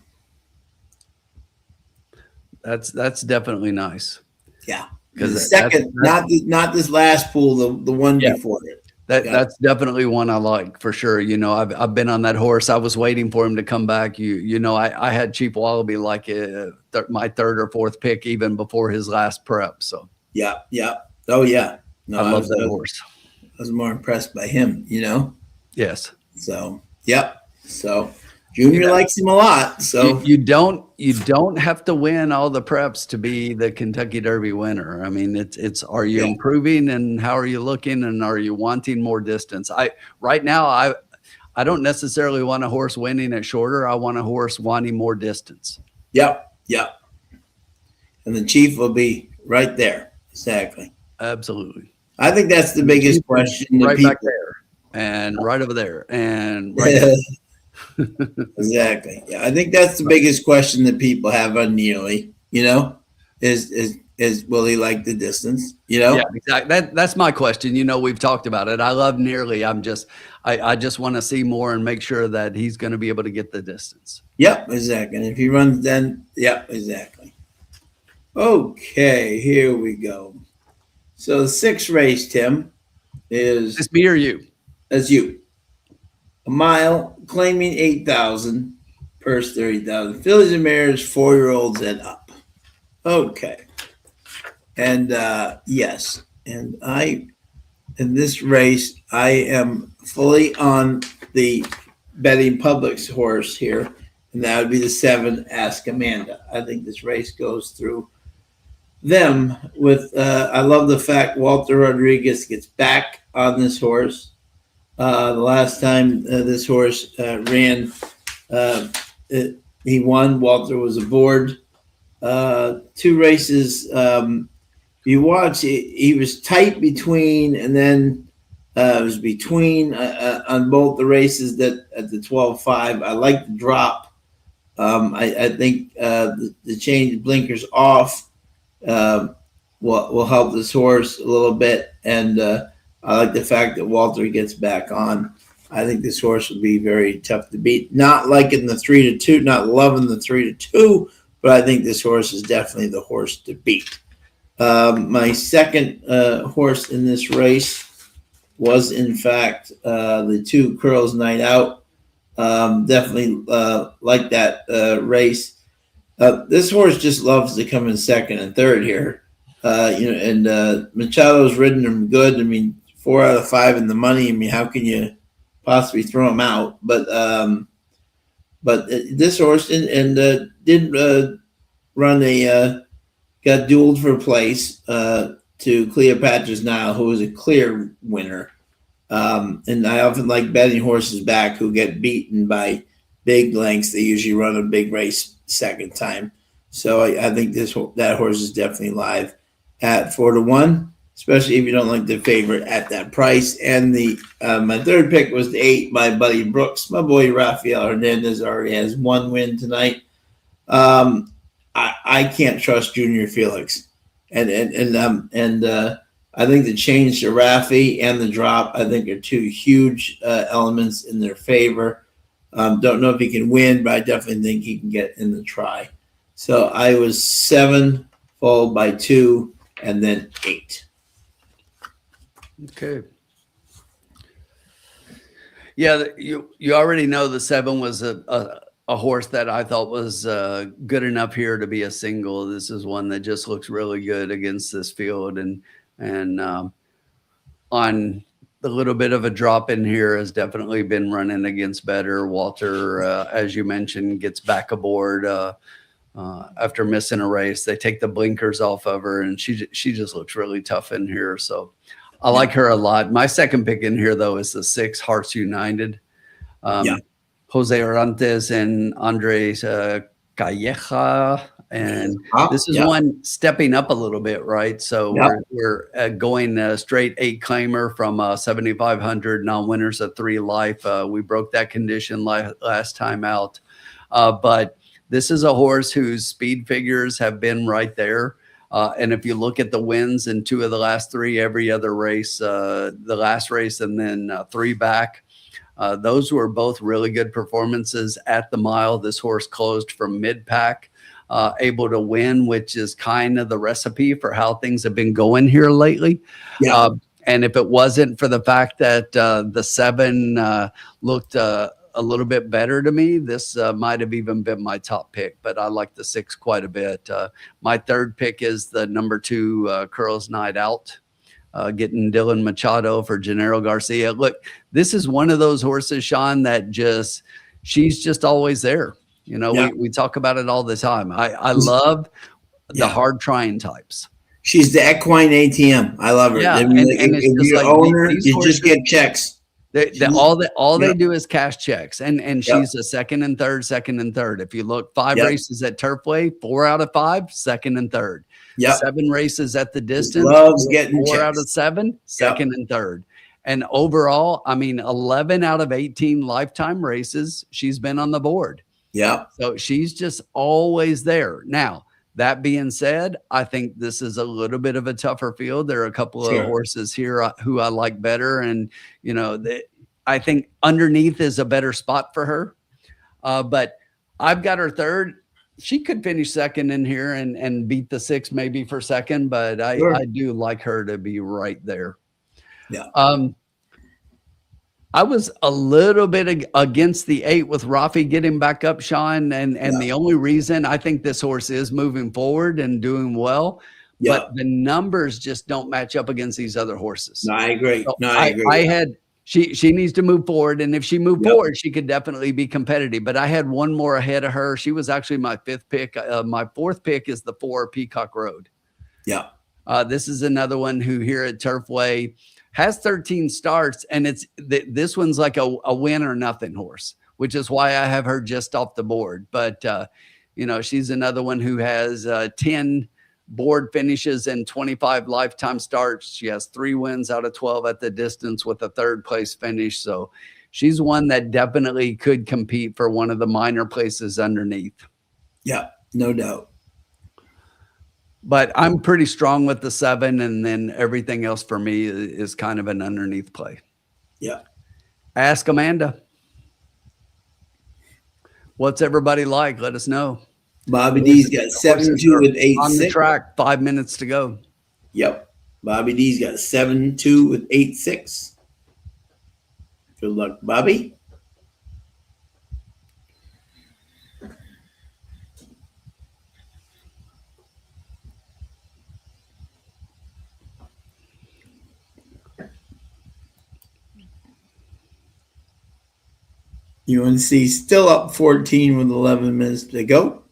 That's definitely nice. Yeah. Because the second, not this last pool, the one before it. That's definitely one I like for sure. I've been on that horse. I was waiting for him to come back. I had Chief Wallaby like my third or fourth pick even before his last prep. So yeah. Oh yeah. No, I love that horse. I was more impressed by him. Yes. So yep. So Junior likes him a lot. So you don't have to win all the preps to be the Kentucky Derby winner. I mean, it's are you improving, and how are you looking, and are you wanting more distance? Right now I don't necessarily want a horse winning at shorter. I want a horse wanting more distance. Yep. And the Chief will be right there. Exactly. Absolutely. I think that's the biggest question. Right back there, and right over there, and right there. Exactly. Yeah, I think that's the biggest question that people have on Nearly. Is will he like the distance? Yeah, exactly. That's my question. We've talked about it. I love Nearly. I just want to see more and make sure that he's going to be able to get the distance. Yep, exactly. And if he runs, then exactly. Okay, here we go. So the 6th race, Tim, is this me or you? As you. A mile, claiming 8,000, purse 30,000. Fillies and mares, 4-year-olds and up. Okay. And yes, and in this race, I am fully on the betting public's horse here, and that would be the 7, Ask Amanda. I think this race goes through them with, I love the fact Walter Rodriguez gets back on this horse. The last time this horse ran, he won. Walter was aboard. 2 races. You watch, he was tight between, and then it was between on both the races that at the 12.5. I like the drop. I think the change blinkers off will help this horse a little bit, and I like the fact that Walter gets back on. I think this horse will be very tough to beat. Not liking the 3-2, not loving the 3-2, but I think this horse is definitely the horse to beat. My second horse in this race was, in fact, the 2 Curls Night Out. Definitely like that race. This horse just loves to come in second and third here. And Machado's ridden him good. I mean, 4 out of 5 in the money. I mean, how can you possibly throw him out? But this horse did run got dueled for place to Cleopatra's Nile, who was a clear winner. And I often like betting horses back who get beaten by big lengths. They usually run a big race second time. So I think that horse is definitely live at 4-1. Especially if you don't like the favorite at that price. And my third pick was the 8 by Buddy Brooks. My boy Rafael Hernandez already has 1 win tonight. I can't trust Junior Felix, and I think the change to Rafi and the drop I think are 2 huge elements in their favor. Don't know if he can win, but I definitely think he can get in the try. So I was 7, followed by 2, and then 8. Okay. Yeah, you already know the 7 was a horse that I thought was good enough here to be a single. This is one that just looks really good against this field, and on the little bit of a drop in here has definitely been running against better. Walter, as you mentioned, gets back aboard after missing a race. They take the blinkers off of her, and she just looks really tough in here. So I like her a lot. My second pick in here, though, is the 6 Hearts United. Jose Orantes and Andres Calleja. And this is one stepping up a little bit, right? So we're going straight 8 claimer from 7,500 non-winners at 3 life. We broke that condition last time out. But this is a horse whose speed figures have been right there. And if you look at the wins in 2 of the last 3, every other race, the last race and then 3 back, those were both really good performances at the mile. This horse closed from mid-pack, able to win, which is kind of the recipe for how things have been going here lately. And if it wasn't for the fact that the 7 looked a little bit better to me, this might have even been my top pick, but I like the 6 quite a bit. My third pick is the number 2 Curls Night Out. Getting Dylan Machado for Gennaro Garcia. Look, this is one of those horses, Sean, that she's just always there. You know, we talk about it all the time. I love the hard trying types. She's the equine ATM. I love her. Yeah, and if you're owner, you just get checks. All they do is cash checks, and she's a second and third. If you look, 5 races at Turfway, 4 out of 5, second and third. 7 races at the distance, loves getting 4 checks. out of 7, second and third. And overall, I mean, 11 out of 18 lifetime races, she's been on the board. So she's just always there. Now, that being said, I think this is a little bit of a tougher field. There are a couple of horses here who I like better. And, you know, I think underneath is a better spot for her. But I've got her third. She could finish second in here and beat the 6 maybe for second. But I do like her to be right there. I was a little bit against the 8 with Rafi getting back up, Sean. And the only reason I think this horse is moving forward and doing well, but the numbers just don't match up against these other horses. No, I agree. So I had, she needs to move forward. And if she moved forward, she could definitely be competitive. But I had one more ahead of her. She was actually my 5th pick. My 4th pick is the 4 Peacock Road. This is another one who here at Turfway has 13 starts, and this one's like a win or nothing horse, which is why I have her just off the board. But, you know, she's another one who has 10 board finishes and 25 lifetime starts. She has 3 wins out of 12 at the distance with a 3rd place finish. So she's one that definitely could compete for one of the minor places underneath. No doubt. But I'm pretty strong with the 7, and then everything else for me is kind of an underneath play. Ask Amanda. What's everybody like? Let us know. Bobby D's got 7-2 with 8-6. On the track, 5 minutes to go. Bobby D's got 7-2 with 8-6. Good luck, Bobby. UNC still up 14 with 11 minutes to go.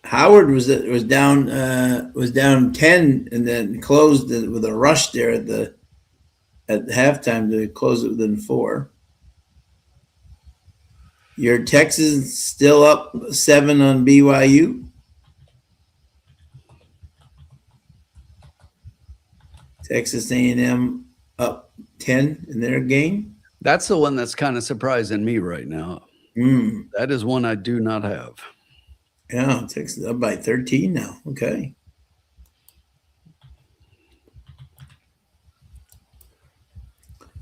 Howard was down 10 and then closed with a rush there at halftime to close it within 4. Your Texas still up 7 on BYU. Texas A&M up 10 in their game. That's the one that's kind of surprising me right now. That is one I do not have. Texas up by 13 now. Okay.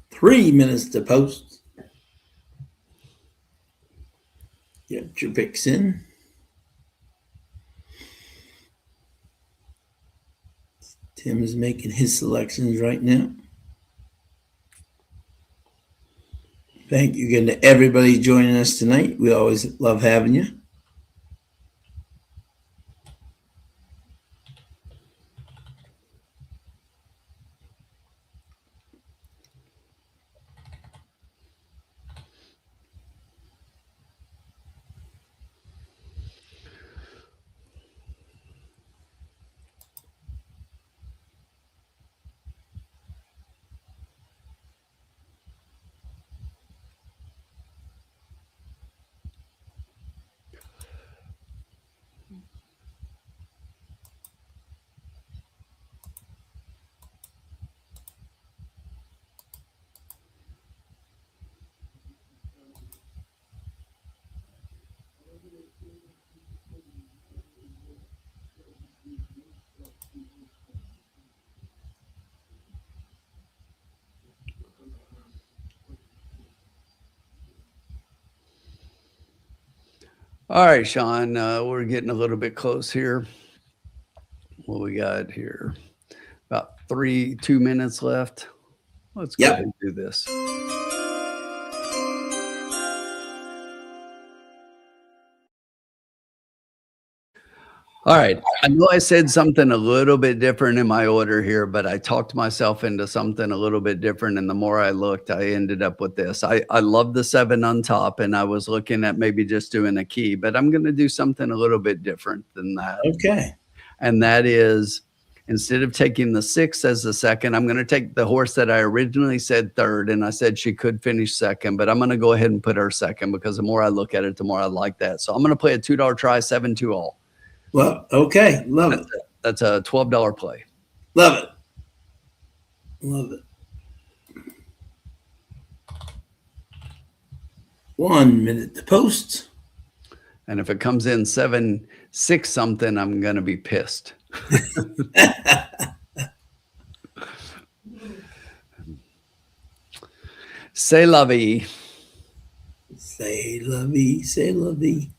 Three minutes to post. Get your picks in. Tim is making his selections right now. Thank you again to everybody joining us tonight. We always love having you. All right, Sean, we're getting a little bit close here. What we got here? About 2 minutes left. Let's go ahead and do this. All right. I know I said something a little bit different in my order here, but I talked myself into something a little bit different. And the more I looked, I ended up with this. I love the 7 on top, and I was looking at maybe just doing a key, but I'm going to do something a little bit different than that. Okay. And that is, instead of taking the 6 as the second, I'm going to take the horse that I originally said third, and I said she could finish second, but I'm going to go ahead and put her second because the more I look at it, the more I like that. So I'm going to play a $2 try, 7-2 all. Well, okay. Love it. That's a $12 play. Love it. Love it. 1 minute to post. And if it comes in 7-6 something, I'm going to be pissed. C'est la vie. C'est la vie. C'est la vie.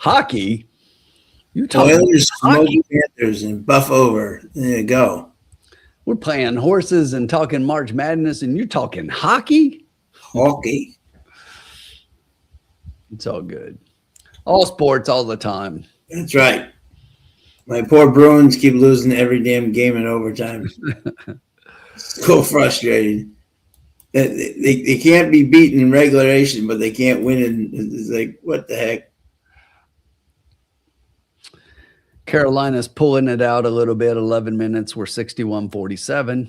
Hockey? You talking Oilers, hockey? Smoky Panthers, and Buff over. There you go. We're playing horses and talking March Madness, and you're talking hockey? Hockey. It's all good. All sports all the time. That's right. My poor Bruins keep losing every damn game in overtime. So frustrating. They can't be beaten in regulation, but they can't win. It's like, what the heck? Carolina's pulling it out a little bit. 11 minutes. We're 61-47.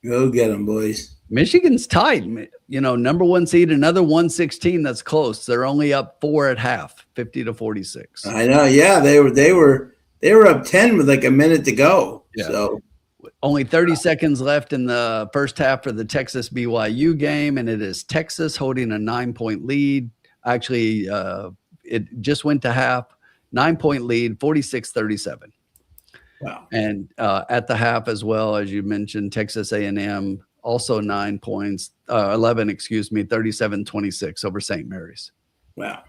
Go get them, boys. Michigan's tight. You know, number 1 seed, another 116. That's close. They're only up 4 at half, 50-46. I know. Yeah, they were up 10 with like a minute to go. Yeah. So only 30 seconds left in the first half for the Texas BYU game, and it is Texas holding a 9-point lead. Actually, it just went to half. 9-point lead, 46-37. wow. And at the half as well, as you mentioned, Texas A&M also 9 points, 11, 37-26 over St. Mary's. Wow.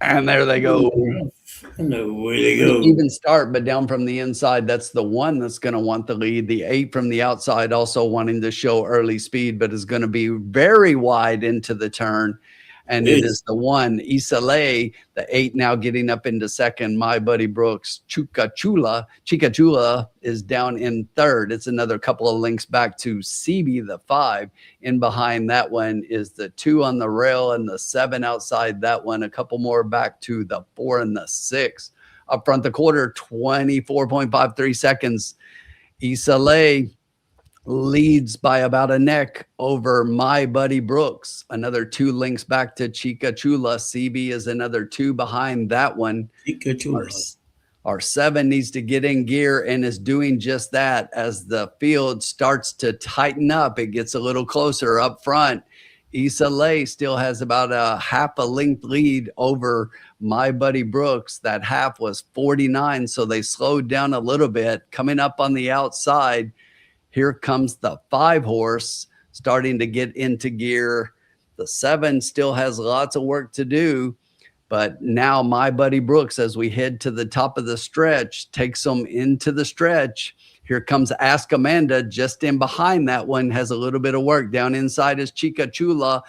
And there they go. I know where they go. Even start, but down from the inside, that's the 1 that's going to want the lead. The 8 from the outside also wanting to show early speed, but is going to be very wide into the turn. And it is the 1, Isalay, the 8 now getting up into second. My buddy Brooks, Chikachula is down in third. It's another couple of links back to CB, the 5. In behind that one is the 2 on the rail and the 7 outside that one. A couple more back to the 4 and the 6. Up front the quarter, 24.53 seconds. Isalay leads by about a neck over my buddy Brooks. Another 2 links back to Chikachula. CB is another 2 behind that one. Our 7 needs to get in gear and is doing just that as the field starts to tighten up. It gets a little closer up front. Issa Lay still has about a half a length lead over My Buddy Brooks. That half was 49, so they slowed down a little bit. Coming up on the outside, here comes the 5 horse starting to get into gear. The 7 still has lots of work to do, but now My Buddy Brooks, as we head to the top of the stretch, takes them into the stretch. Here comes Ask Amanda just in behind that one, has a little bit of work. Down inside is Chica Chula.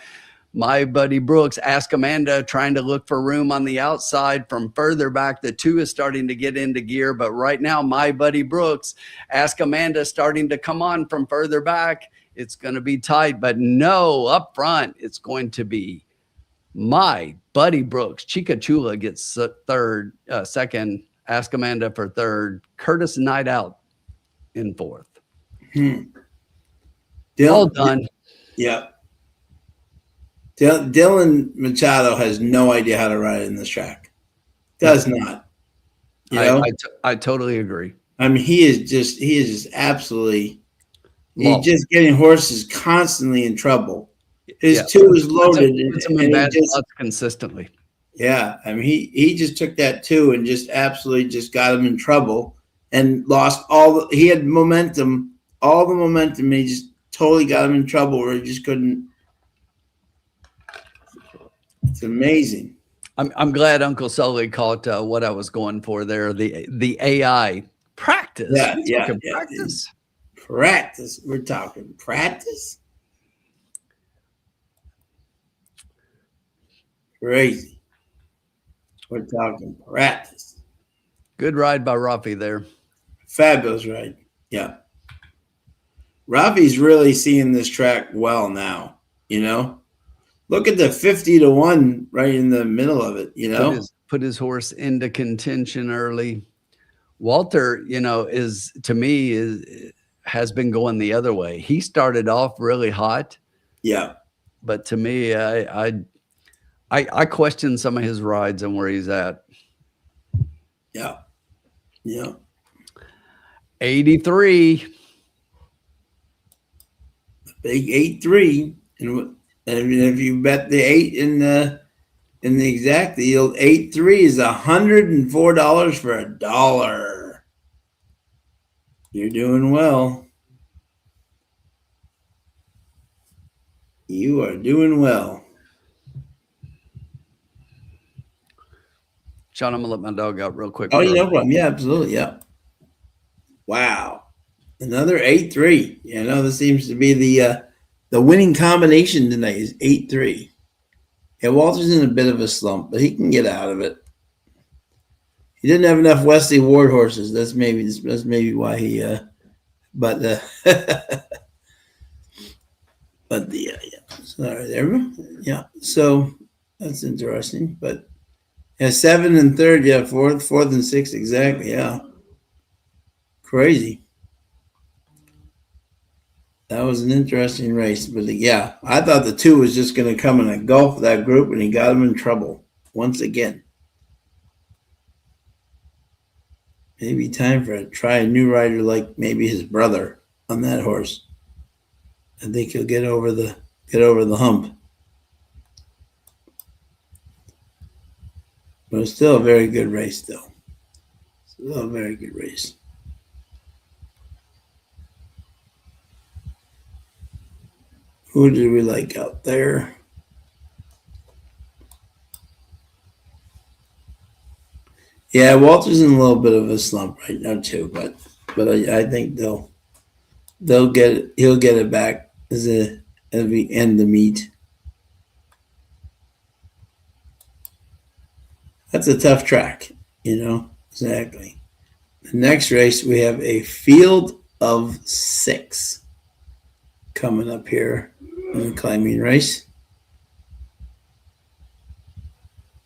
My Buddy Brooks, Ask Amanda, trying to look for room on the outside from further back. The 2 is starting to get into gear, but right now, My Buddy Brooks, Ask Amanda starting to come on from further back. It's going to be tight, but no, up front, it's going to be My Buddy Brooks. Chica Chula gets second. Ask Amanda for third. Curtis Night Out in fourth. All done. Yeah. Dylan Machado has no idea how to ride in this track. Does not. I totally agree. I mean, he is just absolutely. He's just getting horses constantly in trouble. His 2 is loaded, and consistently. Yeah, I mean, he just took that 2 and just absolutely just got him in trouble and lost he had momentum, all the momentum, and he just totally got him in trouble where he just couldn't. It's amazing. I'm glad Uncle Sully caught what I was going for there. The AI practice. Yeah. Practice. Practice. We're talking practice. Crazy. We're talking practice. Good ride by Rafi there. Fabulous ride. Yeah. Rafi's really seeing this track well now, Look at the 50-1 right in the middle of it, Put his horse into contention early. Walter, is to me has been going the other way. He started off really hot. Yeah. But to me, I question some of his rides and where he's at. Yeah. Yeah. 83. Big 8-3. And if you bet the 8 in the exact yield, 8-3 is $104 for $1. You're doing well. You are doing well. Sean, I'm gonna let my dog out real quick. Oh, no problem. Yeah, absolutely. Yeah. Wow. Another 8-3. This seems to be the winning combination tonight is 8-3. Yeah, Walter's in a bit of a slump, but he can get out of it. He didn't have enough Wesley Ward horses. That's maybe why he. But yeah. Sorry there. Yeah. So that's interesting. But 7 and 3rd. Yeah, 4th and 6th. Exactly. Yeah. Crazy. That was an interesting race, but yeah, I thought the 2 was just going to come and engulf that group, and he got him in trouble once again. Maybe time for try a new rider like maybe his brother on that horse. I think he'll get over the hump. But it's still a very good race, though. Still a very good race. Who did we like out there? Yeah, Walter's in a little bit of a slump right now too, but I think he'll get it back as we end the meet. That's a tough track, exactly. The next race we have a field of 6 coming up here in the climbing race.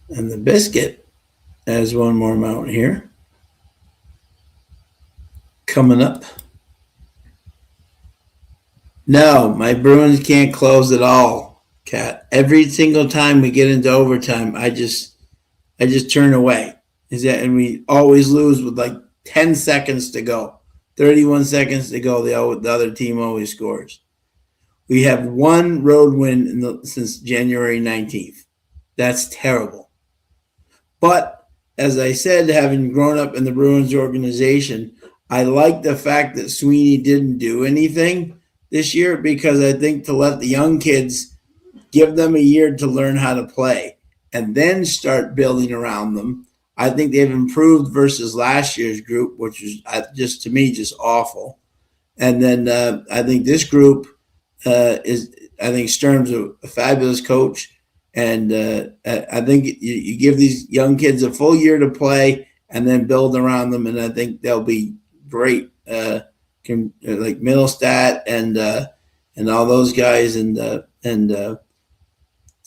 And the Biscuit has one more mount here coming up. No, my Bruins can't close at all, Kat. Every single time we get into overtime, I just turn away. And we always lose with like 10 seconds to go. 31 seconds to go, the other team always scores. We have one road win since January 19th. That's terrible. But as I said, having grown up in the Bruins organization, I like the fact that Sweeney didn't do anything this year, because I think to let the young kids, give them a year to learn how to play and then start building around them. I think they've improved versus last year's group, which is just, to me, just awful. And then I think this group I think Sturm's a fabulous coach. And I think you give these young kids a full year to play and then build around them. And I think they'll be great. Like Middlestat and all those guys and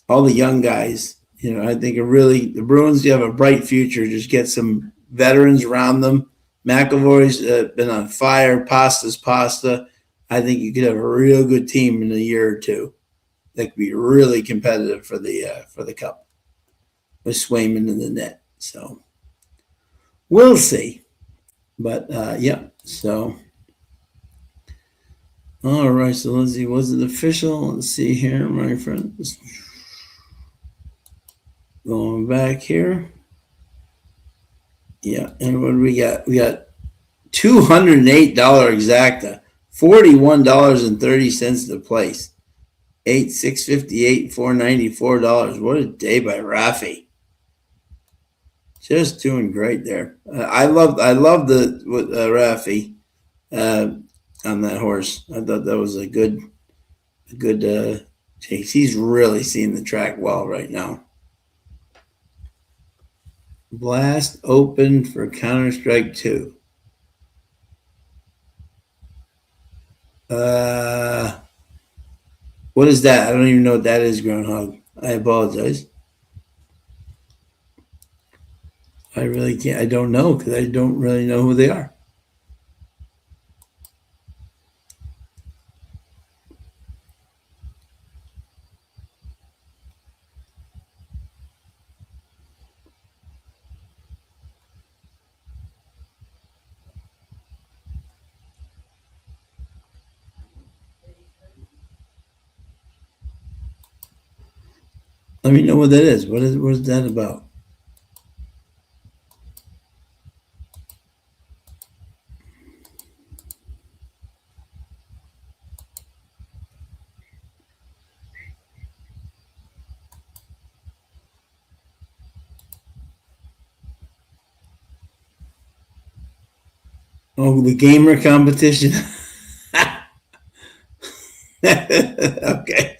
all the young guys. I think the Bruins have a bright future. Just get some veterans around them. McAvoy's been on fire. Pasta's pasta. I think you could have a real good team in a year or two that could be really competitive for the cup with Swayman in the net. So we'll see. But yeah. So all right. So let's see. Was it official? Let's see here, my friends. Going back here. Yeah, and what do we got? We got $208 exacta, $41.30 to place, 658, $494. What a day by Rafi! Just doing great there. I love the Rafi on that horse. I thought that was a good chase. He's really seeing the track well right now. Blast open for Counter-Strike 2. What is that? I don't even know what that is, Groundhog. I apologize. I really can't. I don't know, because I don't really know who they are. Let me know what that is. What is that about? Oh, the gamer competition. Okay.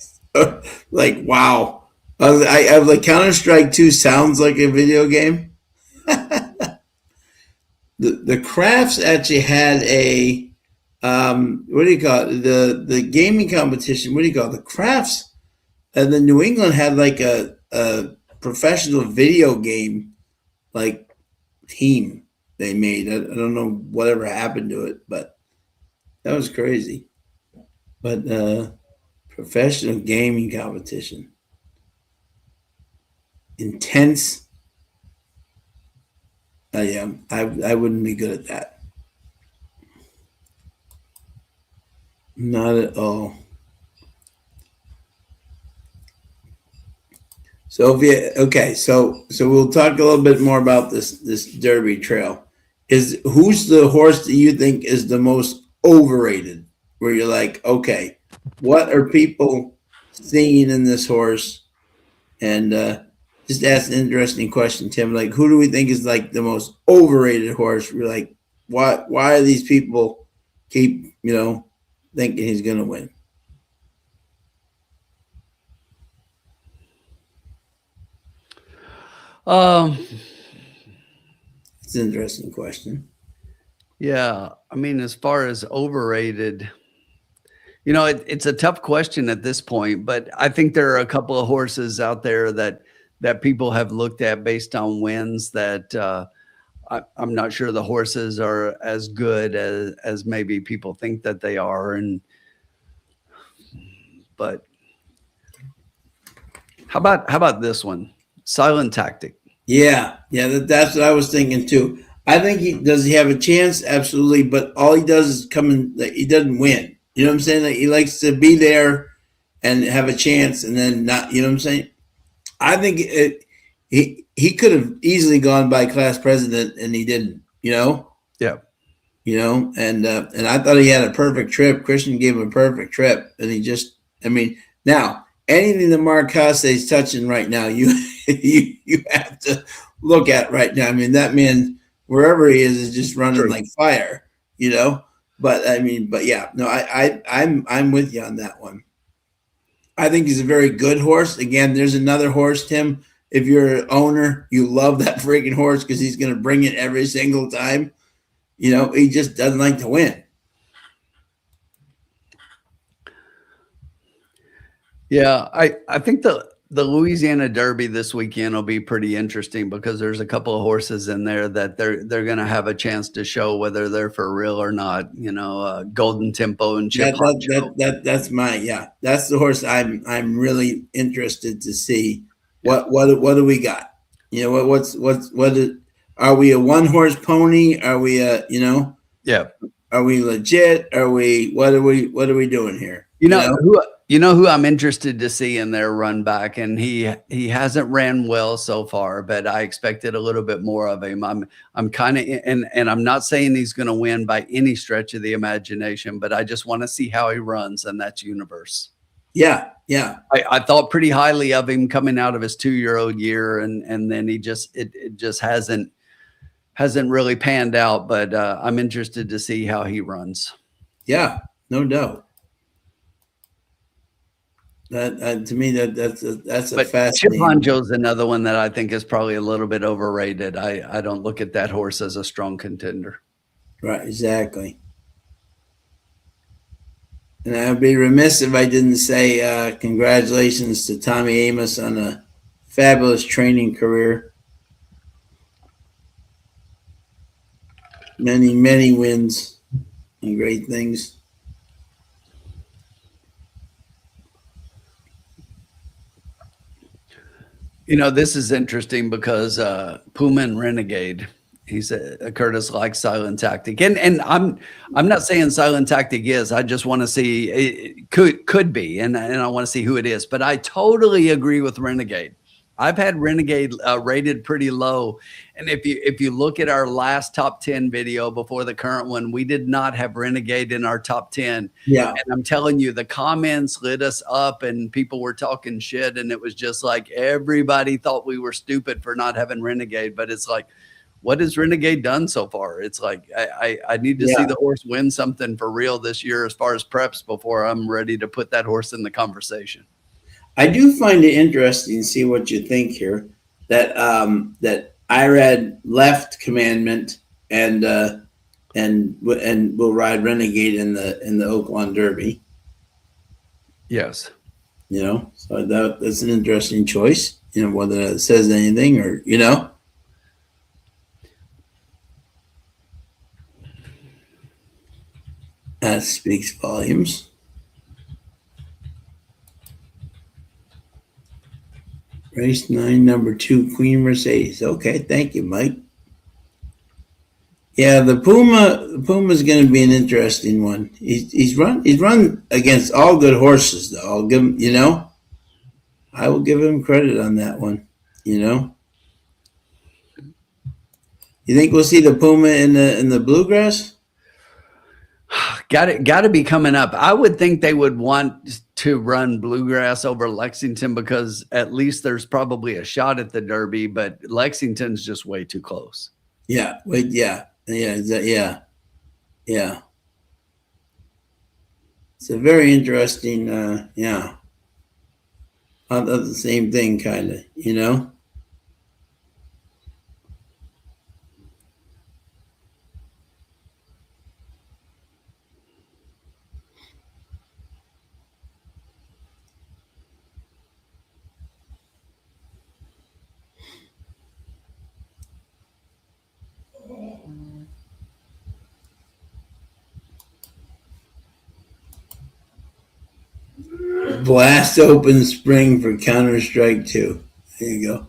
Like, wow. I was like, Counter-Strike 2 sounds like a video game. The Crafts actually had a what do you call it? The gaming competition. What do you call it? The Crafts, and then New England had like a professional video game like team they made. I don't know whatever happened to it, but that was crazy. But professional gaming competition. Intense. Yeah, I wouldn't be good at that. Not at all. So we'll talk a little bit more about this Derby Trail. Who's the horse that you think is the most overrated? Where you're like, okay, what are people seeing in this horse? And just ask an interesting question, Tim. Like, who do we think is like the most overrated horse? We're like, why are these people keep thinking he's going to win? It's an interesting question. Yeah, I mean, as far as overrated, it's a tough question at this point, but I think there are a couple of horses out there that people have looked at based on wins that I'm not sure the horses are as good as maybe people think that they are. But how about this one? Silent Tactic. Yeah, that's what I was thinking too. I think does he have a chance? Absolutely, but all he does is come in. He doesn't win. You know what I'm saying? Like, he likes to be there and have a chance, and then not. You know what I'm saying? I think he could have easily gone by class president, and he didn't. Yeah. And I thought he had a perfect trip. Christian gave him a perfect trip, and he just. I mean, now anything that Mark Costa is touching right now, you have to look at right now. I mean, that man, wherever he is just running like fire. But I mean, but yeah, no, I'm with you on that one. I think he's a very good horse. Again, there's another horse, Tim. If you're an owner, you love that freaking horse because he's going to bring it every single time. He just doesn't like to win. Yeah, I think the Louisiana Derby this weekend will be pretty interesting because there's a couple of horses in there that they're going to have a chance to show whether they're for real or not. Golden Tempo and Chip Honcho. That's that's the horse I'm really interested to see. What do we got? Are we a one horse pony? Are we Yeah. Are we legit? What are we doing here? Who I'm interested to see in their run back, and he hasn't ran well so far, but I expected a little bit more of him. I'm kind of and I'm not saying he's going to win by any stretch of the imagination, but I just want to see how he runs, and that's Universe. Yeah. I thought pretty highly of him coming out of his 2-year-old year, and then it just hasn't really panned out. But I'm interested to see how he runs. Yeah, no doubt. That to me that's a fascinating. Chip Honcho's another one that I think is probably a little bit overrated. I don't look at that horse as a strong contender. Right, exactly. And I'd be remiss if I didn't say congratulations to Tommy Amos on a fabulous training career. Many, many wins and great things. This is interesting because Puma and Renegade, he's a Curtis likes Silent Tactic, and I'm not saying Silent Tactic is. I just want to see it could be, and I want to see who it is. But I totally agree with Renegade. I've had Renegade rated pretty low, and if you look at our last top 10 video before the current one, we did not have Renegade in our top 10. Yeah, and I'm telling you, the comments lit us up, and people were talking shit, and it was just like everybody thought we were stupid for not having Renegade. But it's like, what has Renegade done so far? It's like I need to see the horse win something for real this year as far as preps before I'm ready to put that horse in the conversation. I do find it interesting to see what you think here. That that Irad left Commandment and will ride Renegade in the Oaklawn Derby. Yes, so that's an interesting choice. Whether it says anything or that speaks volumes. Race 9, number 2, Queen Mercedes. Okay, thank you, Mike. Yeah, the Puma's going to be an interesting one. He's run against all good horses, though. I'll give him, I will give him credit on that one. You think we'll see the Puma in the Bluegrass? Got to be coming up. I would think they would want to run Bluegrass over Lexington because at least there's probably a shot at the Derby, but Lexington's just way too close. Yeah. Wait. Yeah. Yeah. It's a very interesting. Yeah. Of the same thing, kind of. Blast open spring for Counter-Strike 2. There you go.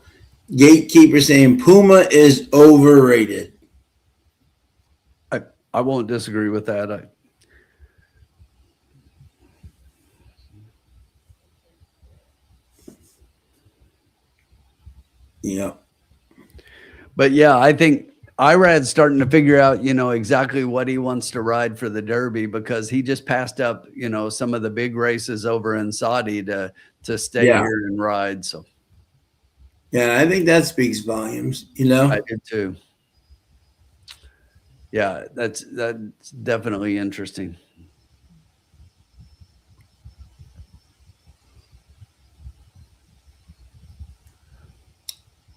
Gatekeeper saying Puma is overrated. I won't disagree with that. Yeah. But yeah, I think Irad's starting to figure out, exactly what he wants to ride for the Derby, because he just passed up, some of the big races over in Saudi to stay Yeah. here and ride. So Yeah, I think that speaks volumes, I did too. Yeah, that's definitely interesting.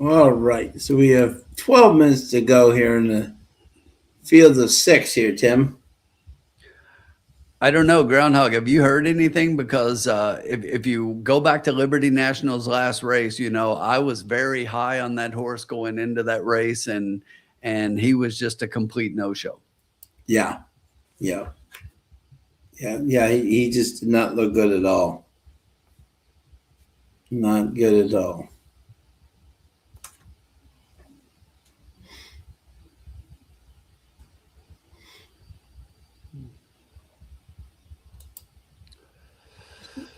All right. So we have 12 minutes to go here in the field of 6 here, Tim. I don't know, Groundhog. Have you heard anything? Because if you go back to Liberty National's last race, I was very high on that horse going into that race, and he was just a complete no-show. Yeah. Yeah. Yeah. Yeah. He just did not look good at all. Not good at all.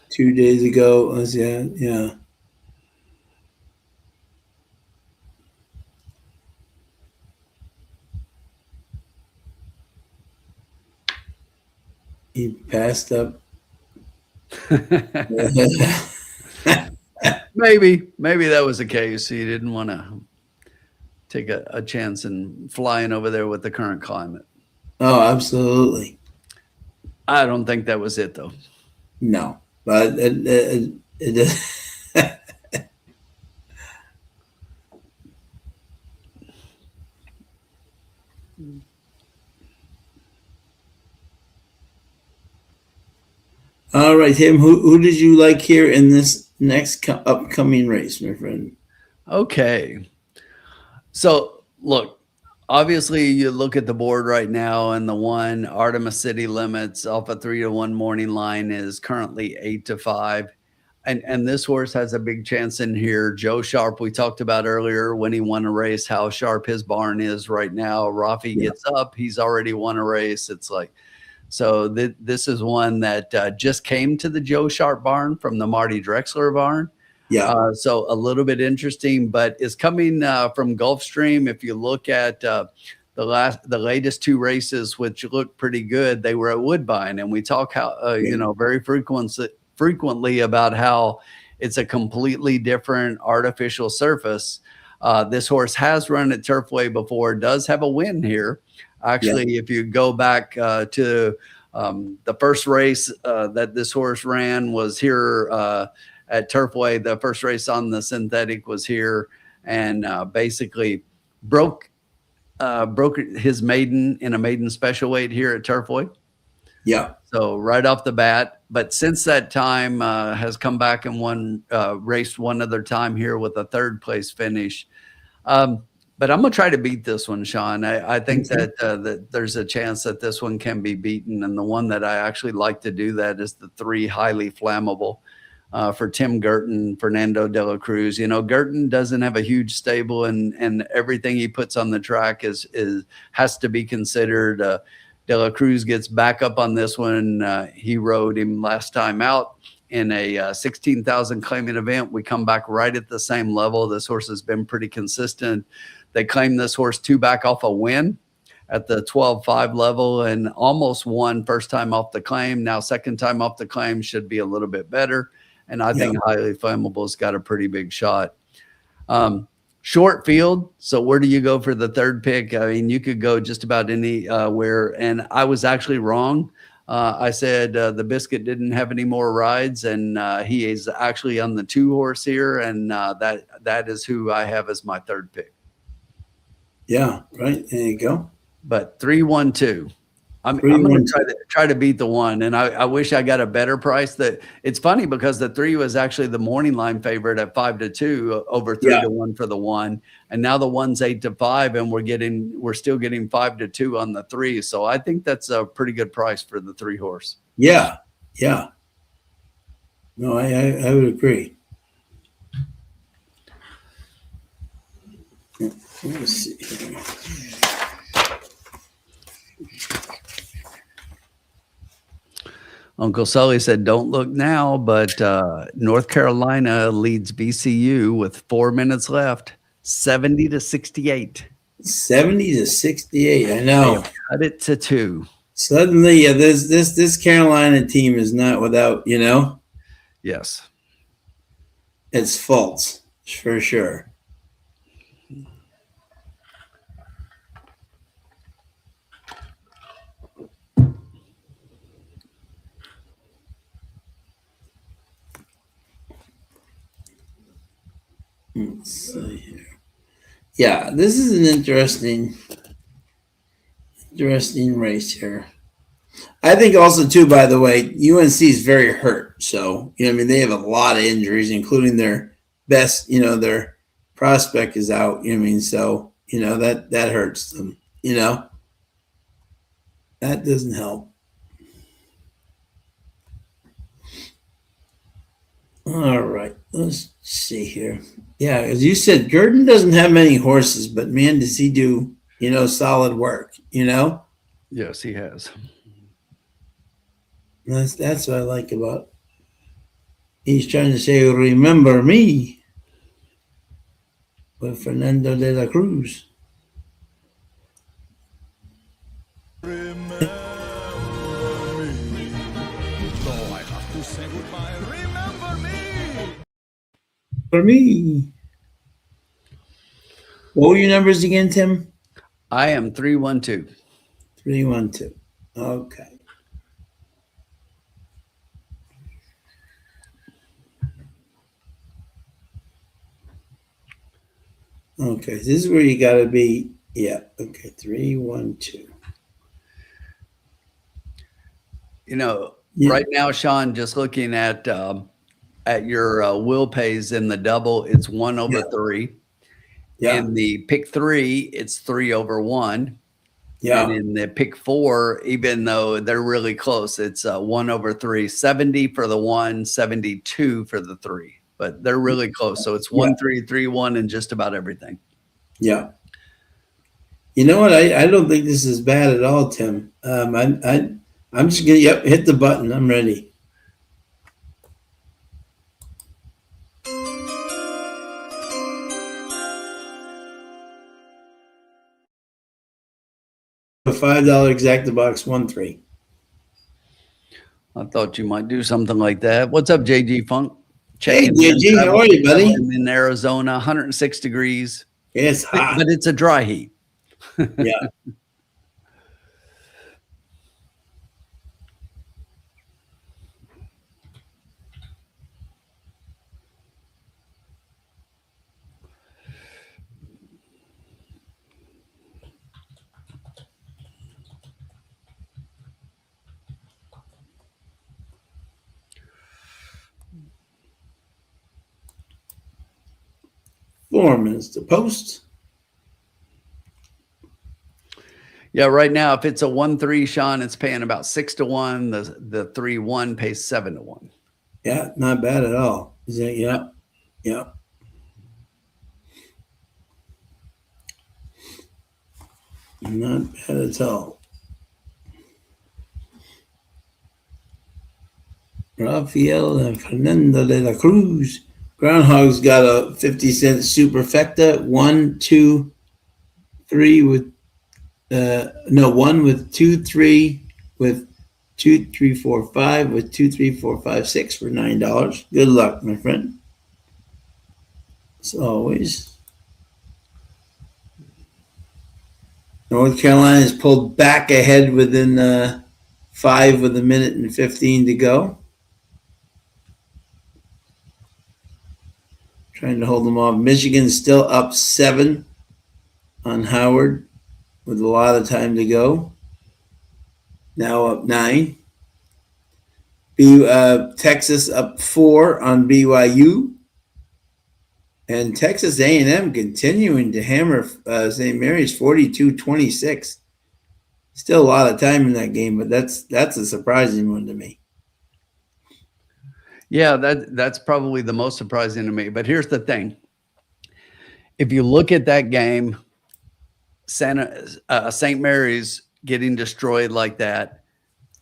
Two days ago, yeah. He passed up. Maybe that was the case. He didn't want to take a chance in flying over there with the current climate. Oh, absolutely. I don't think that was it, though. No, but all right, Tim. Who did you like here in this next upcoming race, my friend? Okay. So look, obviously you look at the board right now, and the one Artemis City Limits off a 3-1 morning line is currently 8-5. And this horse has a big chance in here. Joe Sharp, we talked about earlier when he won a race, how sharp his barn is right now. Rafi gets up, he's already won a race. It's like, so this is one that just came to the Joe Sharp barn from the Marty Drexler barn. Yeah. So a little bit interesting, but is coming from Gulfstream. If you look at the latest two races, which look pretty good, they were at Woodbine, and we talk very frequently about how it's a completely different artificial surface. This horse has run at Turfway before, does have a win here. Actually, if you go back to the first race that this horse ran was here at Turfway. The first race on the synthetic was here, and basically broke his maiden in a maiden special weight here at Turfway. Yeah. So right off the bat, but since that time has come back and won, raced one other time here with a third place finish. But I'm gonna try to beat this one, Sean. I think that there's a chance that this one can be beaten, and the one that I actually like to do that is the 3 Highly Flammable. For Tim Girton, Fernando de la Cruz. Girton doesn't have a huge stable, and everything he puts on the track has to be considered. De la Cruz gets back up on this one. He rode him last time out in a 16,000 claiming event. We come back right at the same level. This horse has been pretty consistent. They claim this horse 2 back off a win at the 12-5 level and almost won first time off the claim. Now second time off the claim should be a little bit better. And I think Highly Flammable's got a pretty big shot. Short field. So where do you go for the third pick? I mean, you could go just about anywhere. And I was actually wrong. I said the Biscuit didn't have any more rides, and he is actually on the 2 horse here. And that is who I have as my third pick. Yeah, right. There you go. But 3-1-2. I'm going to try to beat the 1, and I wish I got a better price. That it's funny because the 3 was actually the morning line favorite at 5-2 over 3-1 for the 1, and now the 1's 8-5, and we're still getting 5-2 on the 3. So I think that's a pretty good price for the 3 horse. Yeah. No, I would agree. Let's see here. Uncle Sully said, don't look now, but North Carolina leads VCU with 4 minutes left. 70 to 68. 70 to 68. I They know. have cut it to 2. Suddenly, yeah, this Carolina team is not without, Yes. its faults for sure. Let's see here. Yeah, this is an interesting race here. I think also too, by the way, UNC is very hurt. So, I mean, they have a lot of injuries, including their best, their prospect is out. I mean, so, that hurts them, that doesn't help. All right, let's see here. Yeah, as you said, Gurdon doesn't have many horses, but man, does he do, solid work, Yes, he has. That's what I like about. He's trying to say, "Remember me," with Fernando de la Cruz. For me. What were your numbers again, Tim? I am 312. 312. Okay. Okay, this is where you got to be. Yeah. Okay, 312. Right now, Sean, just looking at your will pays in the double, it's 1/3. Yeah. In the pick 3, it's 3/1. Yeah. And in the pick 4, even though they're really close, it's 1/3, 70 for the 1, 72 for the 3. But they're really close. So it's 1-3-3-1 in just about everything. Yeah. You know what? I don't think this is bad at all, Tim. I'm just gonna hit the button. I'm ready. A $5 exacta box 1-3. I thought you might do something like that. What's up, JG Funk? Hey, JG, how are you, buddy? I'm in Arizona, 106 degrees. It's hot. But it's a dry heat. Yeah. Foreman's the post. Yeah, right now, if it's a 1-3, Sean, it's paying about 6-1. The 3-1 pays 7-1. Yeah, not bad at all. Is that yeah? Yeah. Not bad at all. Rafael and Fernando de la Cruz. Groundhog's got a 50-cent superfecta. 1, 2, 3 with 1 with 2, 3 with 2, 3, 4, 5 with 2, 3, 4, 5, 6 for $9. Good luck, my friend. As always. North Carolina is pulled back ahead within 5 with 1:15 to go. Trying to hold them off. Michigan's still up 7 on Howard with a lot of time to go. Now up 9. Texas up 4 on BYU. And Texas A&M continuing to hammer St. Mary's 42-26. Still a lot of time in that game, but that's a surprising one to me. Yeah, that's probably the most surprising to me. But here's the thing. If you look at that game, St. Mary's getting destroyed like that,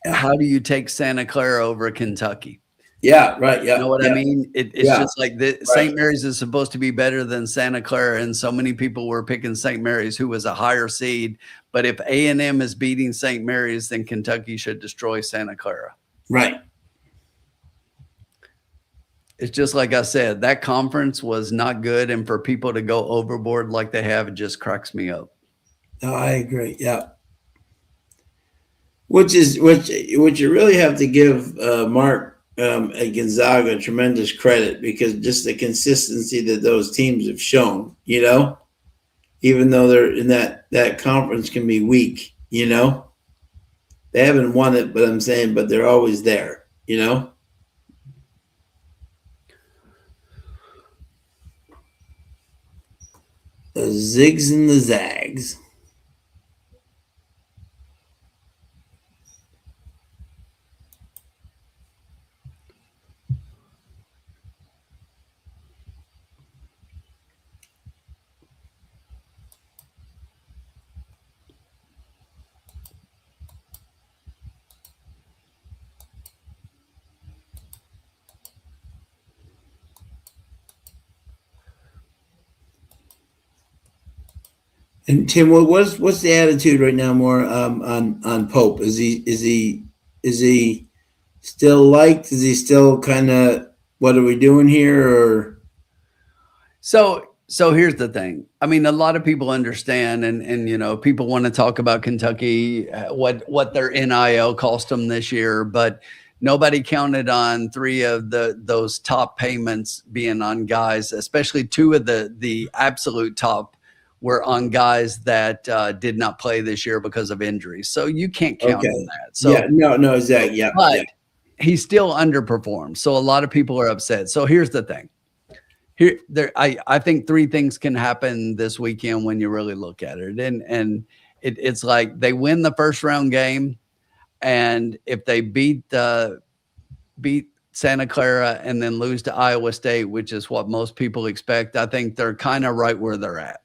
how do you take Santa Clara over Kentucky? Yeah, right. Yeah. You know what yeah. I mean? It's Yeah. just like St. Mary's is supposed to be better than Santa Clara, and so many people were picking St. Mary's, who was a higher seed. But if A&M is beating St. Mary's, then Kentucky should destroy Santa Clara. Right. It's just like I said, that conference was not good, and for people to go overboard like they have, it just cracks me up. No, I agree. Yeah. Which you really have to give Mark at Gonzaga tremendous credit, because just the consistency that those teams have shown, even though they're in that conference can be weak, they haven't won it, but I'm saying, but they're always there, The zigs and the zags. And Tim, what's the attitude right now? More on Pope? Is he still liked? Is he still kind of, what are we doing here? Or so here's the thing. I mean, a lot of people understand, and people want to talk about Kentucky, what their NIL cost them this year, but nobody counted on three of those top payments being on guys, especially two of the absolute top were on guys that did not play this year because of injuries. So you can't count on that. So yeah, no, exactly. Yeah, but yeah. he still underperformed. So a lot of people are upset. So here's the thing. I think three things can happen this weekend when you really look at it. And it's like they win the first round game, and if they beat Santa Clara and then lose to Iowa State, which is what most people expect, I think they're kind of right where they're at.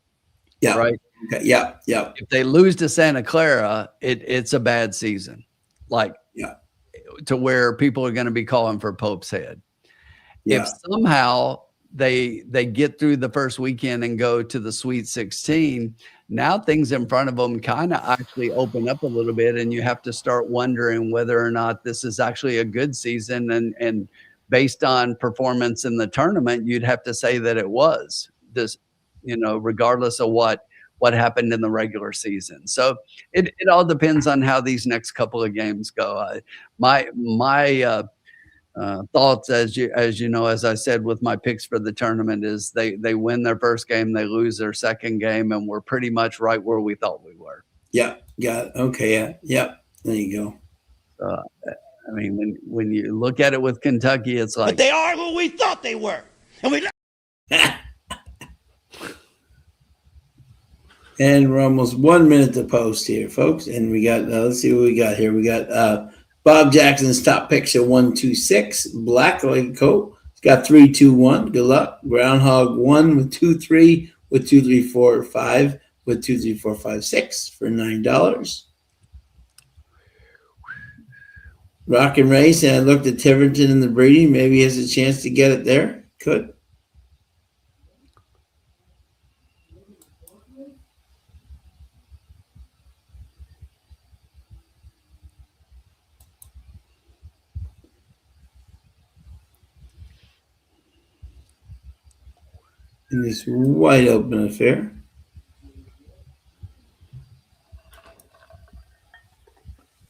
Yeah. Right. Okay. Yeah. Yeah. If they lose to Santa Clara, it's a bad season. Like, to where people are going to be calling for Pope's head. Yeah. If somehow they get through the first weekend and go to the Sweet 16, now things in front of them kind of actually open up a little bit, and you have to start wondering whether or not this is actually a good season. And based on performance in the tournament, you'd have to say that it was this, regardless of what happened in the regular season. So it all depends on how these next couple of games go. My thoughts, as I said with my picks for the tournament, is they win their first game, they lose their second game, and we're pretty much right where we thought we were. Yeah. Got it. Okay. Yeah. Yeah. There you go. I mean, when you look at it with Kentucky, it's like, but they are who we thought they were, and we. And we're almost 1 minute to post here, folks. And we got, let's see what we got here. We got Bob Jackson's top picks at 126. Black Leg Coat. It's got 3-2-1. Good luck. Groundhog 1 with 2-3 with 2-3-4-5 with 2-3-4-5-6 for $9. Rock and Race. And I looked at Tiverton and the breeding. Maybe he has a chance to get it there. Could. In this wide open affair.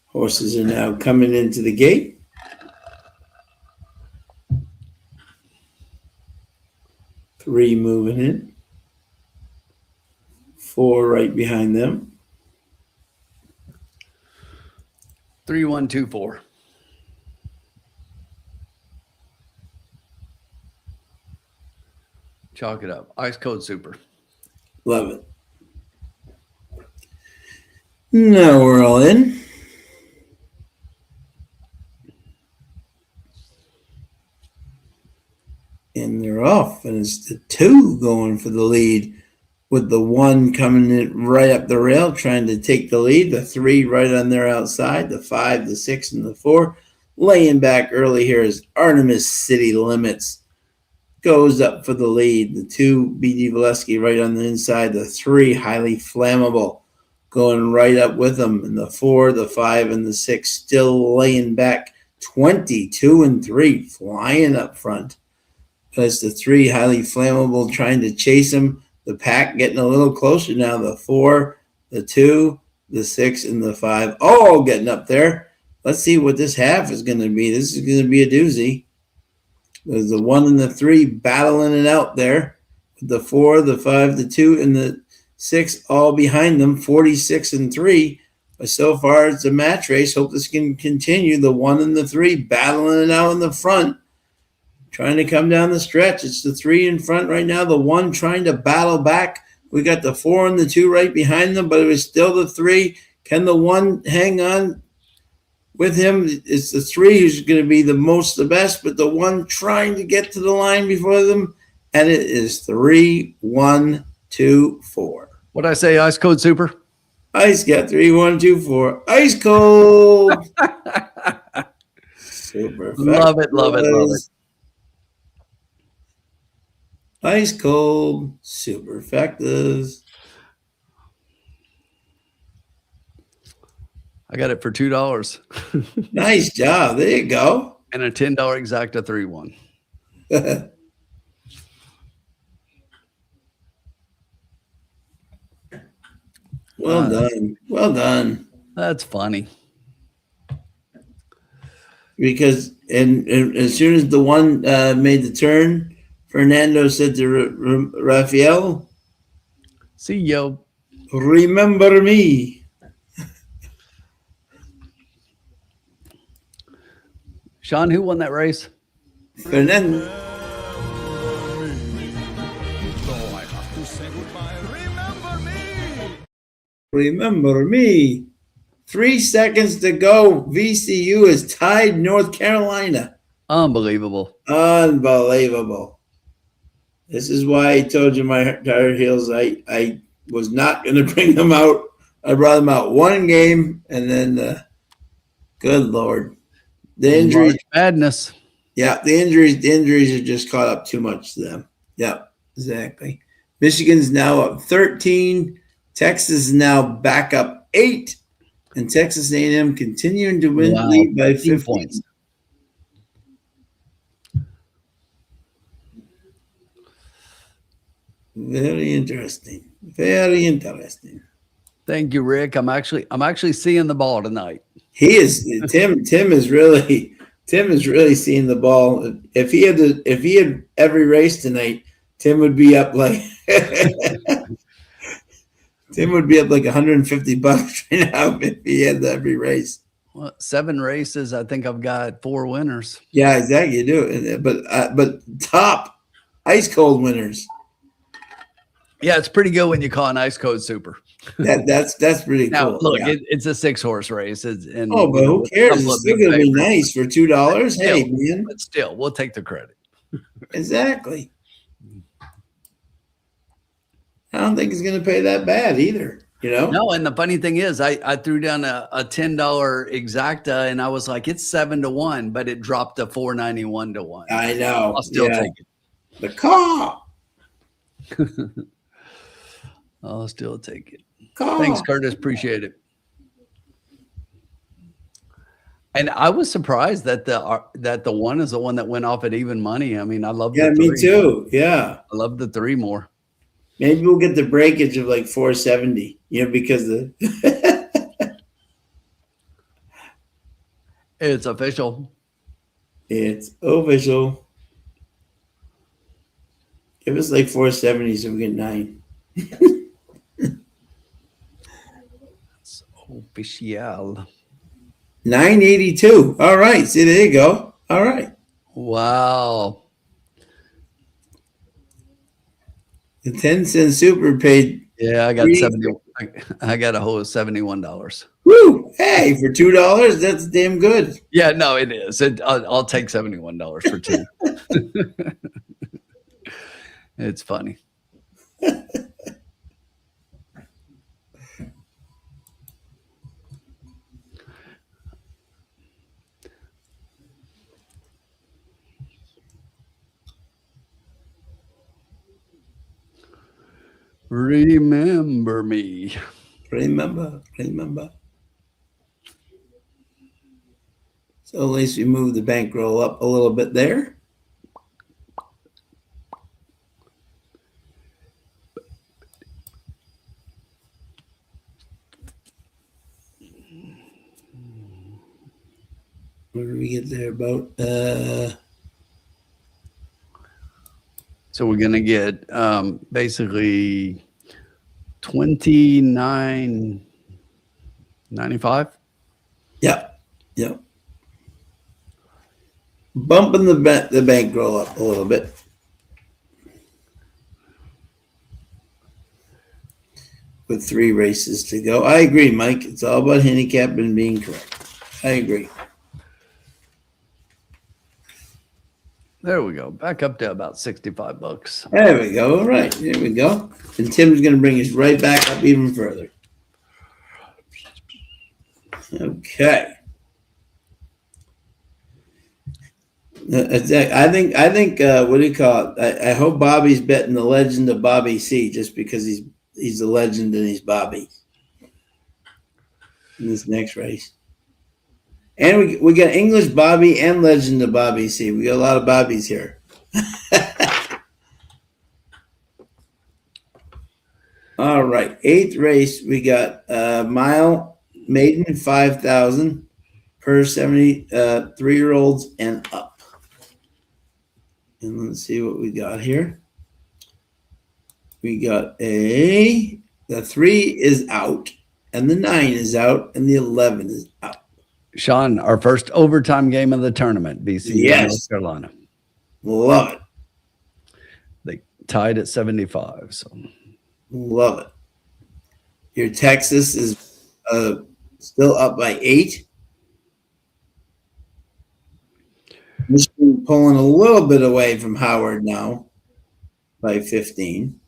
Horses are now coming into the gate. Three moving in. Four right behind them. 3-1-2-4. Chalk it up. Ice Cold Super. Love it. Now we're all in. And they're off. And it's the two going for the lead, with the one coming in right up the rail trying to take the lead. The three right on their outside. The 5, the 6, and the 4. laying back early here is Artemis City Limits. Goes up for the lead. The 2, BD Valesky right on the inside. The 3, Highly Flammable, going right up with them. And the 4, the 5, and the 6 still laying back. 22 and 3 flying up front. As the 3, Highly Flammable, trying to chase him. The pack getting a little closer now. The 4, the 2, the 6, and the 5 all getting up there. Let's see what this half is going to be. This is going to be a doozy. There's the 1 and the 3 battling it out there. The 4, the 5, the 2, and the 6 all behind them, 46 and 3. But so far, it's a match race. Hope this can continue. The 1 and the 3 battling it out in the front, trying to come down the stretch. It's the 3 in front right now. The 1 trying to battle back. We got the 4 and the 2 right behind them, but it was still the 3. Can the 1 hang on with him? It's the 3 who's going to be the best, but the 1 trying to get to the line before them. And it is 3, 1, 2, 4. What'd I say? Ice Code Super? Ice got 3, 1, 2, 4. Ice cold. Super. Love it, love it, love it. Ice cold, super effective. I got it for $2. Nice job. There you go. And a $10 exacta 3-1. Well done. Well done. That's funny. Because and as soon as the 1 made the turn, Fernando said to Rafael, See yo. remember me. Sean, who won that race? Fernando. Remember me. 3 seconds to go. VCU is tied North Carolina. Unbelievable. Unbelievable. This is why I told you my Tar Heels, I was not going to bring them out. I brought them out 1 game, and then, good Lord. The injuries. Madness. Yeah, the injuries have just caught up too much to them. Yeah, exactly. Michigan's now up 13. Texas is now back up 8. And Texas A&M continuing to win lead by 15 points. Very interesting. Very interesting. Thank you, Rick. I'm actually seeing the ball tonight. He is Tim is really seeing the ball. If he had every race tonight, Tim would be up like Tim would be up like $150 right now if he had every race. Well, 7 races. I think I've got 4 winners. Yeah, exactly. You do, but top ice cold winners. Yeah, it's pretty good when you call an Ice Code Super. That's pretty now, cool. Look, yeah. it's a 6-horse race. But who cares? It's still gonna be nice for $2. Hey, man. But still, we'll take the credit. Exactly. I don't think he's going to pay that bad either, you know? No, and the funny thing is, I threw down a $10 exacta, and I was like, it's 7-1, but it dropped to 491 to 1. I know. I'll still take it. The car. I'll still take it. Car. Thanks, Curtis. Appreciate it. And I was surprised that the 1 is the one that went off at even money. I mean, I love the 3. Me too. Yeah. I love the 3 more. Maybe we'll get the breakage of like 470, because It's official. It's official. Give us like 470 so we get 9. It's official. 982. All right. See, there you go. All right. Wow. The 10-cent super paid. Yeah, I got 70. I got a whole $71. Woo! Hey, for $2, that's damn good. Yeah, no, it is. I'll take $71 for 2. It's funny. Remember me. Remember. So at least we move the bankroll up a little bit there. Where did we get there? About So we're gonna get basically 29.95. yeah. Bumping the bankroll up a little bit. With 3 races to go. I agree, Mike. It's all about handicap and being correct. I agree. There we go. Back up to about $65. There we go. All right. There we go. And Tim's going to bring us right back up even further. Okay. I think. What do you call it? I hope Bobby's betting the legend of Bobby C. Just because he's a legend and he's Bobby in this next race. And we got English Bobby and legend of Bobby C. We got a lot of Bobbies here. All right, 8th race. We got mile maiden 5,000 per 73-year-olds and up. And let's see what we got here. We got the 3 is out, and the 9 is out, and the 11 is out. Sean, our first overtime game of the tournament, BC, Yes. North Carolina. Love it. They tied at 75. So Love it. Your Texas is still up by 8. Michigan pulling a little bit away from Howard now by 15.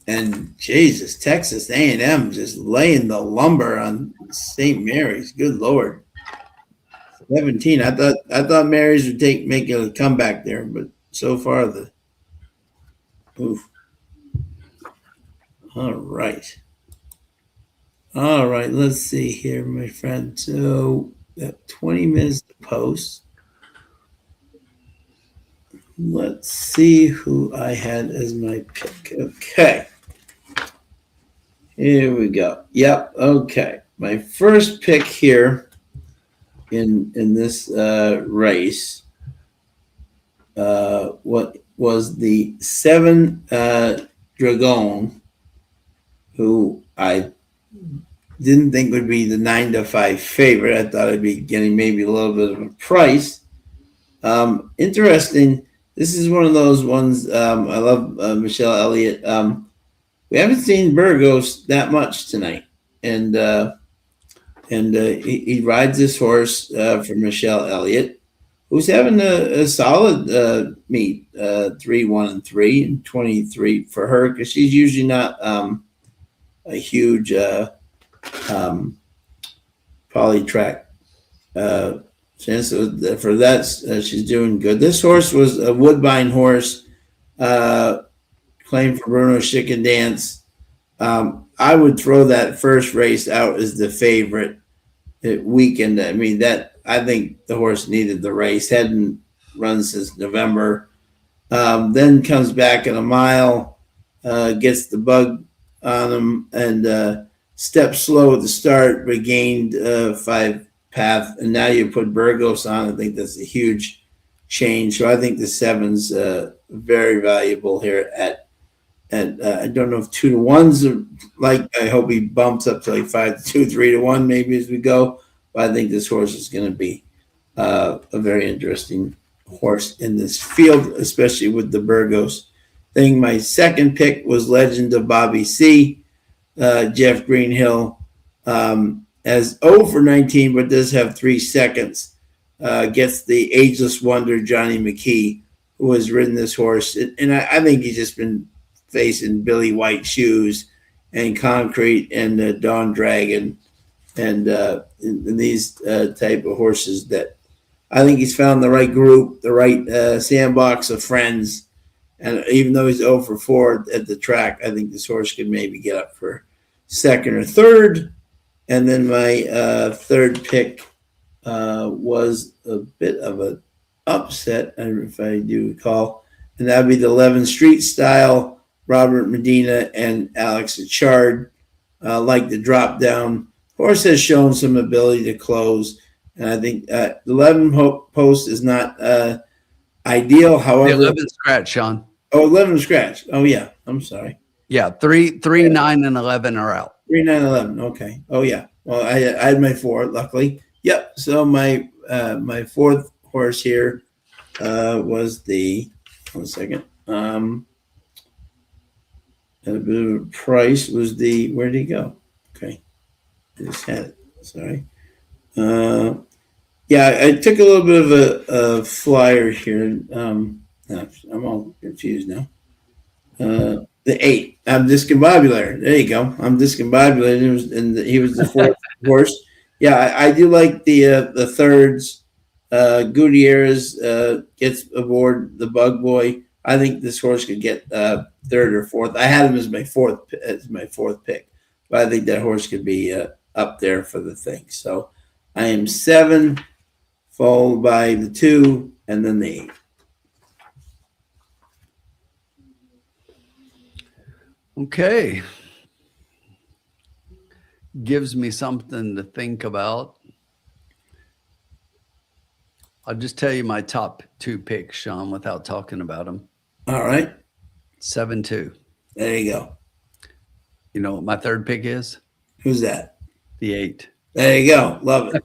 And Jesus, Texas A&M just laying the lumber on St. Mary's. Good Lord. 17. I thought Mary's would make a comeback there, but so far oof. All right. Let's see here, my friend. So got 20 minutes to post. Let's see who I had as my pick. Okay. Here we go. Yep. Okay. My first pick here in this race, what was the 7 Dragon, who I didn't think would be the 9-5 favorite. I thought I'd be getting maybe a little bit of a price. Interesting. This is one of those ones. I love Michelle Elliott. We haven't seen Burgos that much tonight, and he rides this horse for Michelle Elliott, who's having a solid meet, 3-1-3 and 23 for her, because she's usually not a huge polytrack chance. So for that, she's doing good. This horse was a Woodbine horse. Claim for Bruno Chicken-Dance. I would throw that first race out as the favorite weekend. I mean, I think the horse needed the race. Hadn't run since November. Then comes back in a mile, gets the bug on him, and steps slow at the start, but gained 5 path. And now you put Burgos on. I think that's a huge change. So I think the 7's very valuable here at I don't know if 2-1's like. I hope he bumps up to like 5-2, 3-1 maybe as we go. But I think this horse is going to be a very interesting horse in this field, especially with the Burgos thing. My second pick was Legend of Bobby C. Jeff Greenhill as 0 for 19, but does have 3 seconds. Gets the ageless wonder Johnny McKee, who has ridden this horse, and I think he's just been facing Billy White shoes and Concrete and Dawn Dragon and these type of horses that I think he's found the right group, the right sandbox of friends. And even though he's 0 for 4 at the track, I think this horse could maybe get up for second or third. And then my third pick was a bit of an upset, if I do recall, and that would be the 11 Street Style, Robert Medina and Alex Achard. Like the drop down. Horse has shown some ability to close, and I think the 11 post is not ideal. However, the 11 scratch, Sean. Oh, 11 scratch. Oh, yeah. I'm sorry. Yeah, 3, 9, and 11 are out. 3, 9, 11. Okay. Oh, yeah. Well, I had my 4, luckily. Yep. So my fourth horse here was the, 1 second. At a bit of a price was the, where'd he go? Okay. I just had it. Sorry. Yeah, I took a little bit of a flyer here. I'm all confused now. The 8. I'm discombobulated. There you go. I'm discombobulated, and he was the fourth horse. Yeah, I do like the thirds. Gutierrez gets aboard the Bug Boy. I think this horse could get third or fourth. I had him as my fourth pick, but I think that horse could be up there for the thing. So I am 7, followed by the 2, and then the 8. Okay. Gives me something to think about. I'll just tell you my top 2 picks, Sean, without talking about them. All right. 7-2. There you go. You know what my third pick is? Who's that? The 8. There you go. Love it.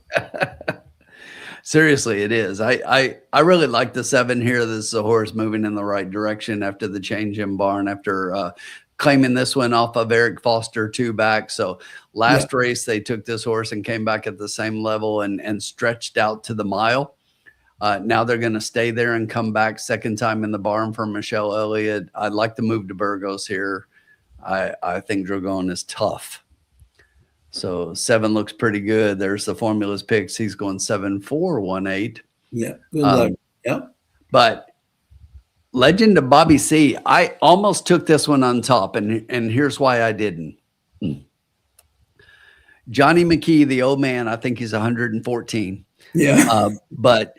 Seriously, it is. I really like the 7 here. This is a horse moving in the right direction after the change in barn, after claiming this one off of Eric Foster 2 back. So last race, they took this horse and came back at the same level and stretched out to the mile. Now they're going to stay there and come back second time in the barn for Michelle Elliott. I'd like to move to Burgos here. I think Dragon is tough. So 7 looks pretty good. There's the formulas picks. He's going 7-4-1-8. Yeah. Good luck. Yep. But Legend of Bobby C, I almost took this one on top, and here's why I didn't. Johnny McKee, the old man, I think he's 114. Yeah. But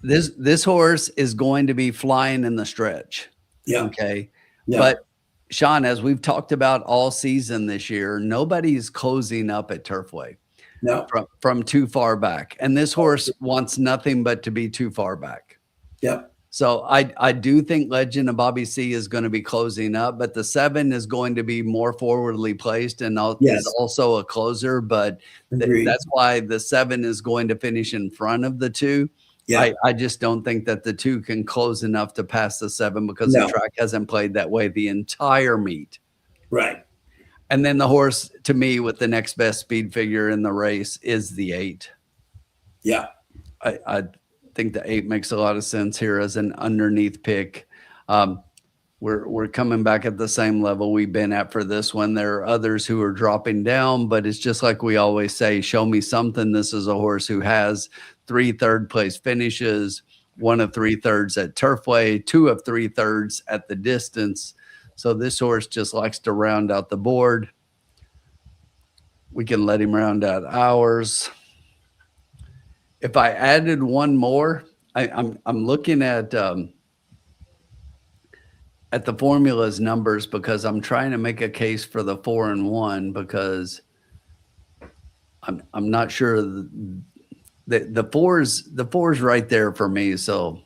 this horse is going to be flying in the stretch. Yeah. Okay. Yeah. But Sean, as we've talked about all season this year, nobody's closing up at Turfway. No. From too far back. And this horse wants nothing but to be too far back. Yep. So I do think Legend of Bobby C is going to be closing up, but the 7 is going to be more forwardly placed and is also a closer. But that's why the 7 is going to finish in front of the 2. Yeah. I just don't think that the 2 can close enough to pass the 7 because the track hasn't played that way the entire meet. Right. And then the horse, to me, with the next best speed figure in the race is the 8. Yeah. I think the 8 makes a lot of sense here as an underneath pick. We're coming back at the same level we've been at for this one. There are others who are dropping down, but it's just like we always say, show me something. This is a horse who has 3 third-place finishes, 1 of 3 thirds at Turfway, 2 of 3 thirds at the distance. So this horse just likes to round out the board. We can let him round out ours. If I added one more, I'm looking at the formulas numbers because I'm trying to make a case for the 4 and 1 because I'm not sure the four's right there for me. So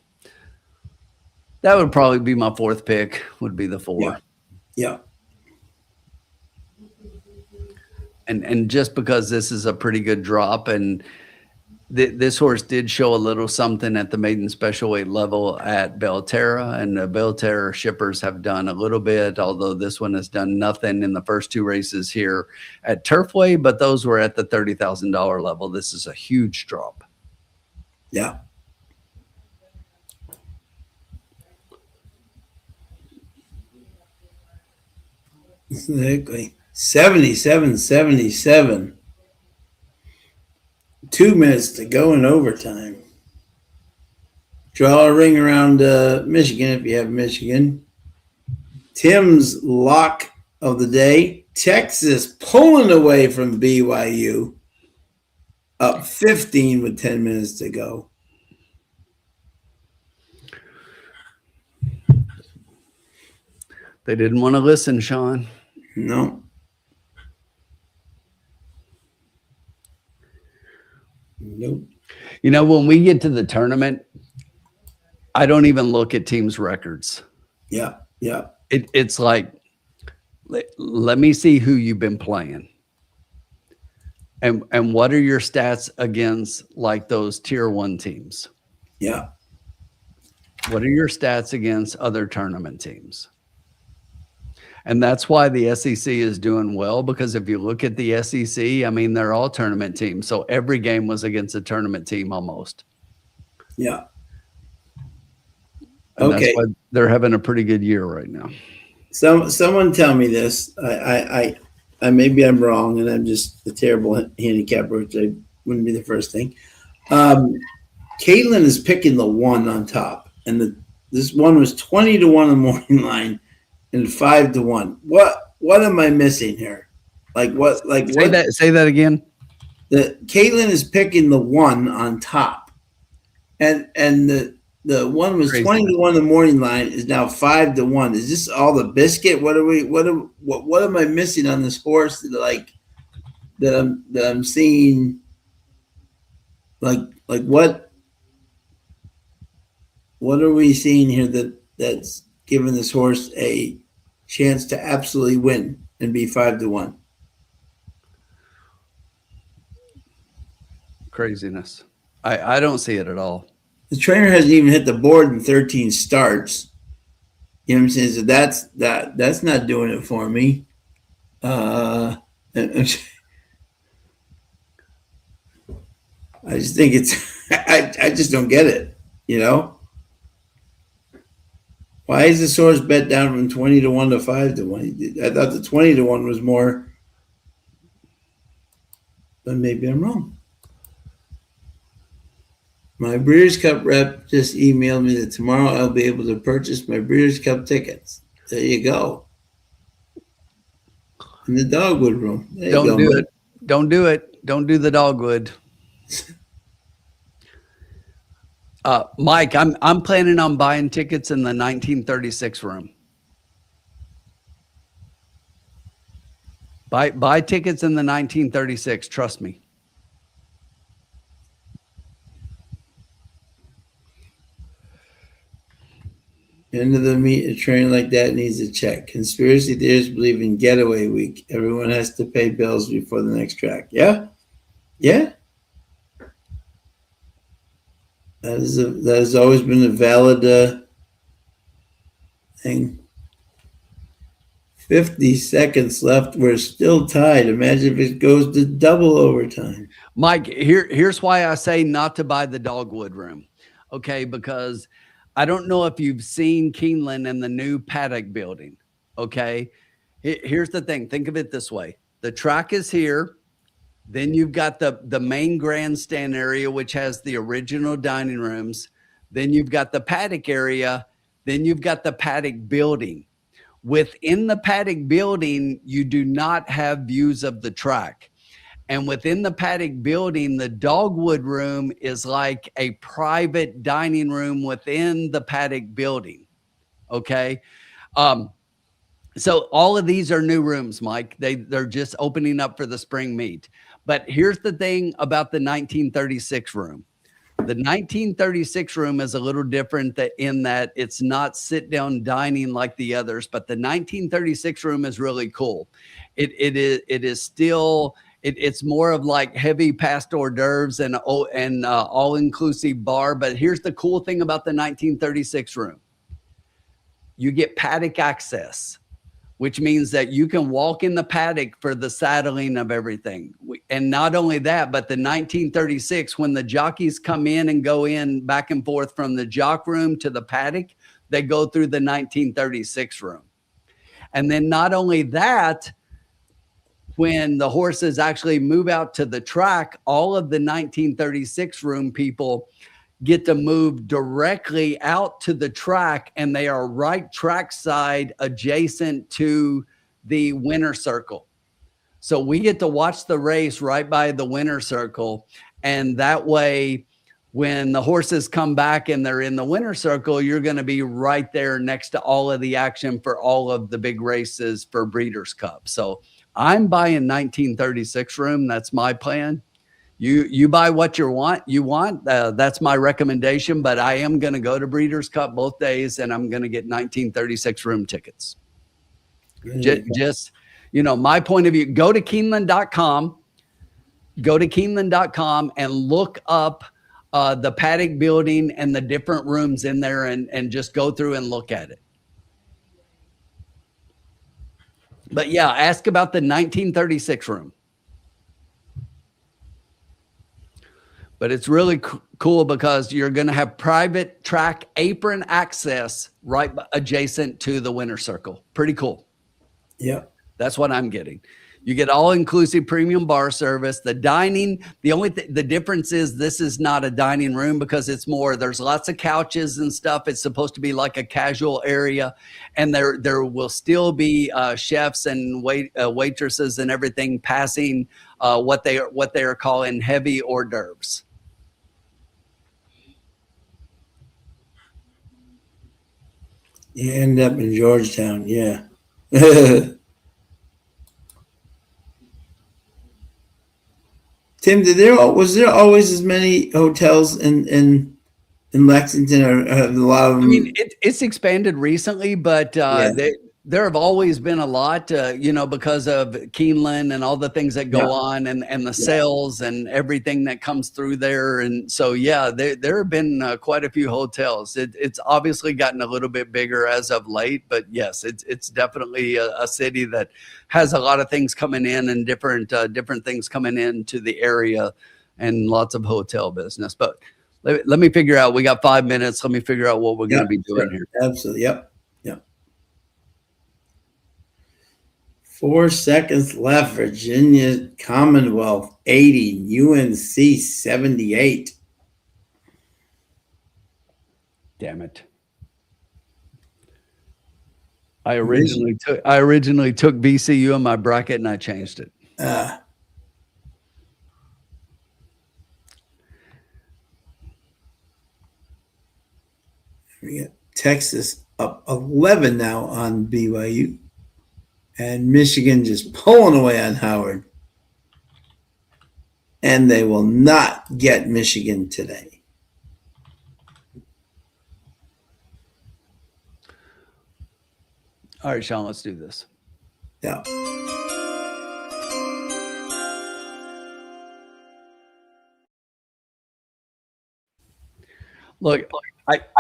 that would probably be my 4th pick, would be the 4. Yeah. And just because this is a pretty good drop, and this horse did show a little something at the maiden special weight level at Belterra, and the Belterra shippers have done a little bit, although this one has done nothing in the first 2 races here at Turfway, but those were at the $30,000 level. This is a huge drop. Yeah. Exactly. 77. 2 minutes to go in overtime. Draw a ring around Michigan if you have Michigan. Tim's lock of the day: Texas pulling away from BYU, up 15 with 10 minutes to go. They didn't want to listen, Sean. No. Nope. You know, when we get to the tournament, I don't even look at teams' records. Yeah. Yeah. It's like, let me see who you've been playing. And what are your stats against like those tier 1 teams? Yeah. What are your stats against other tournament teams? And that's why the SEC is doing well, because if you look at the SEC, I mean, they're all tournament teams. So every game was against a tournament team almost. Yeah. And okay. that's why they're having a pretty good year right now. Someone tell me this. I maybe I'm wrong, and I'm just a terrible handicapper, which I wouldn't be the first thing. Caitlin is picking the 1 on top, and this one was 20-1 on the morning line, and 5-1. What am I missing here? Like what? Like say what? Say that again. The Caitlin is picking the 1 on top, and the one was 20-1 in the morning line is now 5-1. Is this all the biscuit? What am I missing on this horse that I'm seeing? Like what are we seeing here that's giving this horse a chance to absolutely win and be 5-1? Craziness. I don't see it at all. The trainer hasn't even hit the board in 13 starts. You know what I'm saying? So that's not doing it for me. I just think I just don't get it. You know, why is the source bet down from 20-1 to 5-1? I thought the 20-1 was more, but maybe I'm wrong. My Breeders' Cup rep just emailed me that tomorrow I'll be able to purchase my Breeders' Cup tickets. There you go. In the dogwood room. Don't do it. Don't do it. Don't do the dogwood. Mike, I'm planning on buying tickets in the 1936 room. Buy tickets in the 1936. Trust me. End of the meet, a train like that needs a check. Conspiracy theorists believe in getaway week. Everyone has to pay bills before the next track. Yeah? Yeah? That has always been a valid thing. 50 seconds left. We're still tied. Imagine if it goes to double overtime. Mike, here's why I say not to buy the dogwood room. Okay, because I don't know if you've seen Keeneland and the new paddock building. Okay. Here's the thing. Think of it this way. The track is here. Then you've got the main grandstand area, which has the original dining rooms. Then you've got the paddock area. Then you've got the paddock building. Within the paddock building, you do not have views of the track. And within the paddock building, the dogwood room is like a private dining room within the paddock building. Okay. So all of these are new rooms, Mike. They're just opening up for the spring meet. But here's the thing about the 1936 room. The 1936 room is a little different in that it's not sit down dining like the others, but the 1936 room is really cool. It is still, it's more of like heavy past hors d'oeuvres and all-inclusive bar. But here's the cool thing about the 1936 room. You get paddock access, which means that you can walk in the paddock for the saddling of everything. And not only that, but the 1936, when the jockeys come in and go in back and forth from the jock room to the paddock, they go through the 1936 room. And then not only that, when the horses actually move out to the track, all of the 1936 room people get to move directly out to the track, and they are right trackside adjacent to the winner circle. So we get to watch the race right by the winner circle. And that way, when the horses come back and they're in the winner circle, you're going to be right there next to all of the action for all of the big races for Breeders' Cup. So I'm buying 1936 room. That's my plan. You buy what you want. That's my recommendation. But I am going to go to Breeders' Cup both days, and I'm going to get 1936 room tickets. Just, my point of view, go to Keeneland.com. Go to Keeneland.com and look up the paddock building and the different rooms in there, and just go through and look at it. But yeah, ask about the 1936 room. But it's really cool because you're going to have private track apron access right adjacent to the winner circle. Pretty cool. Yeah. That's what I'm getting. You get all-inclusive premium bar service. The dining, the difference is this is not a dining room because it's more, there's lots of couches and stuff. It's supposed to be like a casual area. And there will still be chefs and waitresses and everything passing what they are calling heavy hors d'oeuvres. You end up in Georgetown, yeah. Tim, was there always as many hotels in Lexington, or a lot of them? I mean, it's expanded recently, but there have always been a lot, because of Keeneland and all the things that go on, and the sales and everything that comes through there. And so, there have been quite a few hotels. It's obviously gotten a little bit bigger as of late, but yes, it's definitely a city that has a lot of things coming in, and different things coming into the area, and lots of hotel business. But let me figure out. We got 5 minutes. Let me figure out what we're going to be doing here. Absolutely. Yep. 4 seconds left. Virginia Commonwealth 80, UNC 78. Damn it. I originally took VCU in my bracket, and I changed it. We got Texas up 11 now on BYU. And Michigan just pulling away on Howard. And they will not get Michigan today. All right, Sean, let's do this. Yeah. Look,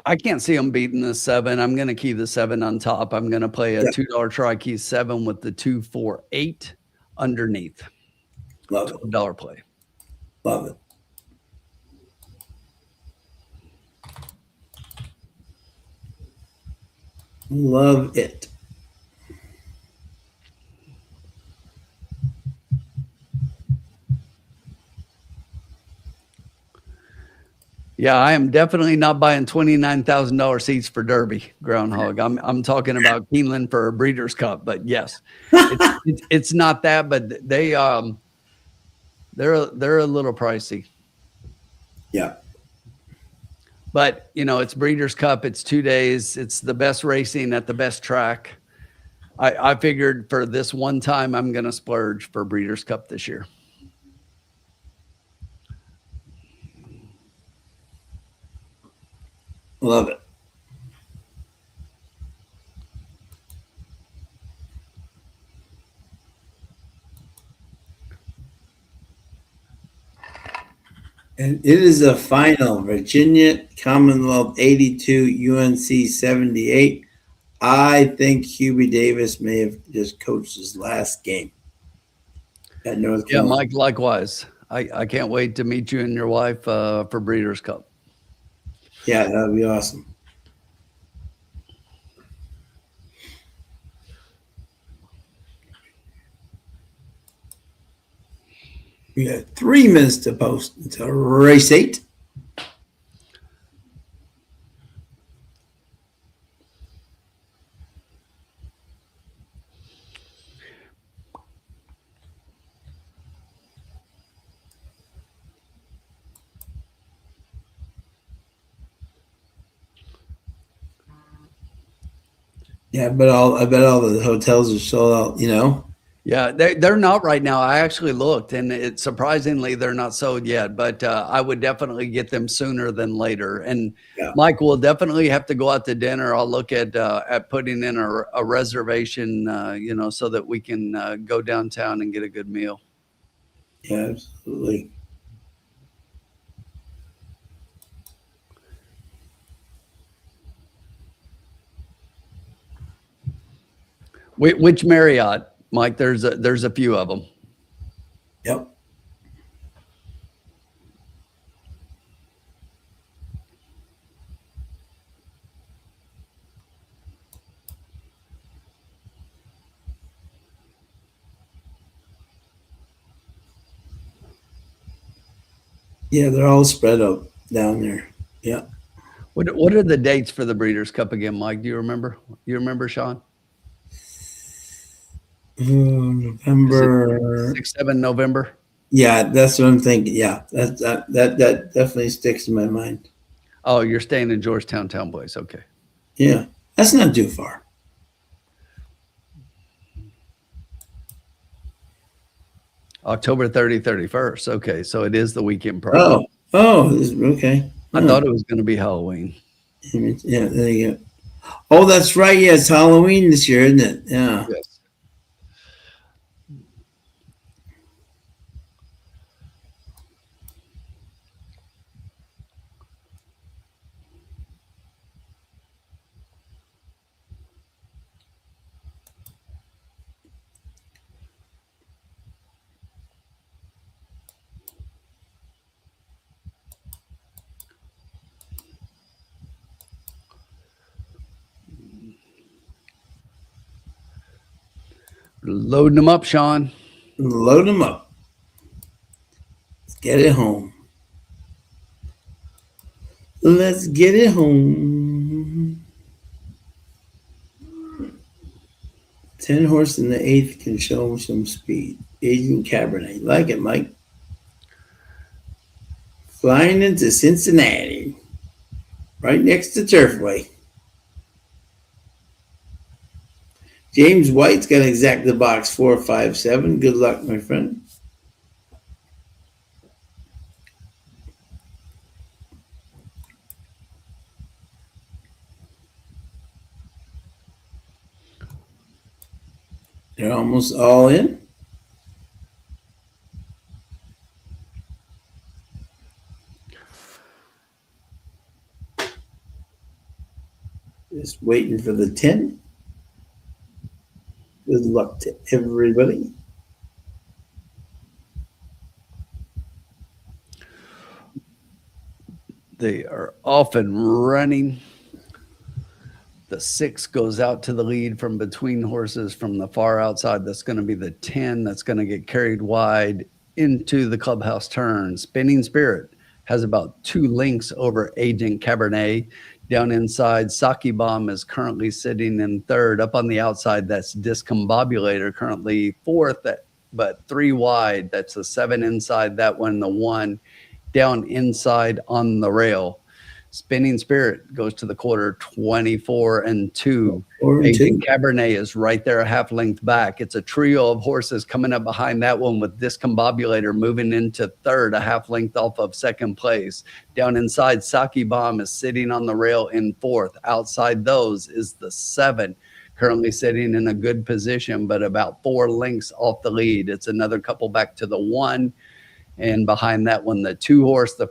I can't see them beating the 7. I'm going to key the 7 on top. I'm going to play a $2 try key 7 with the 2, 4, 8 underneath. Love it. $12 play. Love it. Love it. Yeah, I am definitely not buying $29,000 seats for Derby Groundhog. I'm talking about Keeneland for a Breeders' Cup, but yes, it's not that, but they're a little pricey. Yeah. But it's Breeders' Cup. It's 2 days. It's the best racing at the best track. I figured for this one time I'm going to splurge for Breeders' Cup this year. Love it. And it is a final. Virginia Commonwealth 82, UNC 78. I think Hubie Davis may have just coached his last game at North Carolina. Yeah, Mike, likewise. I can't wait to meet you and your wife for Breeders' Cup. Yeah, that would be awesome. We got 3 minutes to post until race 8. Yeah, I bet all the hotels are sold out, you know. Yeah, they're not right now. I actually looked, and it surprisingly they're not sold yet. But I would definitely get them sooner than later. And Yeah. Mike, we'll definitely have to go out to dinner. I'll look at putting in a reservation, you know, so that we can go downtown and get a good meal. Yeah, absolutely. Which Marriott, Mike? There's a few of them. Yep. Yeah, they're all spread out down there. Yeah. What are the dates for the Breeders' Cup again, Mike? Do you remember? You remember, Sean? November 6, 7 November. Yeah, that's what I'm thinking. Yeah, that definitely sticks in my mind. Oh, you're staying in Georgetown Town Place. Okay. Yeah, that's not too far. October 30, 31st. Okay, so it is the weekend prior. Okay. I thought it was going to be Halloween. Yeah, there you go. Oh, that's right. Yeah, it's Halloween this year, isn't it? Yeah. Yes. Loading them up, Sean. Load them up. Let's get it home. Let's get it home. 10 horse in the 8th can show some speed. Agent Cabernet. Like it, Mike. Flying into Cincinnati. Right next to Turfway. James White's got exact the box 457. Good luck, my friend. They're almost all in. Just waiting for the 10. Good luck to everybody. They are off and running. The 6 goes out to the lead from between horses from the far outside. That's going to be the 10. That's going to get carried wide into the clubhouse turn. Spinning Spirit has about 2 lengths over Agent Cabernet. Down inside, Saki Bomb is currently sitting in 3rd. Up on the outside, that's Discombobulator, currently 4th, but 3 wide. That's the 7 inside that one, the 1 down inside on the rail. Spinning Spirit goes to the quarter, 24-2. Agent Cabernet is right there, a half length back. It's a trio of horses coming up behind that one with Discombobulator moving into 3rd, a half length off of 2nd place. Down inside, Saki Bomb is sitting on the rail in 4th. Outside those is the 7, currently sitting in a good position, but about 4 lengths off the lead. It's another couple back to the 1. And behind that one, the 2 horse, the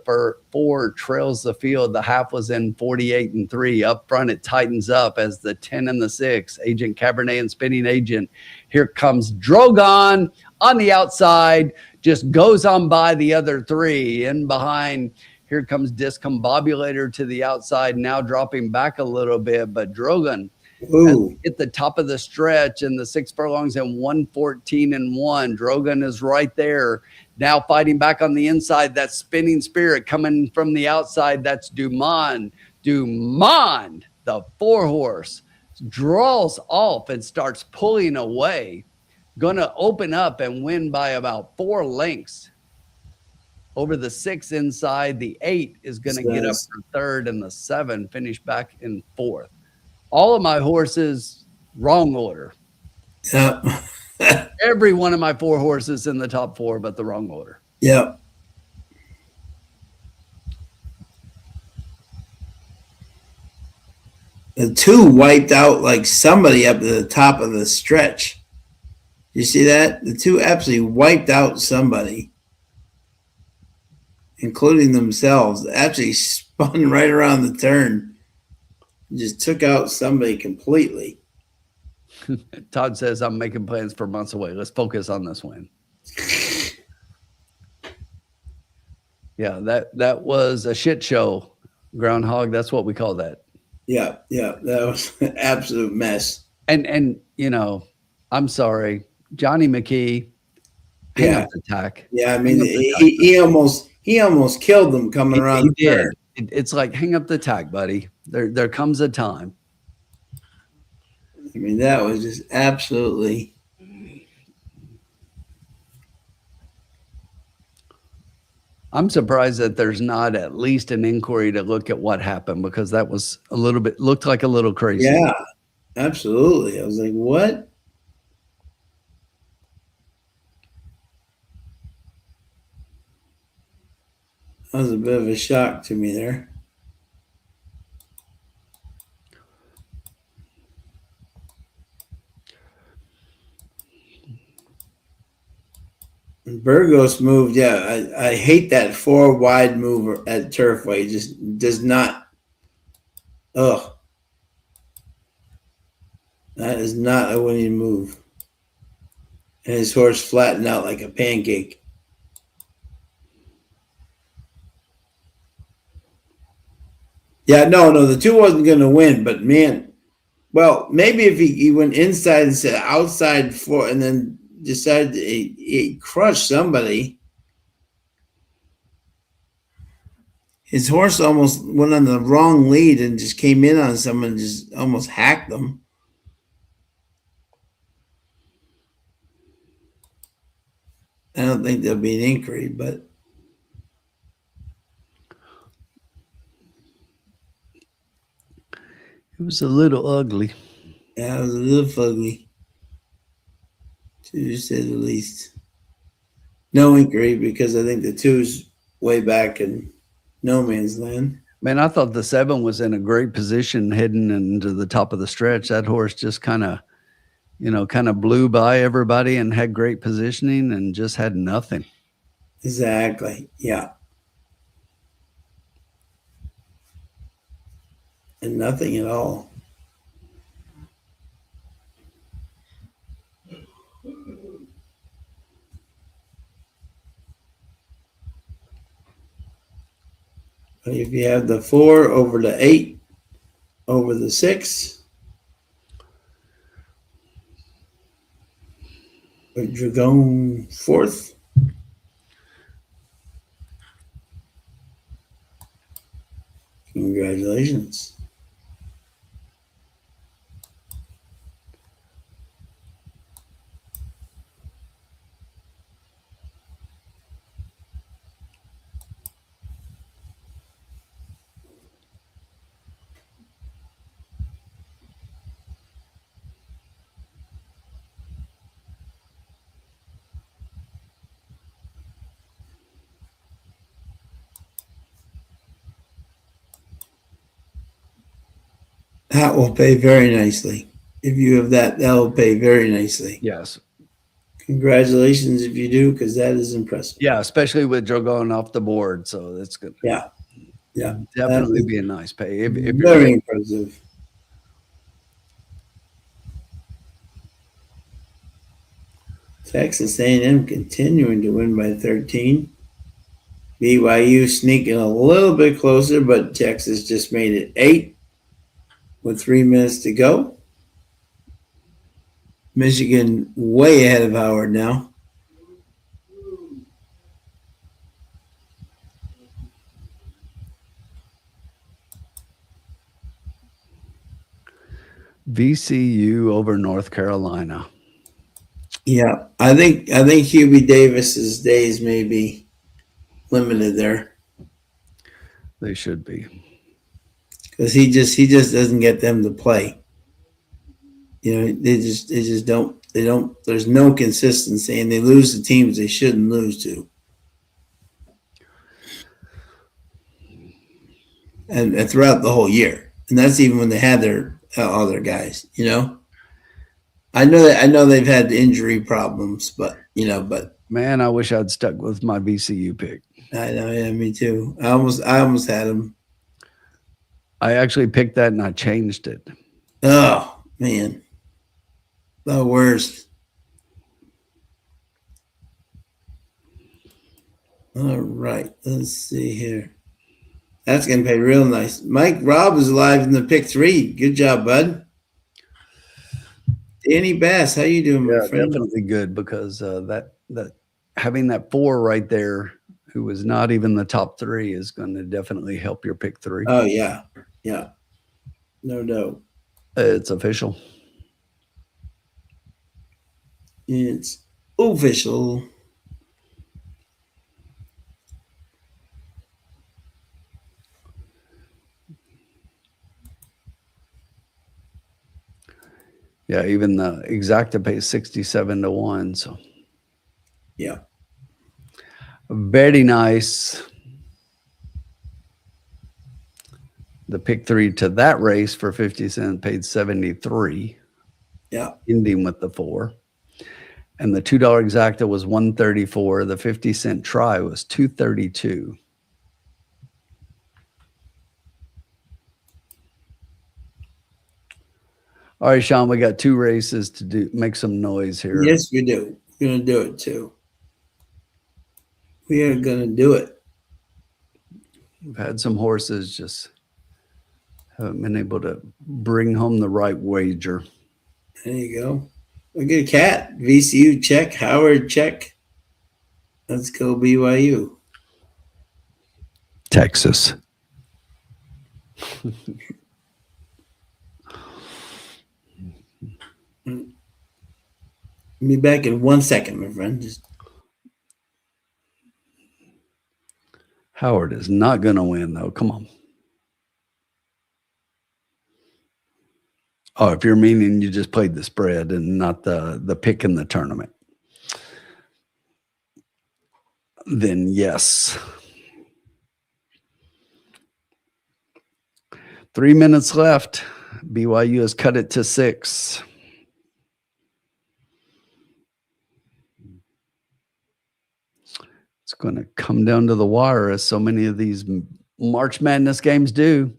4 trails the field. The half was in 48-3. Up front, it tightens up as the 10 and the 6, Agent Cabernet and Spinning Agent. Here comes Drogon on the outside, just goes on by the other 3. In behind, here comes Discombobulator to the outside, now dropping back a little bit. But Drogon Ooh. At the top of the stretch and the 6 furlongs and 114-1. Drogon is right there. Now fighting back on the inside. That Spinning Spirit coming from the outside. That's Dumont. Dumont, the 4-horse, draws off and starts pulling away. Going to open up and win by about 4 lengths over the 6 inside. The 8 is going to get up for third, and the 7 finish back in fourth. All of my horses, wrong order. Yep. Every one of my 4 horses in the top 4, but the wrong order. Yep. The 2 wiped out like somebody up at the top of the stretch. You see that? The 2 absolutely wiped out somebody, including themselves. Actually spun right around the turn. Just took out somebody completely. Todd says, I'm making plans for months away. Let's focus on this win. Yeah, that was a shit show. Groundhog, that's what we call that. Yeah, that was an absolute mess. And you know, I'm sorry, Johnny McKee, hang up the tack. Yeah, I mean, he almost killed them coming around the turn. It's like, hang up the tack, buddy. There comes a time. I mean, that was just absolutely. I'm surprised that there's not at least an inquiry to look at what happened, because that was looked like a little crazy. Yeah, absolutely. I was like, what? That was a bit of a shock to me there. Burgos moved. Yeah, I hate that 4 wide move at Turfway. Just does not. Ugh. That is not a winning move. And his horse flattened out like a pancake. Yeah, no, the 2 wasn't going to win, but man, well, maybe if he went inside and said outside 4 and then decided he crushed somebody. His horse almost went on the wrong lead and just came in on someone and just almost hacked them. I don't think there'll be an inquiry, but it was a little ugly. Yeah, it was a little fugly, to say the least. No inquiry, because I think the 2's way back in no man's land. Man, I thought the 7 was in a great position heading into the top of the stretch. That horse just kind of blew by everybody and had great positioning and just had nothing. Exactly. Yeah. And nothing at all. But if you have the 4 over the 8 over the 6, with Dragon 4th. Congratulations. That will pay very nicely. If you have that will pay very nicely. Yes. Congratulations if you do, because that is impressive. Yeah, especially with Joe going off the board. So that's good. Yeah. Definitely be a nice pay. If very impressive. Texas A&M continuing to win by 13. BYU sneaking a little bit closer, but Texas just made it 8 with 3 minutes to go. Michigan way ahead of Howard now. VCU over North Carolina. Yeah, I think Hubie Davis's days may be limited there They should be. because he just doesn't get them to play. You know, they just don't. They don't. There's no consistency, and they lose to teams they shouldn't lose to. And throughout the whole year, and that's even when they had their other guys. You know, I know they've had injury problems, but Man, I wish I'd stuck with my VCU pick. I know, yeah, me too. I almost had them. I actually picked that and I changed it. Oh man, the worst. All right, let's see here. That's gonna pay real nice. Mike Robb is alive in the pick 3. Good job, bud. Danny Bass, how you doing, my friend? Definitely good because that having that 4 right there, who was not even the top 3, is going to definitely help your pick 3. Oh yeah, no doubt. It's official. It's official. Yeah, even the exacta pays 67-1. So yeah, very nice. The pick 3 to that race for 50 cents paid 73. Yeah, ending with the 4. And the $2 exacta was 134. The 50-cent try was 232. All right, Sean, we got 2 races to do. Make some noise here. yes, we do. We're gonna do it too. We are gonna do it. We've had some horses just haven't been able to bring home the right wager. There you go. Look at Cat. VCU check. Howard check. Let's go BYU. Texas. Be back in 1 second, my friend. Howard is not going to win, though. Come on. Oh, if you're meaning you just played the spread and not the pick in the tournament, then yes. 3 minutes left. BYU has cut it to 6. It's going to come down to the wire, as so many of these March Madness games do.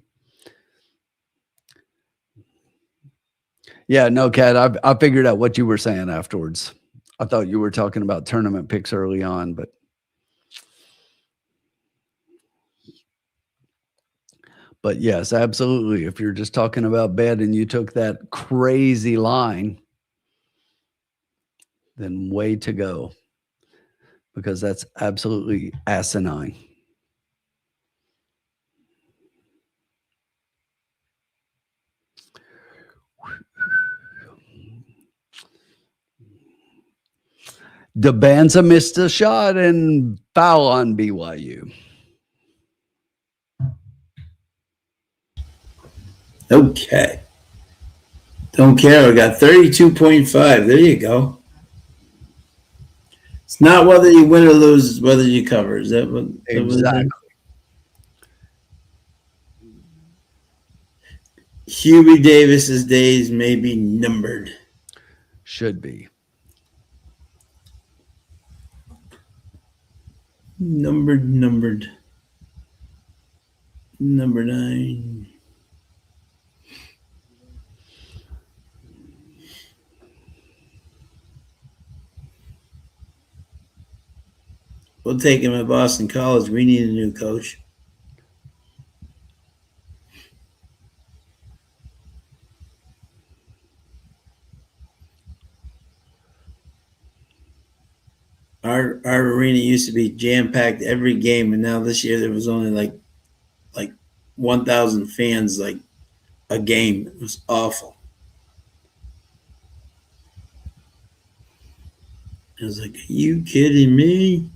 Yeah, no, Kat, I figured out what you were saying afterwards. I thought you were talking about tournament picks early on, but yes, absolutely. If you're just talking about bet and you took that crazy line, then way to go, because that's absolutely asinine. Debanza missed a shot and foul on BYU. Okay. Don't care. I got 32.5. There you go. It's not whether you win or lose, it's whether you cover. Is that what? Exactly. Hubie Davis's days may be numbered. Should be. Numbered. Number 9. We'll take him at Boston College. We need a new coach. our arena used to be jam packed every game, and now this year there was only like 1,000 fans like a game. It was awful. I was like, are you kidding me?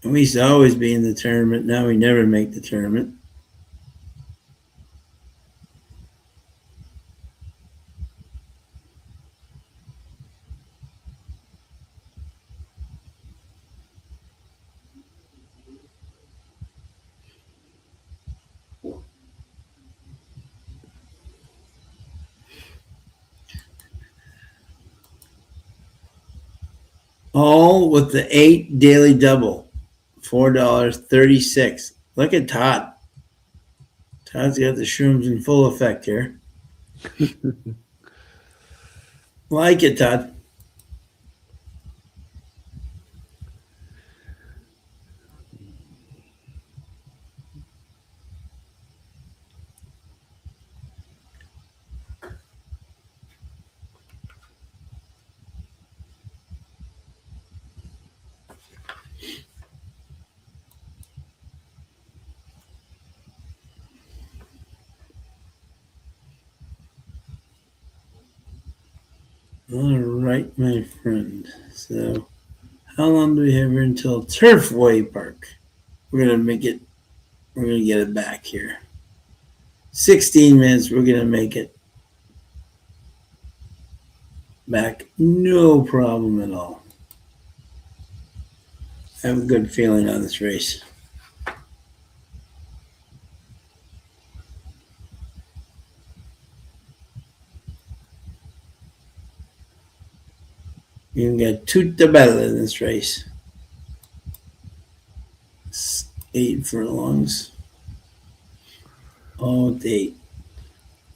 And we used to always be in the tournament. Now we never make the tournament. All with the 8 daily double, $4.36. Look at Todd. Todd's got the shrooms in full effect here. Like it, Todd. All right, my friend. So, how long do we have here until Turfway Park? We're gonna make it. We're gonna get it back here. 16 minutes. We're gonna make it back. No problem at all. I have a good feeling on this race. You got tutta bella in this race. 8 furlongs. Oh, 8.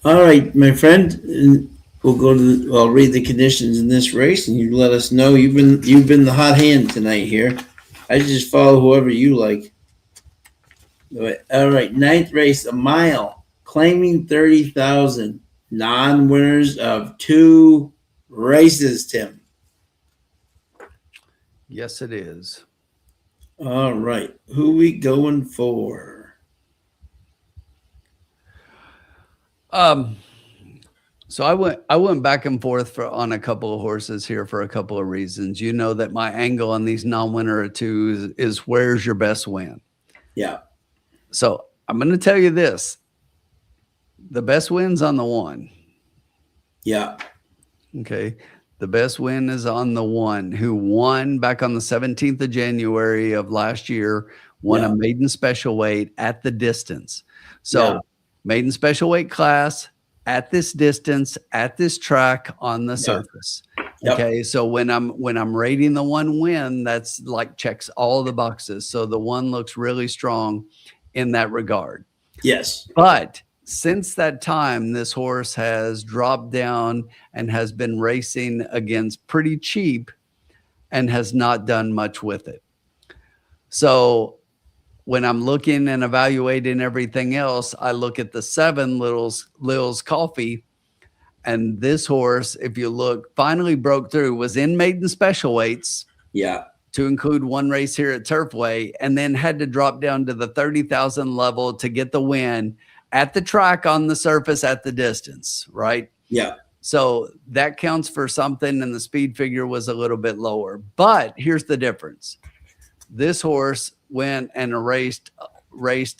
All right, my friend. We'll go to. I'll read the conditions in this race, and you let us know. You've been the hot hand tonight here. I just follow whoever you like. All right, 9th race, a mile, claiming 30,000. Non-winners of 2 races, Tim. Yes, it is. All right, who we going for? So I went back and forth on a couple of horses here for a couple of reasons. You know that my angle on these non-winner of 2s is where's your best win. Yeah. So I'm going to tell you this: the best win's on the 1. Yeah. Okay. The best win is on the 1 who won back on the 17th of January of last year, won a maiden special weight at the distance. So maiden special weight class at this distance, at this track on the surface. Yep. Okay. So when I'm rating the 1 win, that's like checks all the boxes. So the 1 looks really strong in that regard. Yes. But since that time, this horse has dropped down and has been racing against pretty cheap and has not done much with it. So when I'm looking and evaluating everything else, I look at the 7 Lil's Coffee. And this horse, if you look, finally broke through, was in maiden special weights. Yeah. To include 1 race here at Turfway, and then had to drop down to the 30,000 level to get the win at the track on the surface at the distance, right? Yeah. So that counts for something, and the speed figure was a little bit lower. But here's the difference. This horse went and raced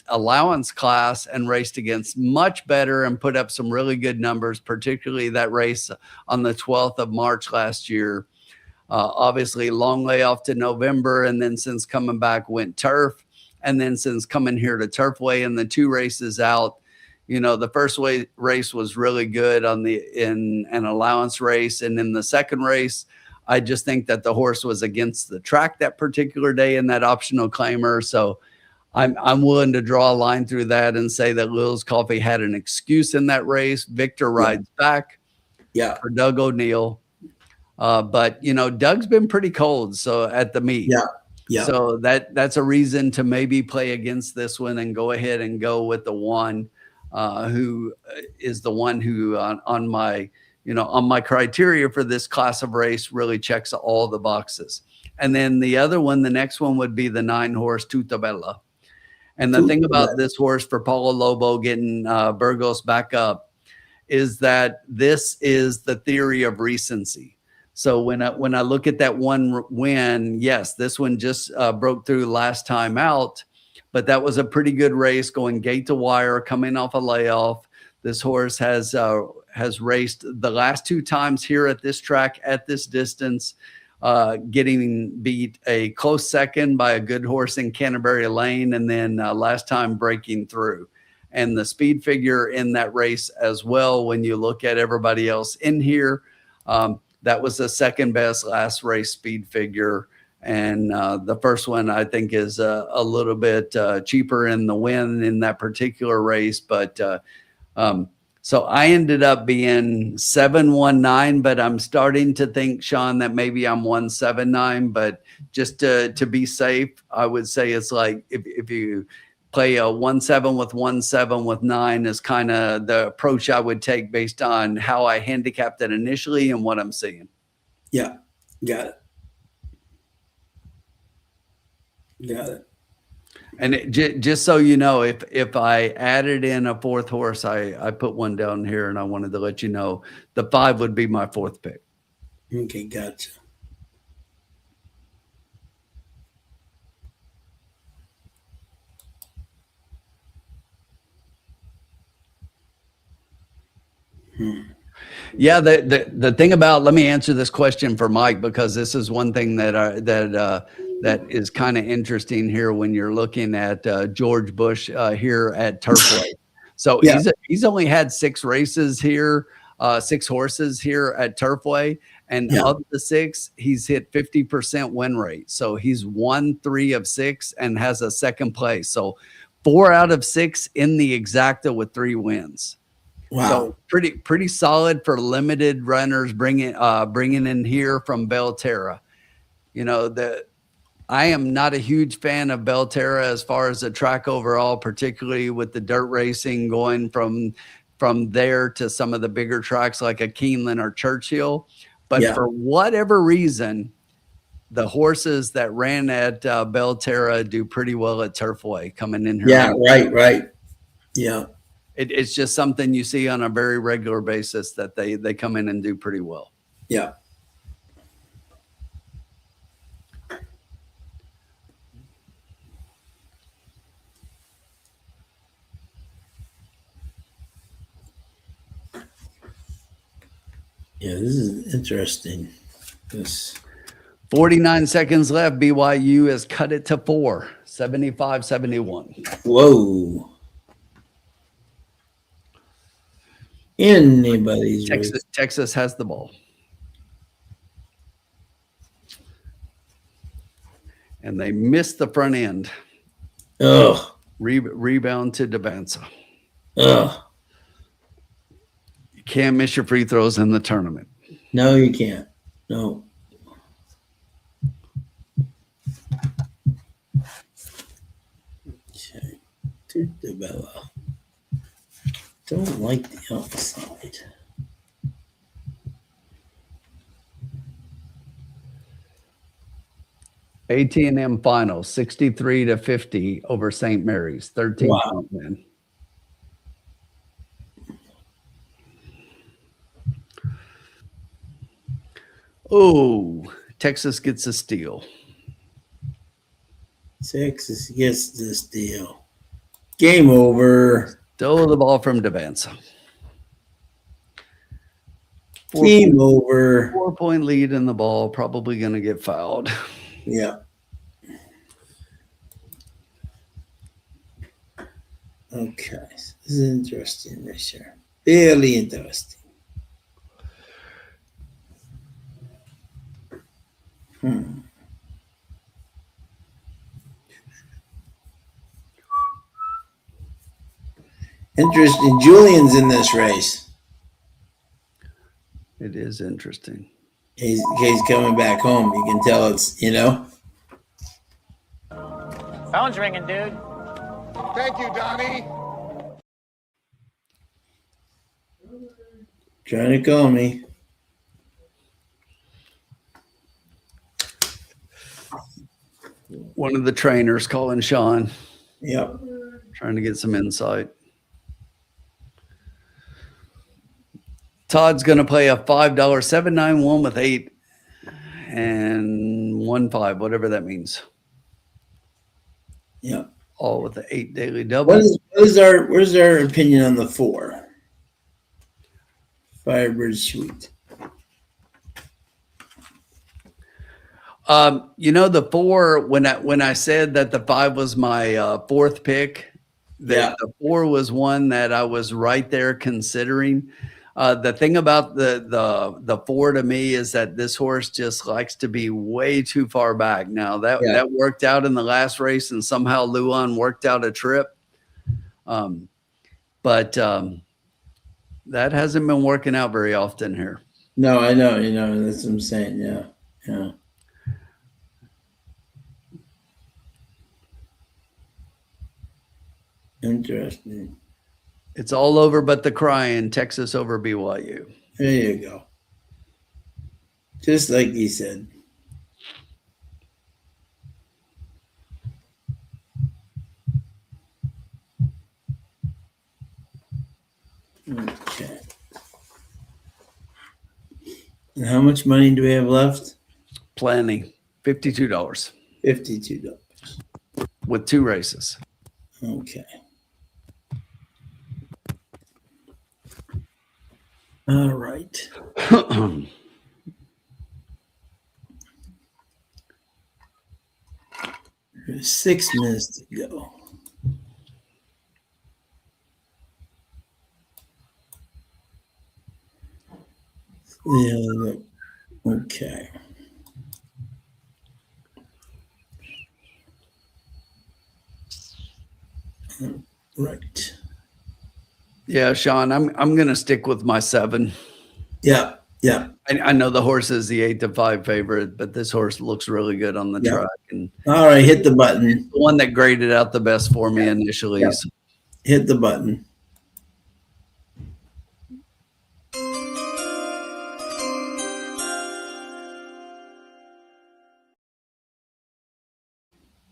allowance class and raced against much better and put up some really good numbers, particularly that race on the 12th of March last year. Obviously, long layoff to November, and then since coming back went turf, and then since coming here to Turfway and the 2 races out, you know, the first race was really good in an allowance race, and in the second race, I just think that the horse was against the track that particular day in that optional claimer. So I'm willing to draw a line through that and say that Lil's Coffee had an excuse in that race. Victor rides back for Doug O'Neill. But you know, Doug's been pretty cold. So at the meet, so that's a reason to maybe play against this one and go ahead and go with the 1. who is the one who on my criteria for this class of race really checks all the boxes. And then the other one, the next one would be the 9-horse Tutabella. And the thing about this horse for Paulo Lobo getting Burgos back up is that this is the theory of recency. So when I look at that one win, yes, this one just broke through last time out, but that was a pretty good race going gate to wire, coming off a layoff. This horse has raced the last 2 times here at this track at this distance, getting beat a close second by a good horse in Canterbury Lane, and then last time breaking through. And the speed figure in that race as well, when you look at everybody else in here, that was the second best last race speed figure. And the first one, I think, is a little bit cheaper in the win in that particular race. But so I ended up being 719, but I'm starting to think, Sean, that maybe I'm 179. But just to be safe, I would say it's like if you play a 1-7 with 1-7 with 9 is kind of the approach I would take based on how I handicapped it initially and what I'm seeing. Yeah, got it. Got it. And just so you know, if I added in a 4th horse, I put one down here, and I wanted to let you know the 5 would be my 4th pick. Okay, gotcha. Yeah, the thing about, let me answer this question for Mike, because this is one thing that is kind of interesting here when you're looking at George Bush here at Turfway. So Yeah. he's only had 6 races here, 6 horses here at Turfway, and of the 6, he's hit 50% win rate. So he's won 3 of 6 and has a 2nd place. So 4 out of 6 in the exacta with 3 wins. Wow. So pretty solid for limited runners bringing in here from Belterra. You know, I am not a huge fan of Belterra as far as the track overall, particularly with the dirt racing going from there to some of the bigger tracks like a Keeneland or Churchill. But for whatever reason, the horses that ran at Belterra do pretty well at Turfway coming in here. Yeah, right. Yeah. It's just something you see on a very regular basis that they come in and do pretty well. Yeah. Yeah, this is interesting. This 49 seconds left. BYU has cut it to 4, 75-71. Whoa. Anybody's Texas has the ball. And they missed the front end. Oh. Rebound to Devanza. Oh. You can't miss your free throws in the tournament. No, you can't. No. Okay. To develop. Don't like the outside. AT&M final 63-50 over St. Mary's. 13 Wow. win. Oh, Texas gets a steal. Texas gets the steal. Game over. Stole the ball from Devanza. Game over. 4-point lead in the ball. Probably going to get fouled. Yeah. Okay. This is interesting right here. Really interesting. Interesting. Julian's in this race. It is interesting. He's coming back home. You can tell it's, Phone's ringing, dude. Thank you, Donnie. Trying to call me. One of the trainers calling Sean, Yep. trying to get some insight. Todd's going to play a $5 791 with 8 and 1 5, whatever that means. Yep. All with the 8 daily double. Where's our opinion on the 4? Firebird Suite. The 4, when I said that the 5 was my fourth pick, the 4 was one that I was right there considering. The thing about the 4 to me is that this horse just likes to be way too far back. Now that worked out in the last race, and somehow Luan worked out a trip. But that hasn't been working out very often here. No, I know, that's what I'm saying. Yeah. Interesting. It's all over but the crying. Texas over BYU. There you go. Just like he said. Okay. And how much money do we have left? Plenty. $52. $52. With 2 races. Okay. All right. There's 6 minutes to go. Yeah. Okay. Right. Yeah, Sean, I'm going to stick with my 7. Yeah. I know the horse is the 8-5 favorite, but this horse looks really good on the track. And all right, hit the button. The one that graded out the best for me initially. Yeah. Hit the button.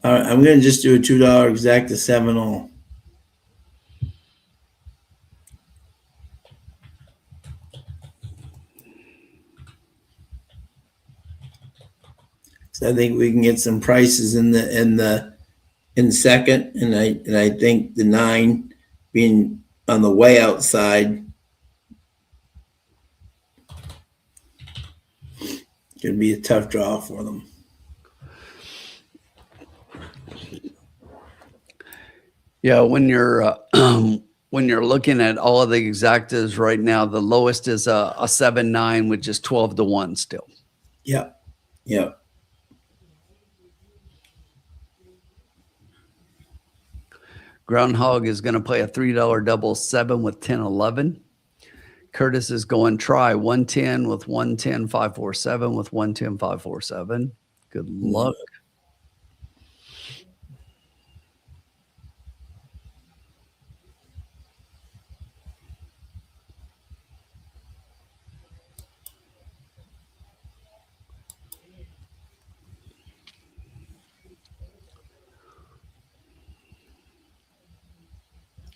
All right, I'm going to just do a $2 exacta 7 all. So I think we can get some prices in second, and I think the 9 being on the way outside could be a tough draw for them. Yeah, when you're looking at all of the exactas right now, the lowest is a 7-9, which is 12-1 still. Yeah. Groundhog is going to play a $3 double 7 with 10-11. Curtis is going try 110 with 110 547 with 110 547. Good luck.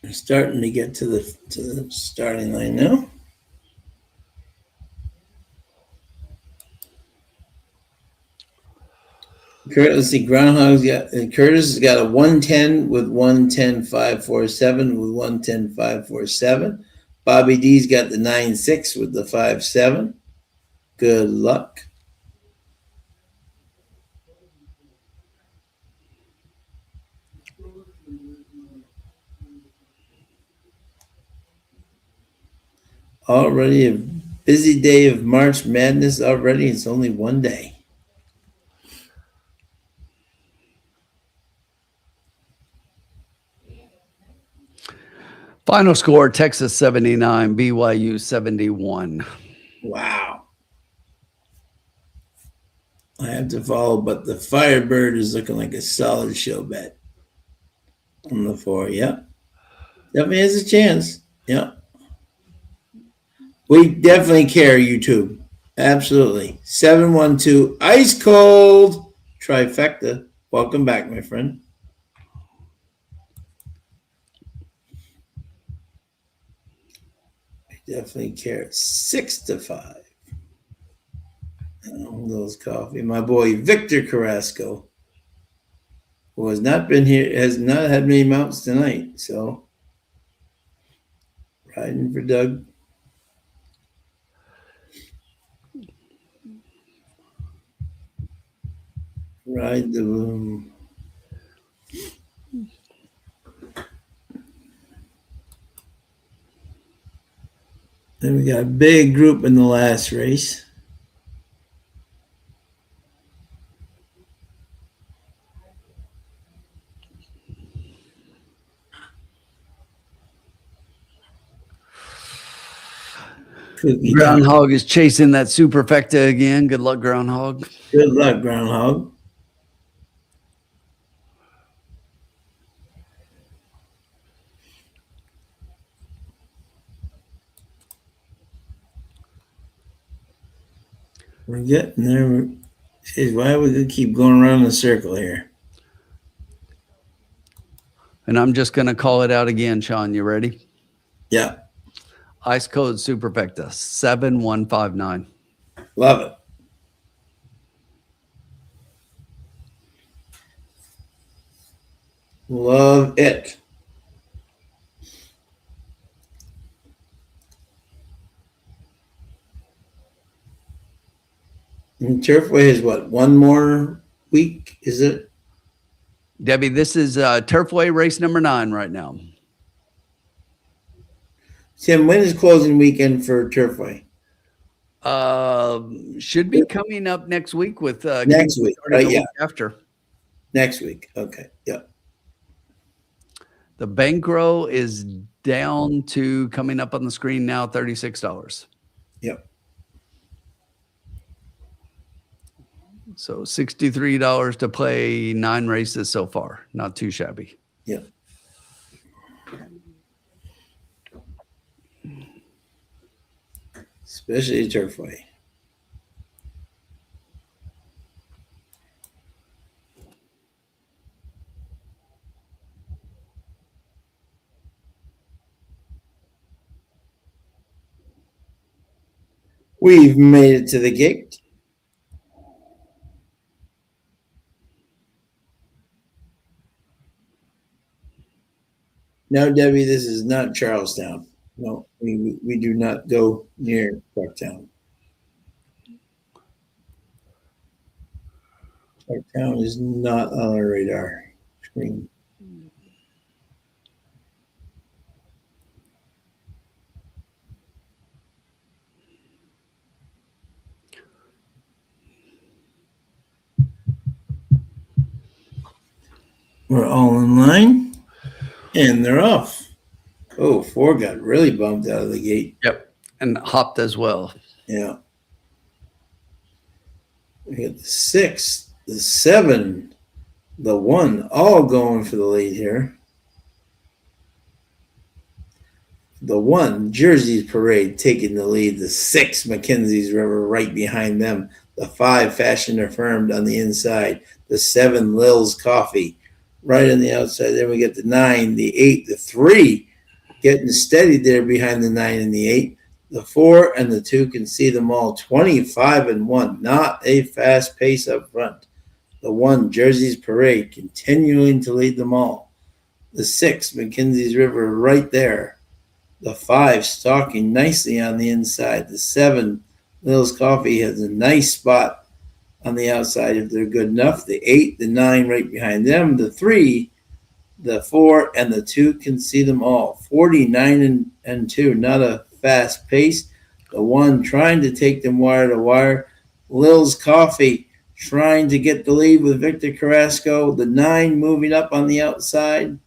We're starting to get to the starting line now. Let's see, Groundhog's got, and Curtis has got a 110 with 110 547 with 110 547. Bobby D's got the 9-6 with the 5-7. Good luck. Already a busy day of March Madness already. It's only one day. Final score, Texas 79, BYU 71. Wow. I have to follow, but the Firebird is looking like a solid show bet on the 4. Yep. Definitely has a chance. Yep. We definitely care, YouTube. Absolutely. 712 ice cold trifecta. Welcome back, my friend. I definitely care. 6-5. Those coffee. My boy Victor Carrasco, who has not been here, has not had many mounts tonight. So riding for Doug. Ride the boom. Then we got a big group in the last race. Groundhog is chasing that superfecta again. Good luck, Groundhog. Good luck, Groundhog. We're getting there. Jeez, why are we going to keep going around in a circle here? And I'm just going to call it out again, Sean. You ready? Yeah. Ice code superfecta 7159. Love it. Love it. And Turfway is what? One more week, is it? Debbie, this is Turfway race number 9 right now. Tim, when is closing weekend for Turfway? Should be coming up next week with next week, right? Yeah. After next week. Okay. Yep. The bankroll is down to coming up on the screen now, $36. Yep. So $63 to play 9 races so far. Not too shabby. Yep. Especially Turfway. We've made it to the gate. No, Debbie, this is not Charlestown. No, we do not go near Parktown. Parktown is not on our radar screen. We're all in line, and they're off. Oh, 4 got really bumped out of the gate. Yep, and hopped as well. Yeah. We got the 6, the 7, the 1, all going for the lead here. The 1, Jersey's Parade, taking the lead. The 6, Mackenzie's River, right behind them. The 5, Fashion Affirmed on the inside. The 7, Lil's Coffee, right on the outside. Then we get the 9, the 8, the 3, getting steady there behind the 9 and the 8. The 4 and the 2 can see them all. 25 and 1, not a fast pace up front. The 1, Jersey's Parade, continuing to lead them all. The 6, Mackenzie's River, right there. The 5, stalking nicely on the inside. The 7, Lil's Coffee, has a nice spot on the outside if they're good enough. The 8, the 9 right behind them. The 3, the 4, and the 2 can see them all. 49 and 2, not a fast pace. The 1 trying to take them wire to wire. Lil's Coffee trying to get the lead with Victor Carrasco. The 9 moving up on the outside.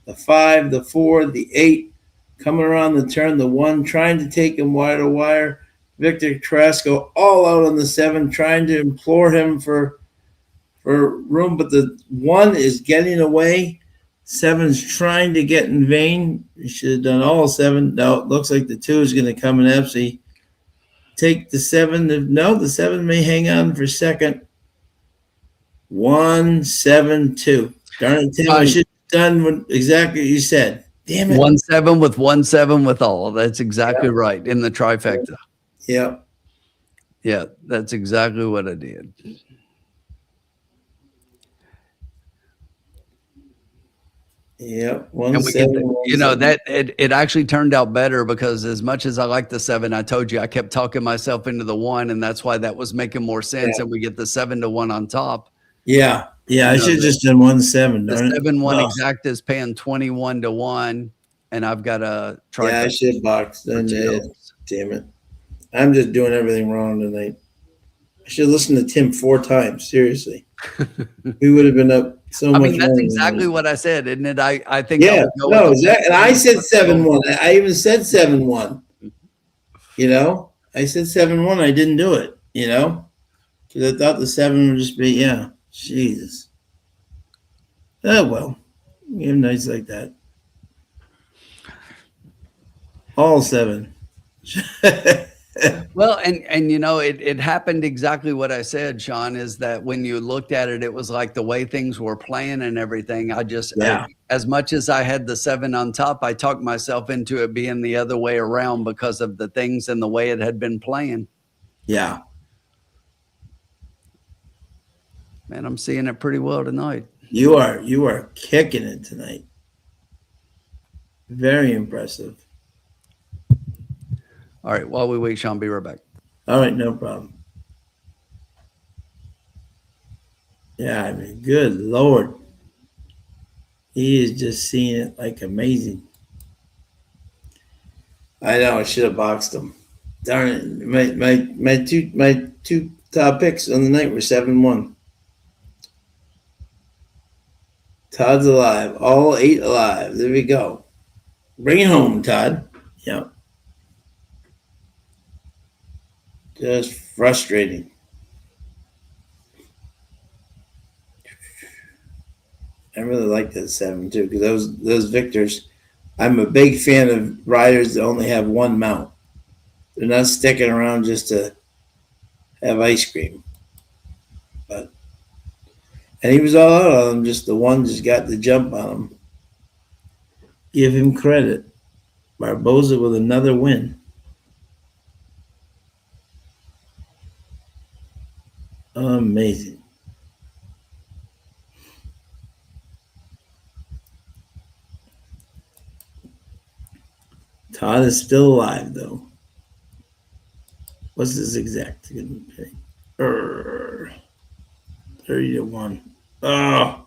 The 5, the 4, the 8 coming around the turn. The 1 trying to take him wire to wire. Victor Carrasco all out on the 7, trying to implore him for room, but the 1 is getting away. 7's trying to get in vain. He should have done all 7. Now it looks like the 2 is going to come in empty. take the 7. No, the 7 may hang on for second. 1-7-2. Darn it, Tim! I should have done what exactly you said. Damn it. 1-7 with 1-7 with all. That's exactly right in the trifecta. Yep. Yeah, that's exactly what I did. Yep. And we can, that it actually turned out better because as much as I like the 7, I told you I kept talking myself into the 1, and that's why that was making more sense. And we get the 7-1 on top. Yeah. Yeah. I should have just done 1-7. The 7-1 exact is paying 21-1, and I've got a trifecta. Yeah, I should box. Damn it. I'm just doing everything wrong tonight. I should listen to Tim 4 times. Seriously. We would have been up so much. I mean, that's exactly what I said, isn't it? I think. Yeah. No, exactly. And I said 7-1. I even said 7-1. I said 7-1. I didn't do it, because I thought the 7 would just be, Jesus. Oh, well. We have nights like that. All 7. Well, and it happened exactly what I said, Sean, is that when you looked at it, it was like the way things were playing and everything. As much as I had the 7 on top, I talked myself into it being the other way around because of the things and the way it had been playing. Yeah. Man, I'm seeing it pretty well tonight. You are kicking it tonight. Very impressive. All right, while we wait, Sean, be right back. All right, no problem. Yeah, I mean, good Lord. He is just seeing it like amazing. I know, I should have boxed him. Darn it. My two top picks on the night were 7-1. Todd's alive. All 8 alive. There we go. Bring it home, Todd. Yep. Just frustrating. I really like that 7 too, because those victors. I'm a big fan of riders that only have one mount. They're not sticking around just to have ice cream. And he was all out on them. Just the one just got the jump on him. Give him credit. Barboza with another win. Amazing. Todd is still alive, though. What's his exact pay? 30-1. Oh.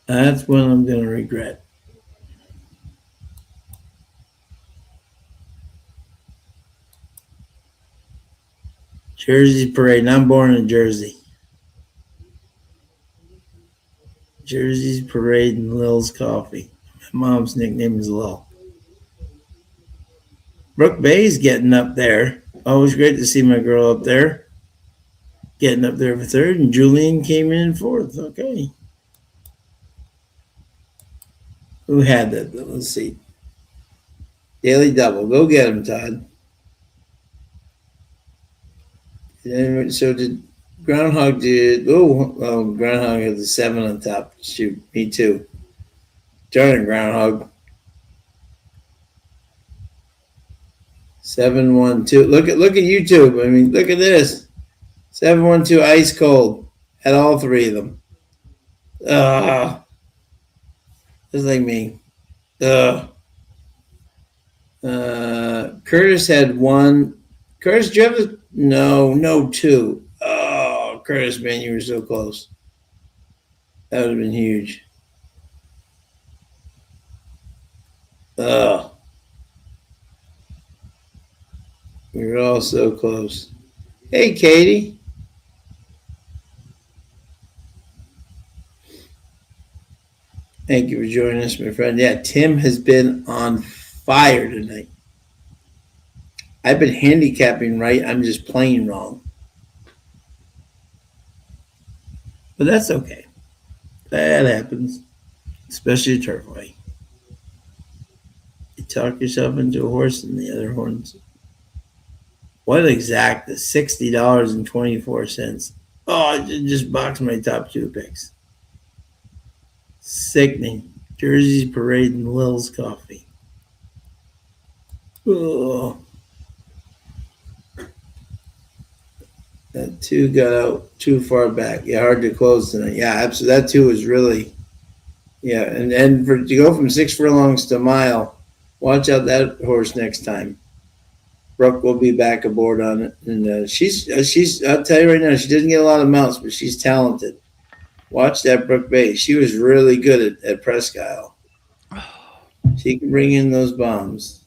That's what I'm going to regret. Jersey Parade. And I'm born in Jersey. Jersey's Parade and Lil's Coffee. My mom's nickname is Lil. Brooke Bay's getting up there. Always great to see my girl up there. Getting up there for 3rd, and Julian came in 4th. Okay. Who had that? Let's see. Daily Double. Go get him, Todd. So did Groundhog Groundhog had the 7 on top. Shoot, me too. Jordan Groundhog. 7-1-2. Look at YouTube. I mean, look at this. 7-1-2 ice cold. Had all 3 of them. Just like me. Curtis had 1. Curtis, do you have a... No, 2. Oh, Curtis, man, you were so close. That would have been huge. We were all so close. Hey, Katie. Thank you for joining us, my friend. Yeah, Tim has been on fire tonight. I've been handicapping right. I'm just playing wrong. but that's okay. That happens, especially Turfway. You talk yourself into a horse, and the other horns. What exact is $60.24? Oh, I just boxed my top two picks. Sickening. Jersey's Parade and Lil's Coffee. Oh, that two got out too far back. Yeah, hard to close tonight. Yeah, absolutely. That two was really, yeah. And for to go from 6 furlongs to a mile, watch out that horse next time. Brooke will be back aboard on it, and she's. I'll tell you right now, she didn't get a lot of mounts, but she's talented. Watch that Brooke Bay. She was really good at Presque Isle. She can bring in those bombs.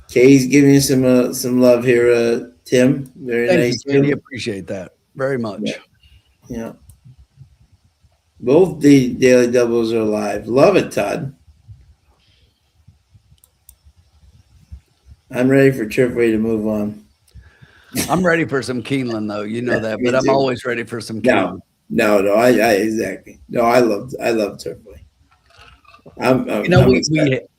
Kay's giving you some love here, Tim. Very Thank nice. you, Katie. Appreciate that very much. Yeah. Both the daily doubles are live. Love it, Todd. I'm ready for Turfway to move on. I'm ready for some Keeneland, though. You know that, Me but I'm too. always ready for some Keeneland. No. I exactly. No, I love Turfway.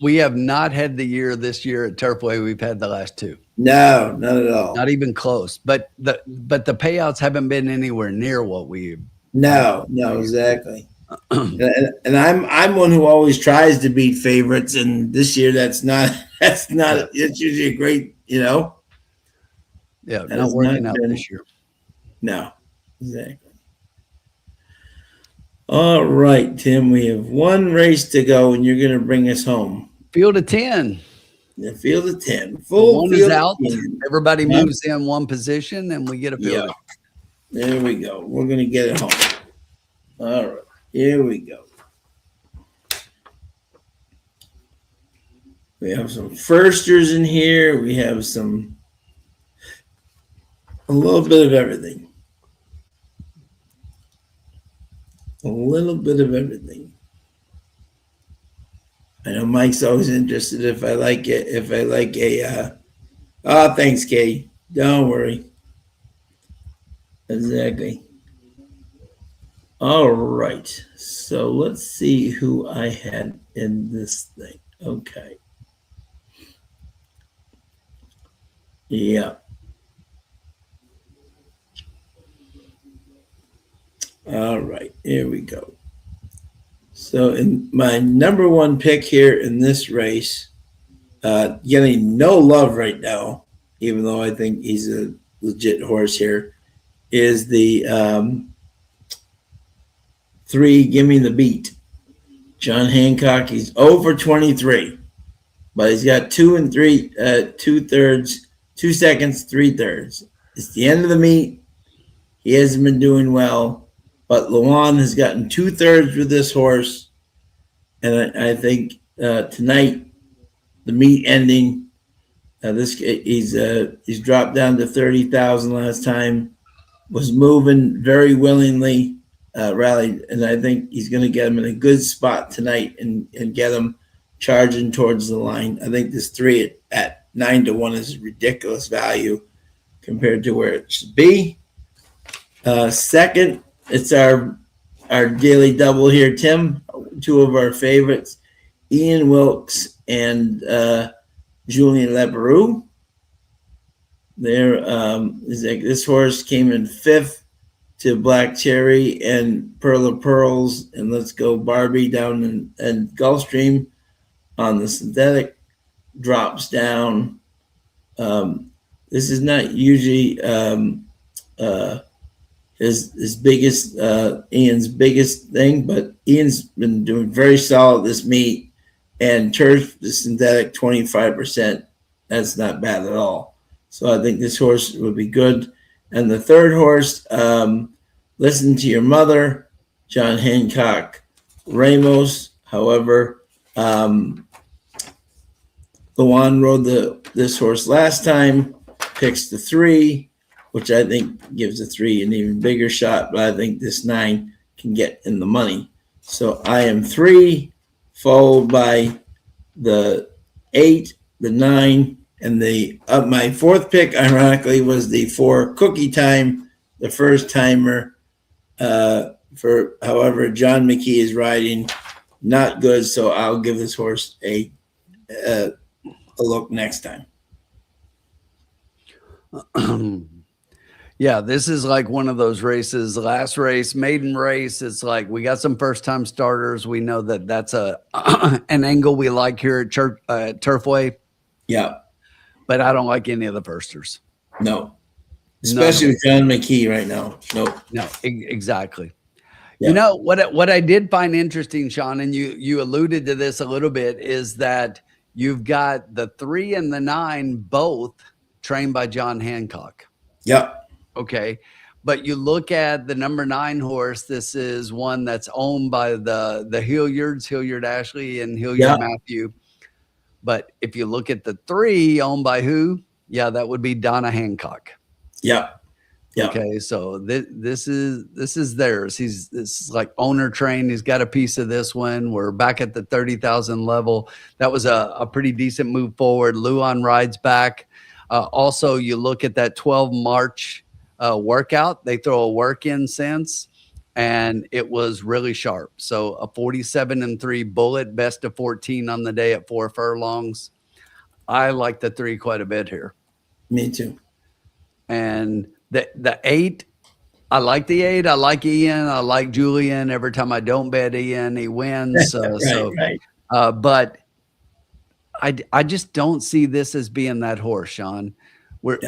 We have not had the year this year at Turfway we've had the last two. No, not at all. Not even close. But the payouts haven't been anywhere near what we. No, exactly. and I'm one who always tries to beat favorites, and this year it's usually a great, Yeah, not working out this year. No, exactly. All right, Tim, we have one race to go, and you're going to bring us home. Field of 10. The field of 10. Full one field is out. 10. Everybody moves in one position, and we get a field. Yeah. There we go. We're going to get it home. All right. Here we go. We have some firsters in here. We have a little bit of everything. A little bit of everything. I know Mike's always interested if I like it. If I like thanks, Kay. Don't worry. Exactly. All right. So let's see who I had in this thing. Okay. Yeah. All right. Here we go. So in my number one pick here in this race, getting no love right now, even though I think he's a legit horse here, is the 3, Give Me the Beat. John Hancock, he's over 23, but he's got 2 and 3, 2/3, 2 seconds, 3/3. It's the end of the meet. He hasn't been doing well. But Luan has gotten 2/3 with this horse, and I think tonight, the meet ending, he's dropped down to 30,000 last time. Was moving very willingly, rallied, and I think he's going to get him in a good spot tonight and get him charging towards the line. I think this 3 at 9-1 is ridiculous value compared to where it should be. Second. It's our daily double here, Tim. 2 of our favorites, Ian Wilkes and Julian Leperoux. This horse came in 5th to Black Cherry and Pearl of Pearls, and Let's Go Barbie down in Gulfstream on the synthetic. Drops down. This is not usually his biggest, Ian's biggest thing, but Ian's been doing very solid this meet, and turf, the synthetic 25%. That's not bad at all. So I think this horse would be good. And the third horse, Listen to Your Mother, John Hancock Ramos. However, Luan rode this horse last time, picks the 3, which I think gives the 3 an even bigger shot, but I think this 9 can get in the money. So I am 3, followed by the 8, the 9, and my 4th pick, ironically, was the 4 Cookie Time, the first timer for however John McKee is riding. Not good, so I'll give this horse a look next time. Yeah, this is like one of those races. Last race, maiden race. It's like we got some first time starters. We know that that's a an angle we like here at Turfway. Yeah, but I don't like any of the firsters. No, especially with John McKee right now. No, exactly. Yeah. You know what I did find interesting, Sean, and you alluded to this a little bit, is that you've got the 3 and the 9 both trained by John Hancock. Yep. Okay. But you look at the number 9 horse. This is one that's owned by the Hilliards, Hilliard Ashley and Hilliard Matthew. But if you look at the 3 owned by who? Yeah, that would be Donna Hancock. Yeah. Yeah. Okay, so this is theirs. This is like owner trained. He's got a piece of this one. We're back at the 30,000 level. That was a pretty decent move forward. Luan rides back. Also, you look at that 12 March workout. They throw a work in since, and it was really sharp. So a 47-3 bullet, best of 14 on the day at 4 furlongs. I like the 3 quite a bit here. Me too. And the 8, I like the 8. I like Ian. I like Julian. Every time I don't bet Ian, he wins. Right. But I just don't see this as being that horse, Sean. We're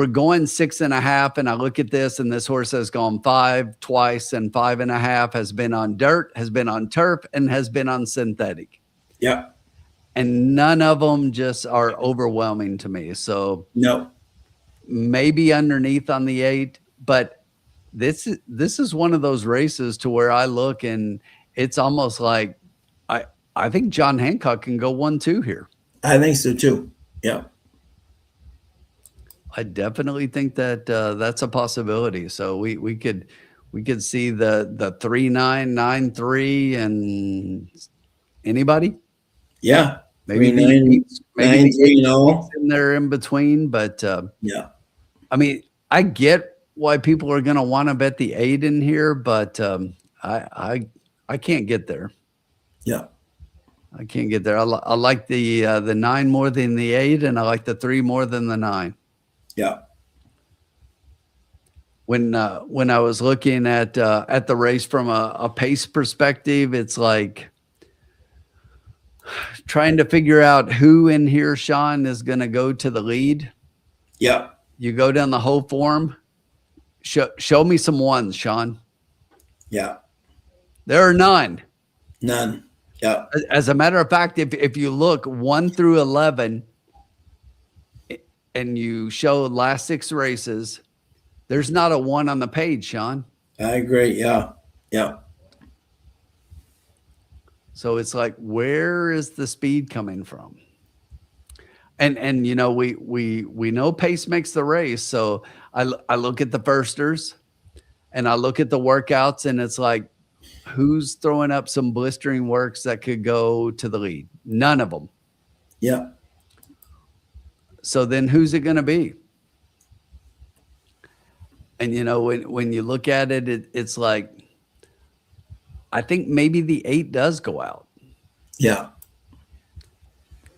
going 6.5, and I look at this, and this horse has gone 5 twice, and 5.5 has been on dirt, has been on turf, and has been on synthetic. Yeah. And none of them just are overwhelming to me. So no. Maybe underneath on the 8, but this is one of those races to where I look and it's almost like I think John Hancock can go 1-2 here. I think so too. Yeah. I definitely think that that's a possibility. So we could see the 3-9, 9-3, and anybody. Yeah. Maybe 9, 3 all in there in between, but yeah. I mean, I get why people are going to want to bet the 8 in here, but I can't get there. Yeah. I can't get there. I like the 9 more than the 8, and I like the 3 more than the 9. Yeah. When I was looking at the race from a pace perspective, it's like trying to figure out who in here, Sean, is going to go to the lead. Yeah. You go down the whole form. Show me some ones, Sean. Yeah. There are none. None. Yeah. As a matter of fact, if you look 1 through 11 and you show last 6 races, there's not a 1 on the page, Sean. I agree. Yeah. Yeah. So it's like, where is the speed coming from? And you know, we know pace makes the race. So I look at the firsters and I look at the workouts, and it's like, who's throwing up some blistering works that could go to the lead? None of them. Yeah. So then who's it going to be? And, you know, when you look at it, it's like, I think maybe the 8 does go out. Yeah.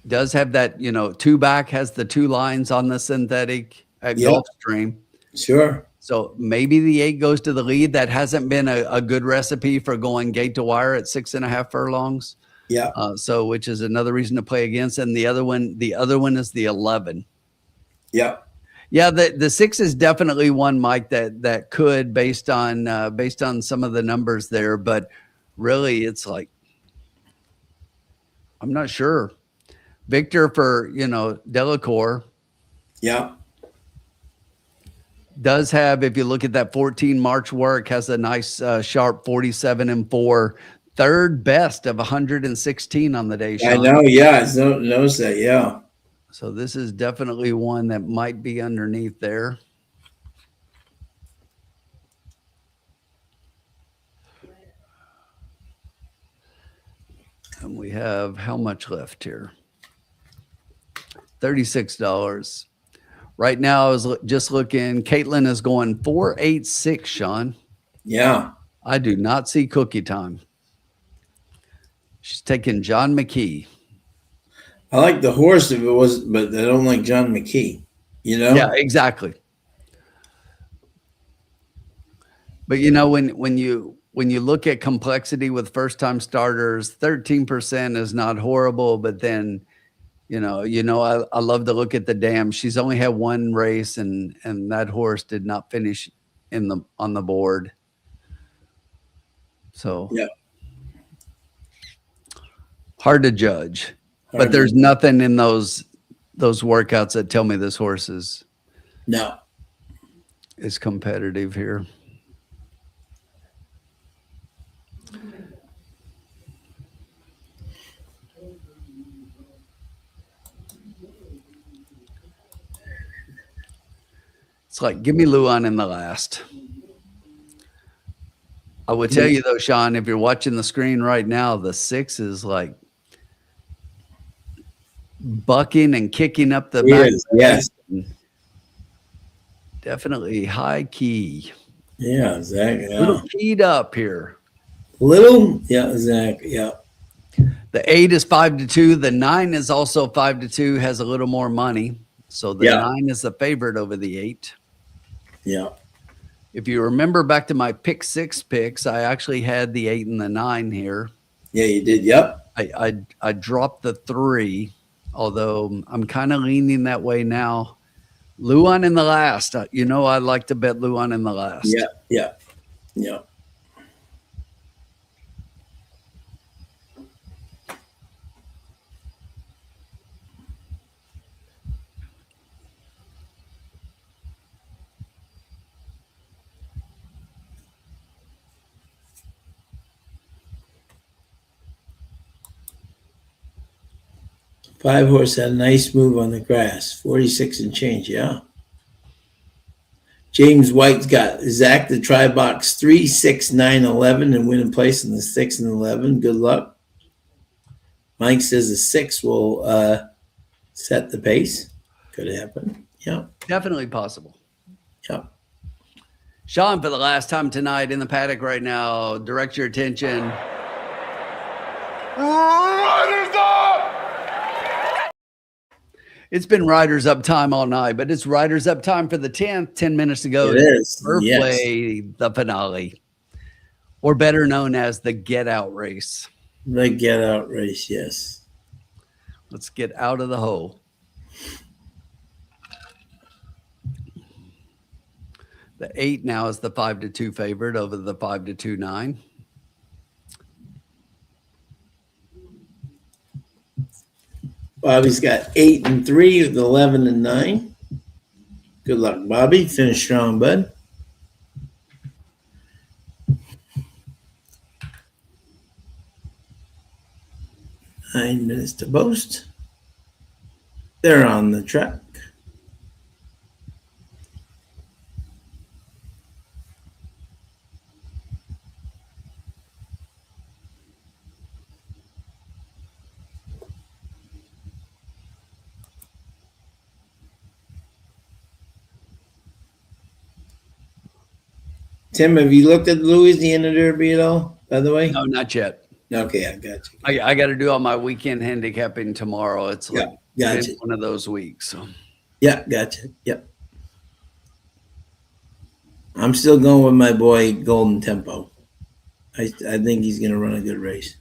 Does have that, you know, 2 back, has the 2 lines on the synthetic at Gulfstream. Sure. So maybe the 8 goes to the lead. That hasn't been a good recipe for going gate to wire at 6.5 furlongs. Yeah. So which is another reason to play against. And the other one is the 11. Yeah. Yeah, the 6 is definitely one, Mike, that could based on some of the numbers there, but really it's like, I'm not sure. Victor for, you know, Delacour. Yeah. Does have, if you look at that 14 March work, has a nice sharp 47-4, third best of 116 on the day, Sean. I know. Yeah. I noticed that. Yeah. So this is definitely one that might be underneath there. And we have how much left here? $36. Right now, I was just looking. Caitlin is going 4.86, Sean. Yeah. I do not see cookie time. She's taking John McKee. I like the horse if it was, but I don't like John McKee. You know? Yeah, exactly. But you know, when you look at complexity with first time starters, 13% is not horrible. But then, I love to look at the dam. She's only had one race, and that horse did not finish on the board. So Yeah. hard to judge. But there's nothing in those workouts that tell me this horse is competitive here. It's like, give me Luan in the last. I would tell you though, Sean, if you're watching the screen right now, the 6 is like bucking and kicking up the back. Yes. Definitely high key. Yeah, exactly. Yeah. A little keyed up here. Yeah, exactly. Yeah. The 8 is 5-2. The 9 is also 5-2, has a little more money. So the 9 is the favorite over the 8. Yeah. If you remember back to my pick 6 picks, I actually had the 8 and the 9 here. Yeah, you did. Yep. I dropped the 3, although I'm kind of leaning that way now. Luan in the last. I like to bet Luan in the last. Yeah. 5 horse had a nice move on the grass. 46 and change. Yeah. James White's got Zach the try box 3, 6, 9, 11 and win in place in the 6 and 11. Good luck. Mike says the 6 will set the pace. Could happen. Yeah. Definitely possible. Yeah. Sean, for the last time tonight in the paddock right now, direct your attention. Riders up! It's been Riders Up time all night, but it's Riders Up time for the 10th. 10 minutes ago, It is. Turfway, the finale, or better known as the Get Out race. The Get Out race, yes. Let's get out of the hole. The 8 now is the 5-2 favorite over the 5-2 9. Bobby's got 8 and 3 with 11 and 9. Good luck, Bobby. Finish strong, bud. Nine minutes to boast. They're on the track. Tim, have you looked at the Louisiana Derby at all, by the way? No, not yet. Okay, I got you. I got to do all my weekend handicapping tomorrow. It's like gotcha. one of those weeks. So. Yeah, gotcha. Yep. I'm still going with my boy Golden Tempo. I think he's going to run a good race.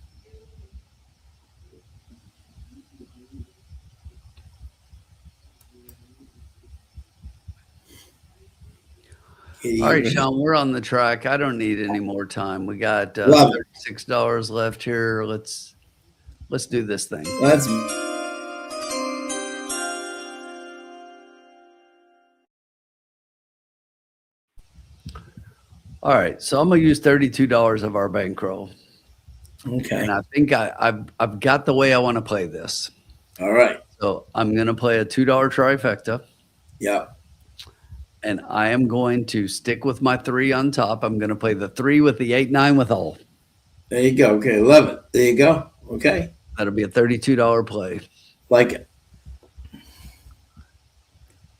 All right, Sean, we're on the track. I don't need any more time. We got $36 left here. Let's do this thing. Let's. All right, so I'm gonna use $32 of our bankroll. Okay. And I think I've got the way I want to play this. All right. So I'm gonna play a $2 trifecta. Yeah. And I am going to stick with my 3 on top. I'm going to play the 3 with the 8, 9 with all. There you go. Okay, love it. There you go. Okay. That'll be a $32 play. Like it.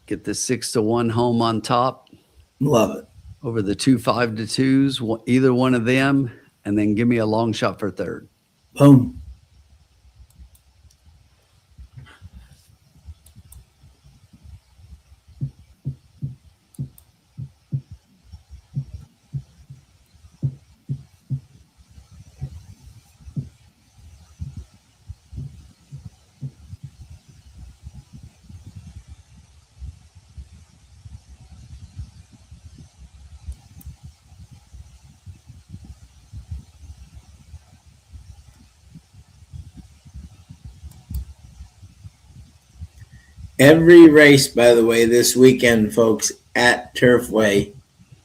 Get the 6-1 home on top Love it. over the 2 5-2s, either one of them, and then give me a long shot for third. Boom. Every race, by the way, this weekend, folks, at Turfway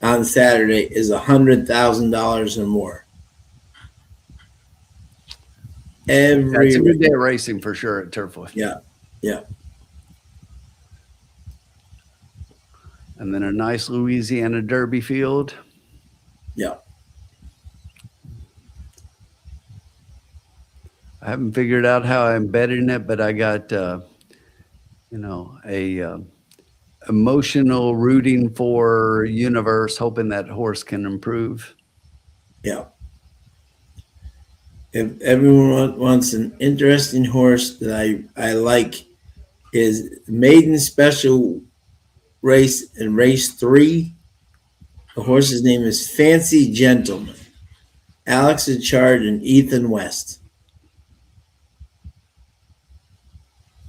on Saturday is $100,000 or more. Every It's a good race. day of racing for sure at Turfway. Yeah, yeah. And then a nice Louisiana Derby field. Yeah. I haven't figured out how I'm betting it, but I got, a emotional rooting for universe, hoping that horse can improve. Yeah. If everyone wants an interesting horse that I like, is maiden special race in race 3. The horse's name is Fancy Gentleman. Alex Achard and Ethan West.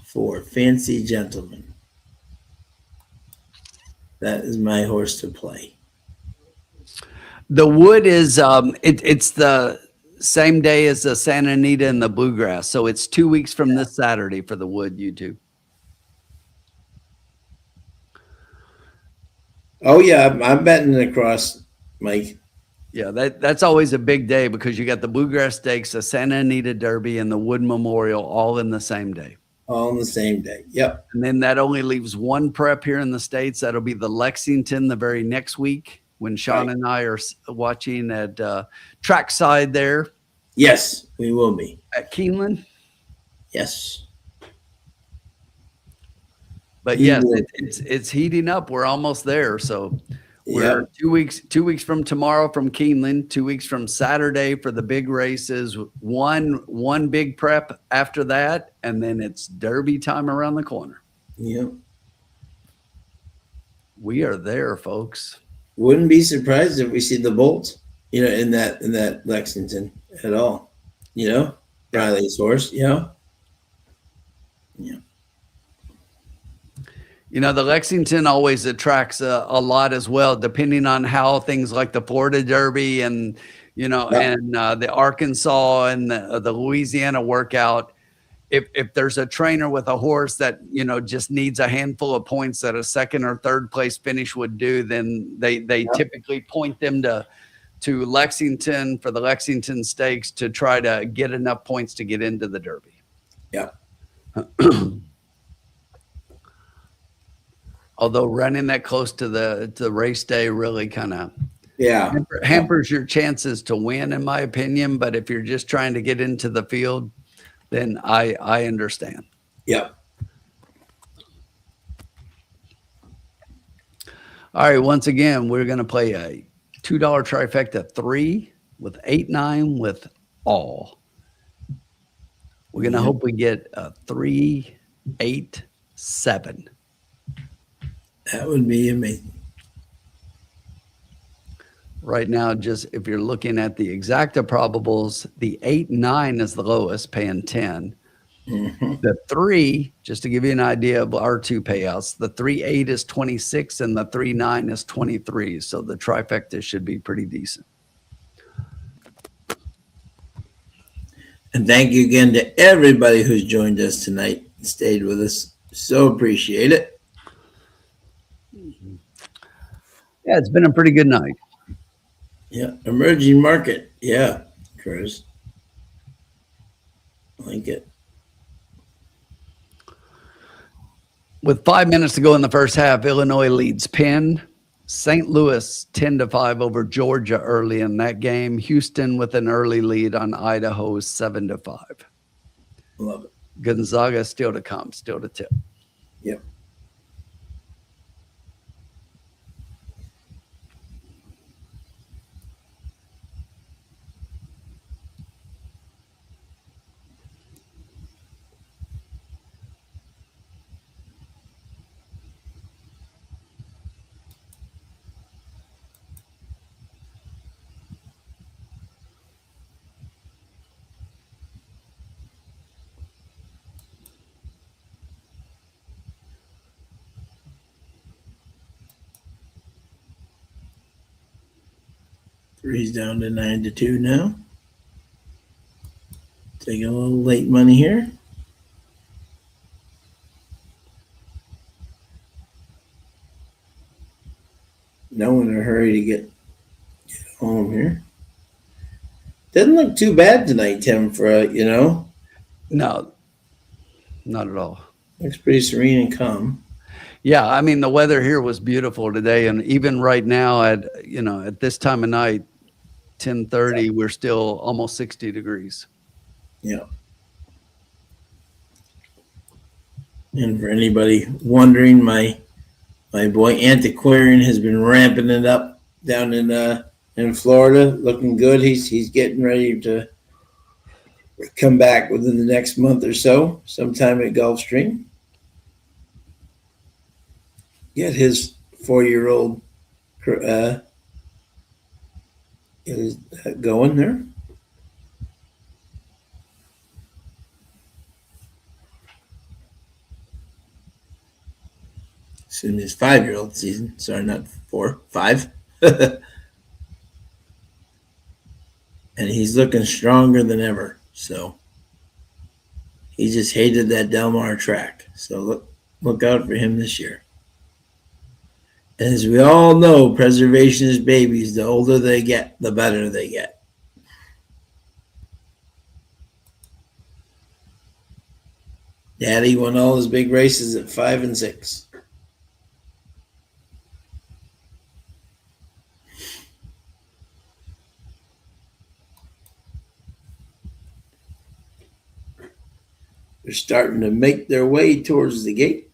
For Fancy Gentleman. That is my horse to play. The Wood is it's the same day as the Santa Anita and the Bluegrass, so it's 2 weeks from this Saturday for the Wood. YouTube. Oh yeah, I'm betting across, Mike. Yeah, that's always a big day because you got the Bluegrass Stakes, the Santa Anita Derby, and the Wood Memorial all in the same day. All on the same day. Yep. And then that only leaves one prep here in the States. That'll be the Lexington the very next week when Sean and I are watching at trackside there. Yes, we will be. At Keeneland. Yes. But yes, it's heating up. We're almost there. So we're 2 weeks from tomorrow from Keeneland, 2 weeks from Saturday for the big races, one big prep after that, and then it's Derby time around the corner. Yep. We are there, folks. Wouldn't be surprised if we see the Bolt, in that Lexington at all. Riley's horse, Yeah. The Lexington always attracts a lot as well, depending on how things like the Florida Derby and, and the Arkansas and the Louisiana workout. If there's a trainer with a horse that, just needs a handful of points that a second or third place finish would do, then they typically point them to Lexington for the Lexington Stakes to try to get enough points to get into the Derby. Yeah. Although running that close to the race day really kind of hampers your chances to win, in my opinion. But if you're just trying to get into the field, then I understand. Yep. All right. Once again, we're going to play a $2 trifecta 3 with 8-9 with all. We're going to hope we get a 3, 8, 7. That would be amazing. Right now, just if you're looking at the exacta probables, the 8-9 is the lowest, paying 10. Mm-hmm. The 3, just to give you an idea of our 2 payouts, the 3-8 is 26 and the 3-9 is 23. So the trifecta should be pretty decent. And thank you again to everybody who's joined us tonight and stayed with us. So appreciate it. Yeah, it's been a pretty good night. Yeah, emerging market. Yeah, Chris. Like it. With 5 minutes to go in the first half, Illinois leads Penn. St. Louis 10-5 over Georgia early in that game. Houston with an early lead on Idaho 7-5. Love it. Gonzaga still to come, still to tip. Yep. 3's down to 9-2 now. Taking a little late money here. No one in a hurry to get home here. Doesn't look too bad tonight, Tim, for No, not at all. looks pretty serene and calm. Yeah, I mean the weather here was beautiful today, and even right now at this time of night, 10:30, we're still almost 60 degrees. Yeah. And for anybody wondering, my boy Antiquarian has been ramping it up down in Florida, looking good. He's getting ready to come back within the next month or so, sometime at Gulfstream. Get his 4-year-old is going there. Soon his 5-year-old season. Sorry, not 4, 5. And he's looking stronger than ever. So he just hated that Del Mar track. So look out for him this year. And as we all know, preservation is babies. The older they get, the better they get. Daddy won all his big races at 5 and 6. They're starting to make their way towards the gate.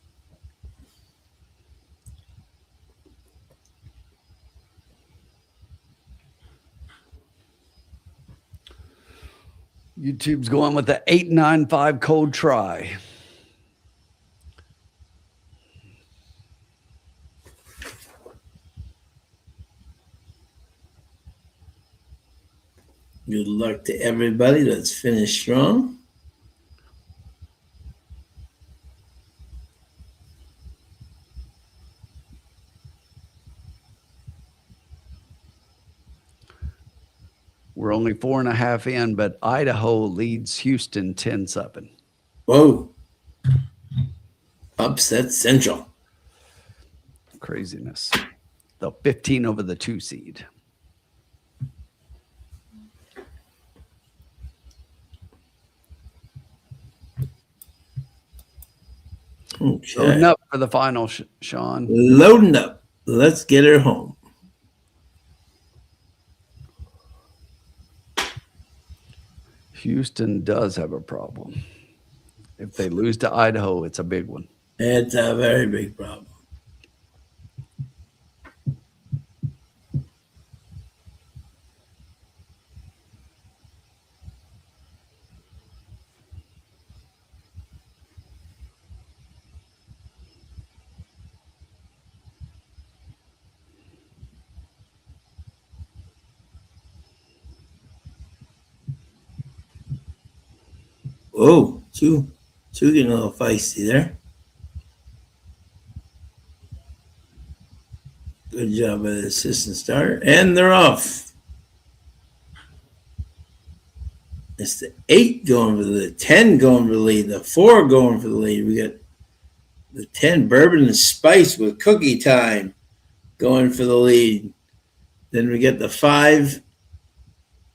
YouTube's going with the 895 cold try. Good luck to everybody. Let's finish strong. We're only 4.5 in, but Idaho leads Houston 10-7. Whoa. Upset Central. Craziness. The 15 over the 2 seed. Okay. Loading up for the final, Sean. Loading up. Let's get her home. Houston does have a problem. If they lose to Idaho, it's a big one. It's a very big problem. Oh, two getting a little feisty there. Good job by the assistant starter. And they're off. It's the 8 going for the 10 going for the lead. The 4 going for the lead. We got the 10 Bourbon and Spice with Cookie Time going for the lead. Then we get the 5.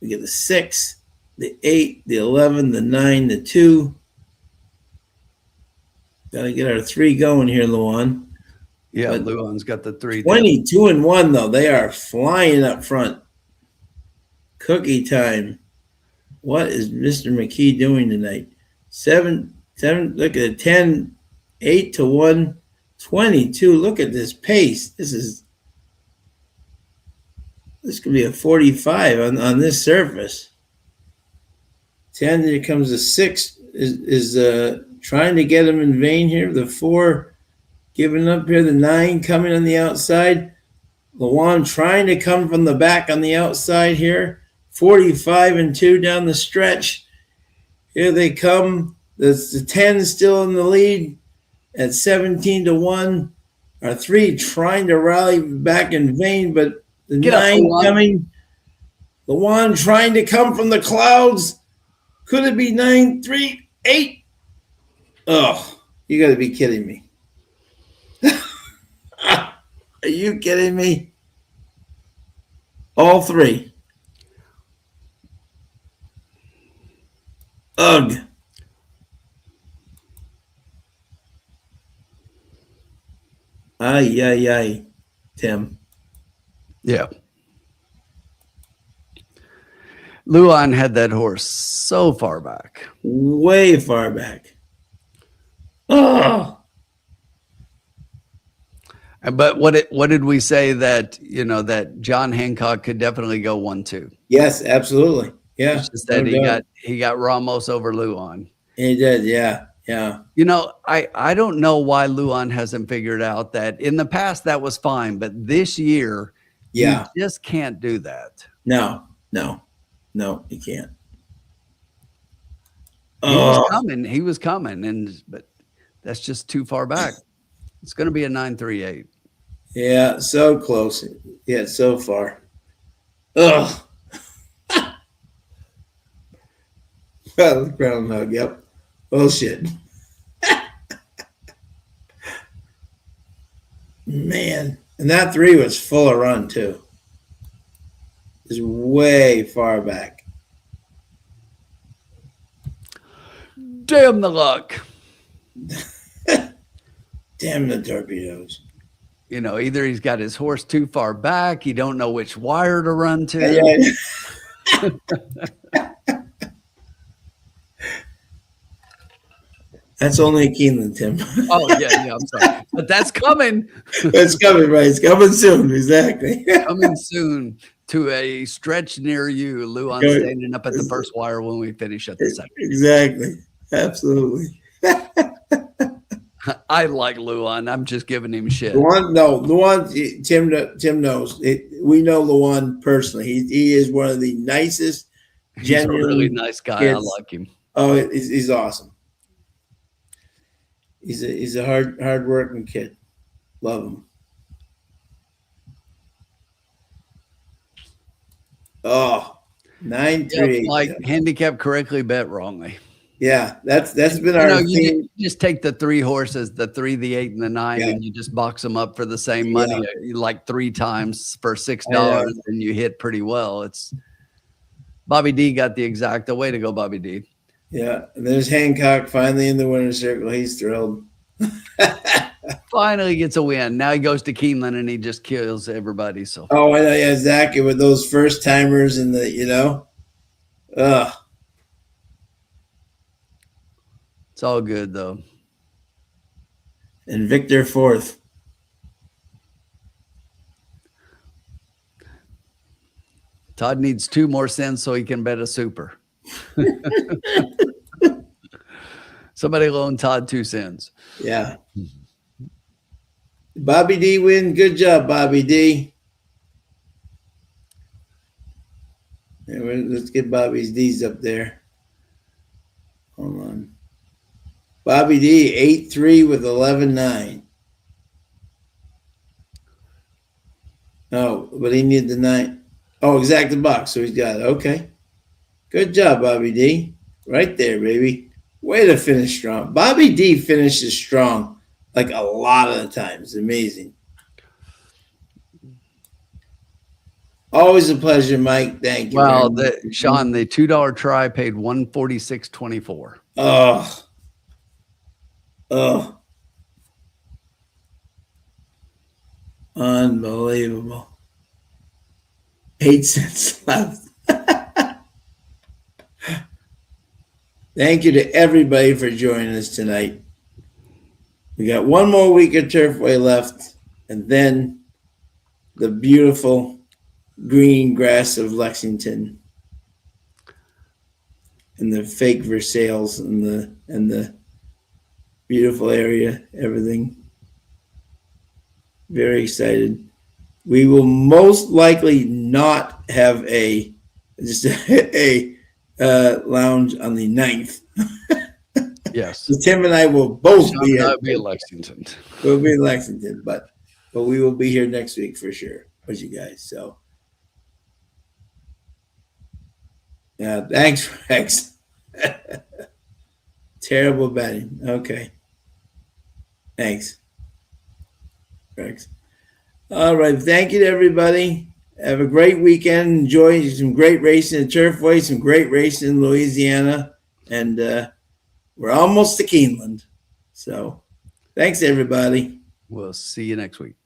We get the 6, the 8, the 11, the 9, the 2. Got to get our 3 going here, Luan. Yeah, Luan's got the 3. 22 and 1, though. They are flying up front. Cookie Time. What is Mr. McKee doing tonight? 7, look at it. 10, 8 to 1, 22. Look at this pace. This could be a 45 on this surface. 10, here comes the 6 is trying to get him in vain here. The 4 giving up here. The 9 coming on the outside. Luan trying to come from the back on the outside here. 45 and 2 down the stretch. Here they come. The 10 still in the lead at 17 to 1. Our 3 trying to rally back in vain, but the 9 coming. Luan trying to come from the clouds. Could it be 938? Oh, you got to be kidding me. Are you kidding me? All three. Ugh. Ay, ay, ay, Tim. Yeah. Luan had that horse so far back. Way far back. Oh. But what did we say that, that John Hancock could definitely go 1-2? Yes, absolutely. Yeah. It's just that he got Ramos over Luan. He did, yeah. Yeah. I don't know why Luan hasn't figured out that in the past that was fine, but this year, yeah, you just can't do that. No, you can't. He was coming, but that's just too far back. It's going to be a 938. Yeah, so close. Yeah, so far. Ugh. Well, groundhog, yep. Bullshit. Man. And that 3 was full of run, too. It's way far back. Damn the luck. Damn the torpedoes. Either he's got his horse too far back, he don't know which wire to run to. Yeah. That's only a Keeneland, Tim. Oh, yeah, I'm sorry. But that's coming. It's coming, right? It's coming soon, exactly. Coming soon to a stretch near you. Luan standing up at the first wire when we finish at the second. Exactly. Absolutely. I like Luan. I'm just giving him shit. Luan, Tim knows. We know Luan personally. He is one of the nicest, genuine, he's a really nice guy. Kids. I like him. Oh, he's awesome. He's a hard working kid. Love him. Oh, 938. Like handicap correctly, bet wrongly. Yeah, that's been our theme. You just take the 3 horses, the 3, the 8, and the 9, and you just box them up for the same money, like 3 times for $6, and you hit pretty well. It's Bobby D got the exacta. Way to go, Bobby D. Yeah, and there's Hancock finally in the winner's circle. He's thrilled. Finally gets a win. Now he goes to Keeneland and he just kills everybody. So I know, yeah, exactly. With those first timers and the, it's all good though. And Victor 4th. Todd needs 2 more cents so he can bet a super. Somebody loan Todd 2 cents. Yeah. Bobby D win. Good job, Bobby D. Let's get Bobby's D's up there. Hold on. Bobby D 8-3 with 11-9. Oh, but he needed the 9. Oh, exact box. So he's got it. Okay. Good job, Bobby D. Right there, baby. Way to finish strong. Bobby D finishes strong like a lot of the time. It's amazing. Always a pleasure, Mike. Thank you. Wow, Sean, the $2 try paid $146.24. Oh. Unbelievable. 8 cents left. Thank you to everybody for joining us tonight. We got one more week of Turfway left, and then the beautiful green grass of Lexington and the fake Versailles and the beautiful area, everything. Very excited. We will most likely not have a lounge on the 9th. Yes. So Tim and I will both be in Lexington. We'll be in Lexington, but we will be here next week for sure with you guys. So Yeah, thanks, Rex. Terrible betting. Okay. Thanks, Rex. All right. Thank you to everybody. Have a great weekend. Enjoy some great racing at Turfway, some great racing in Louisiana. And we're almost to Keeneland. So thanks, everybody. We'll see you next week.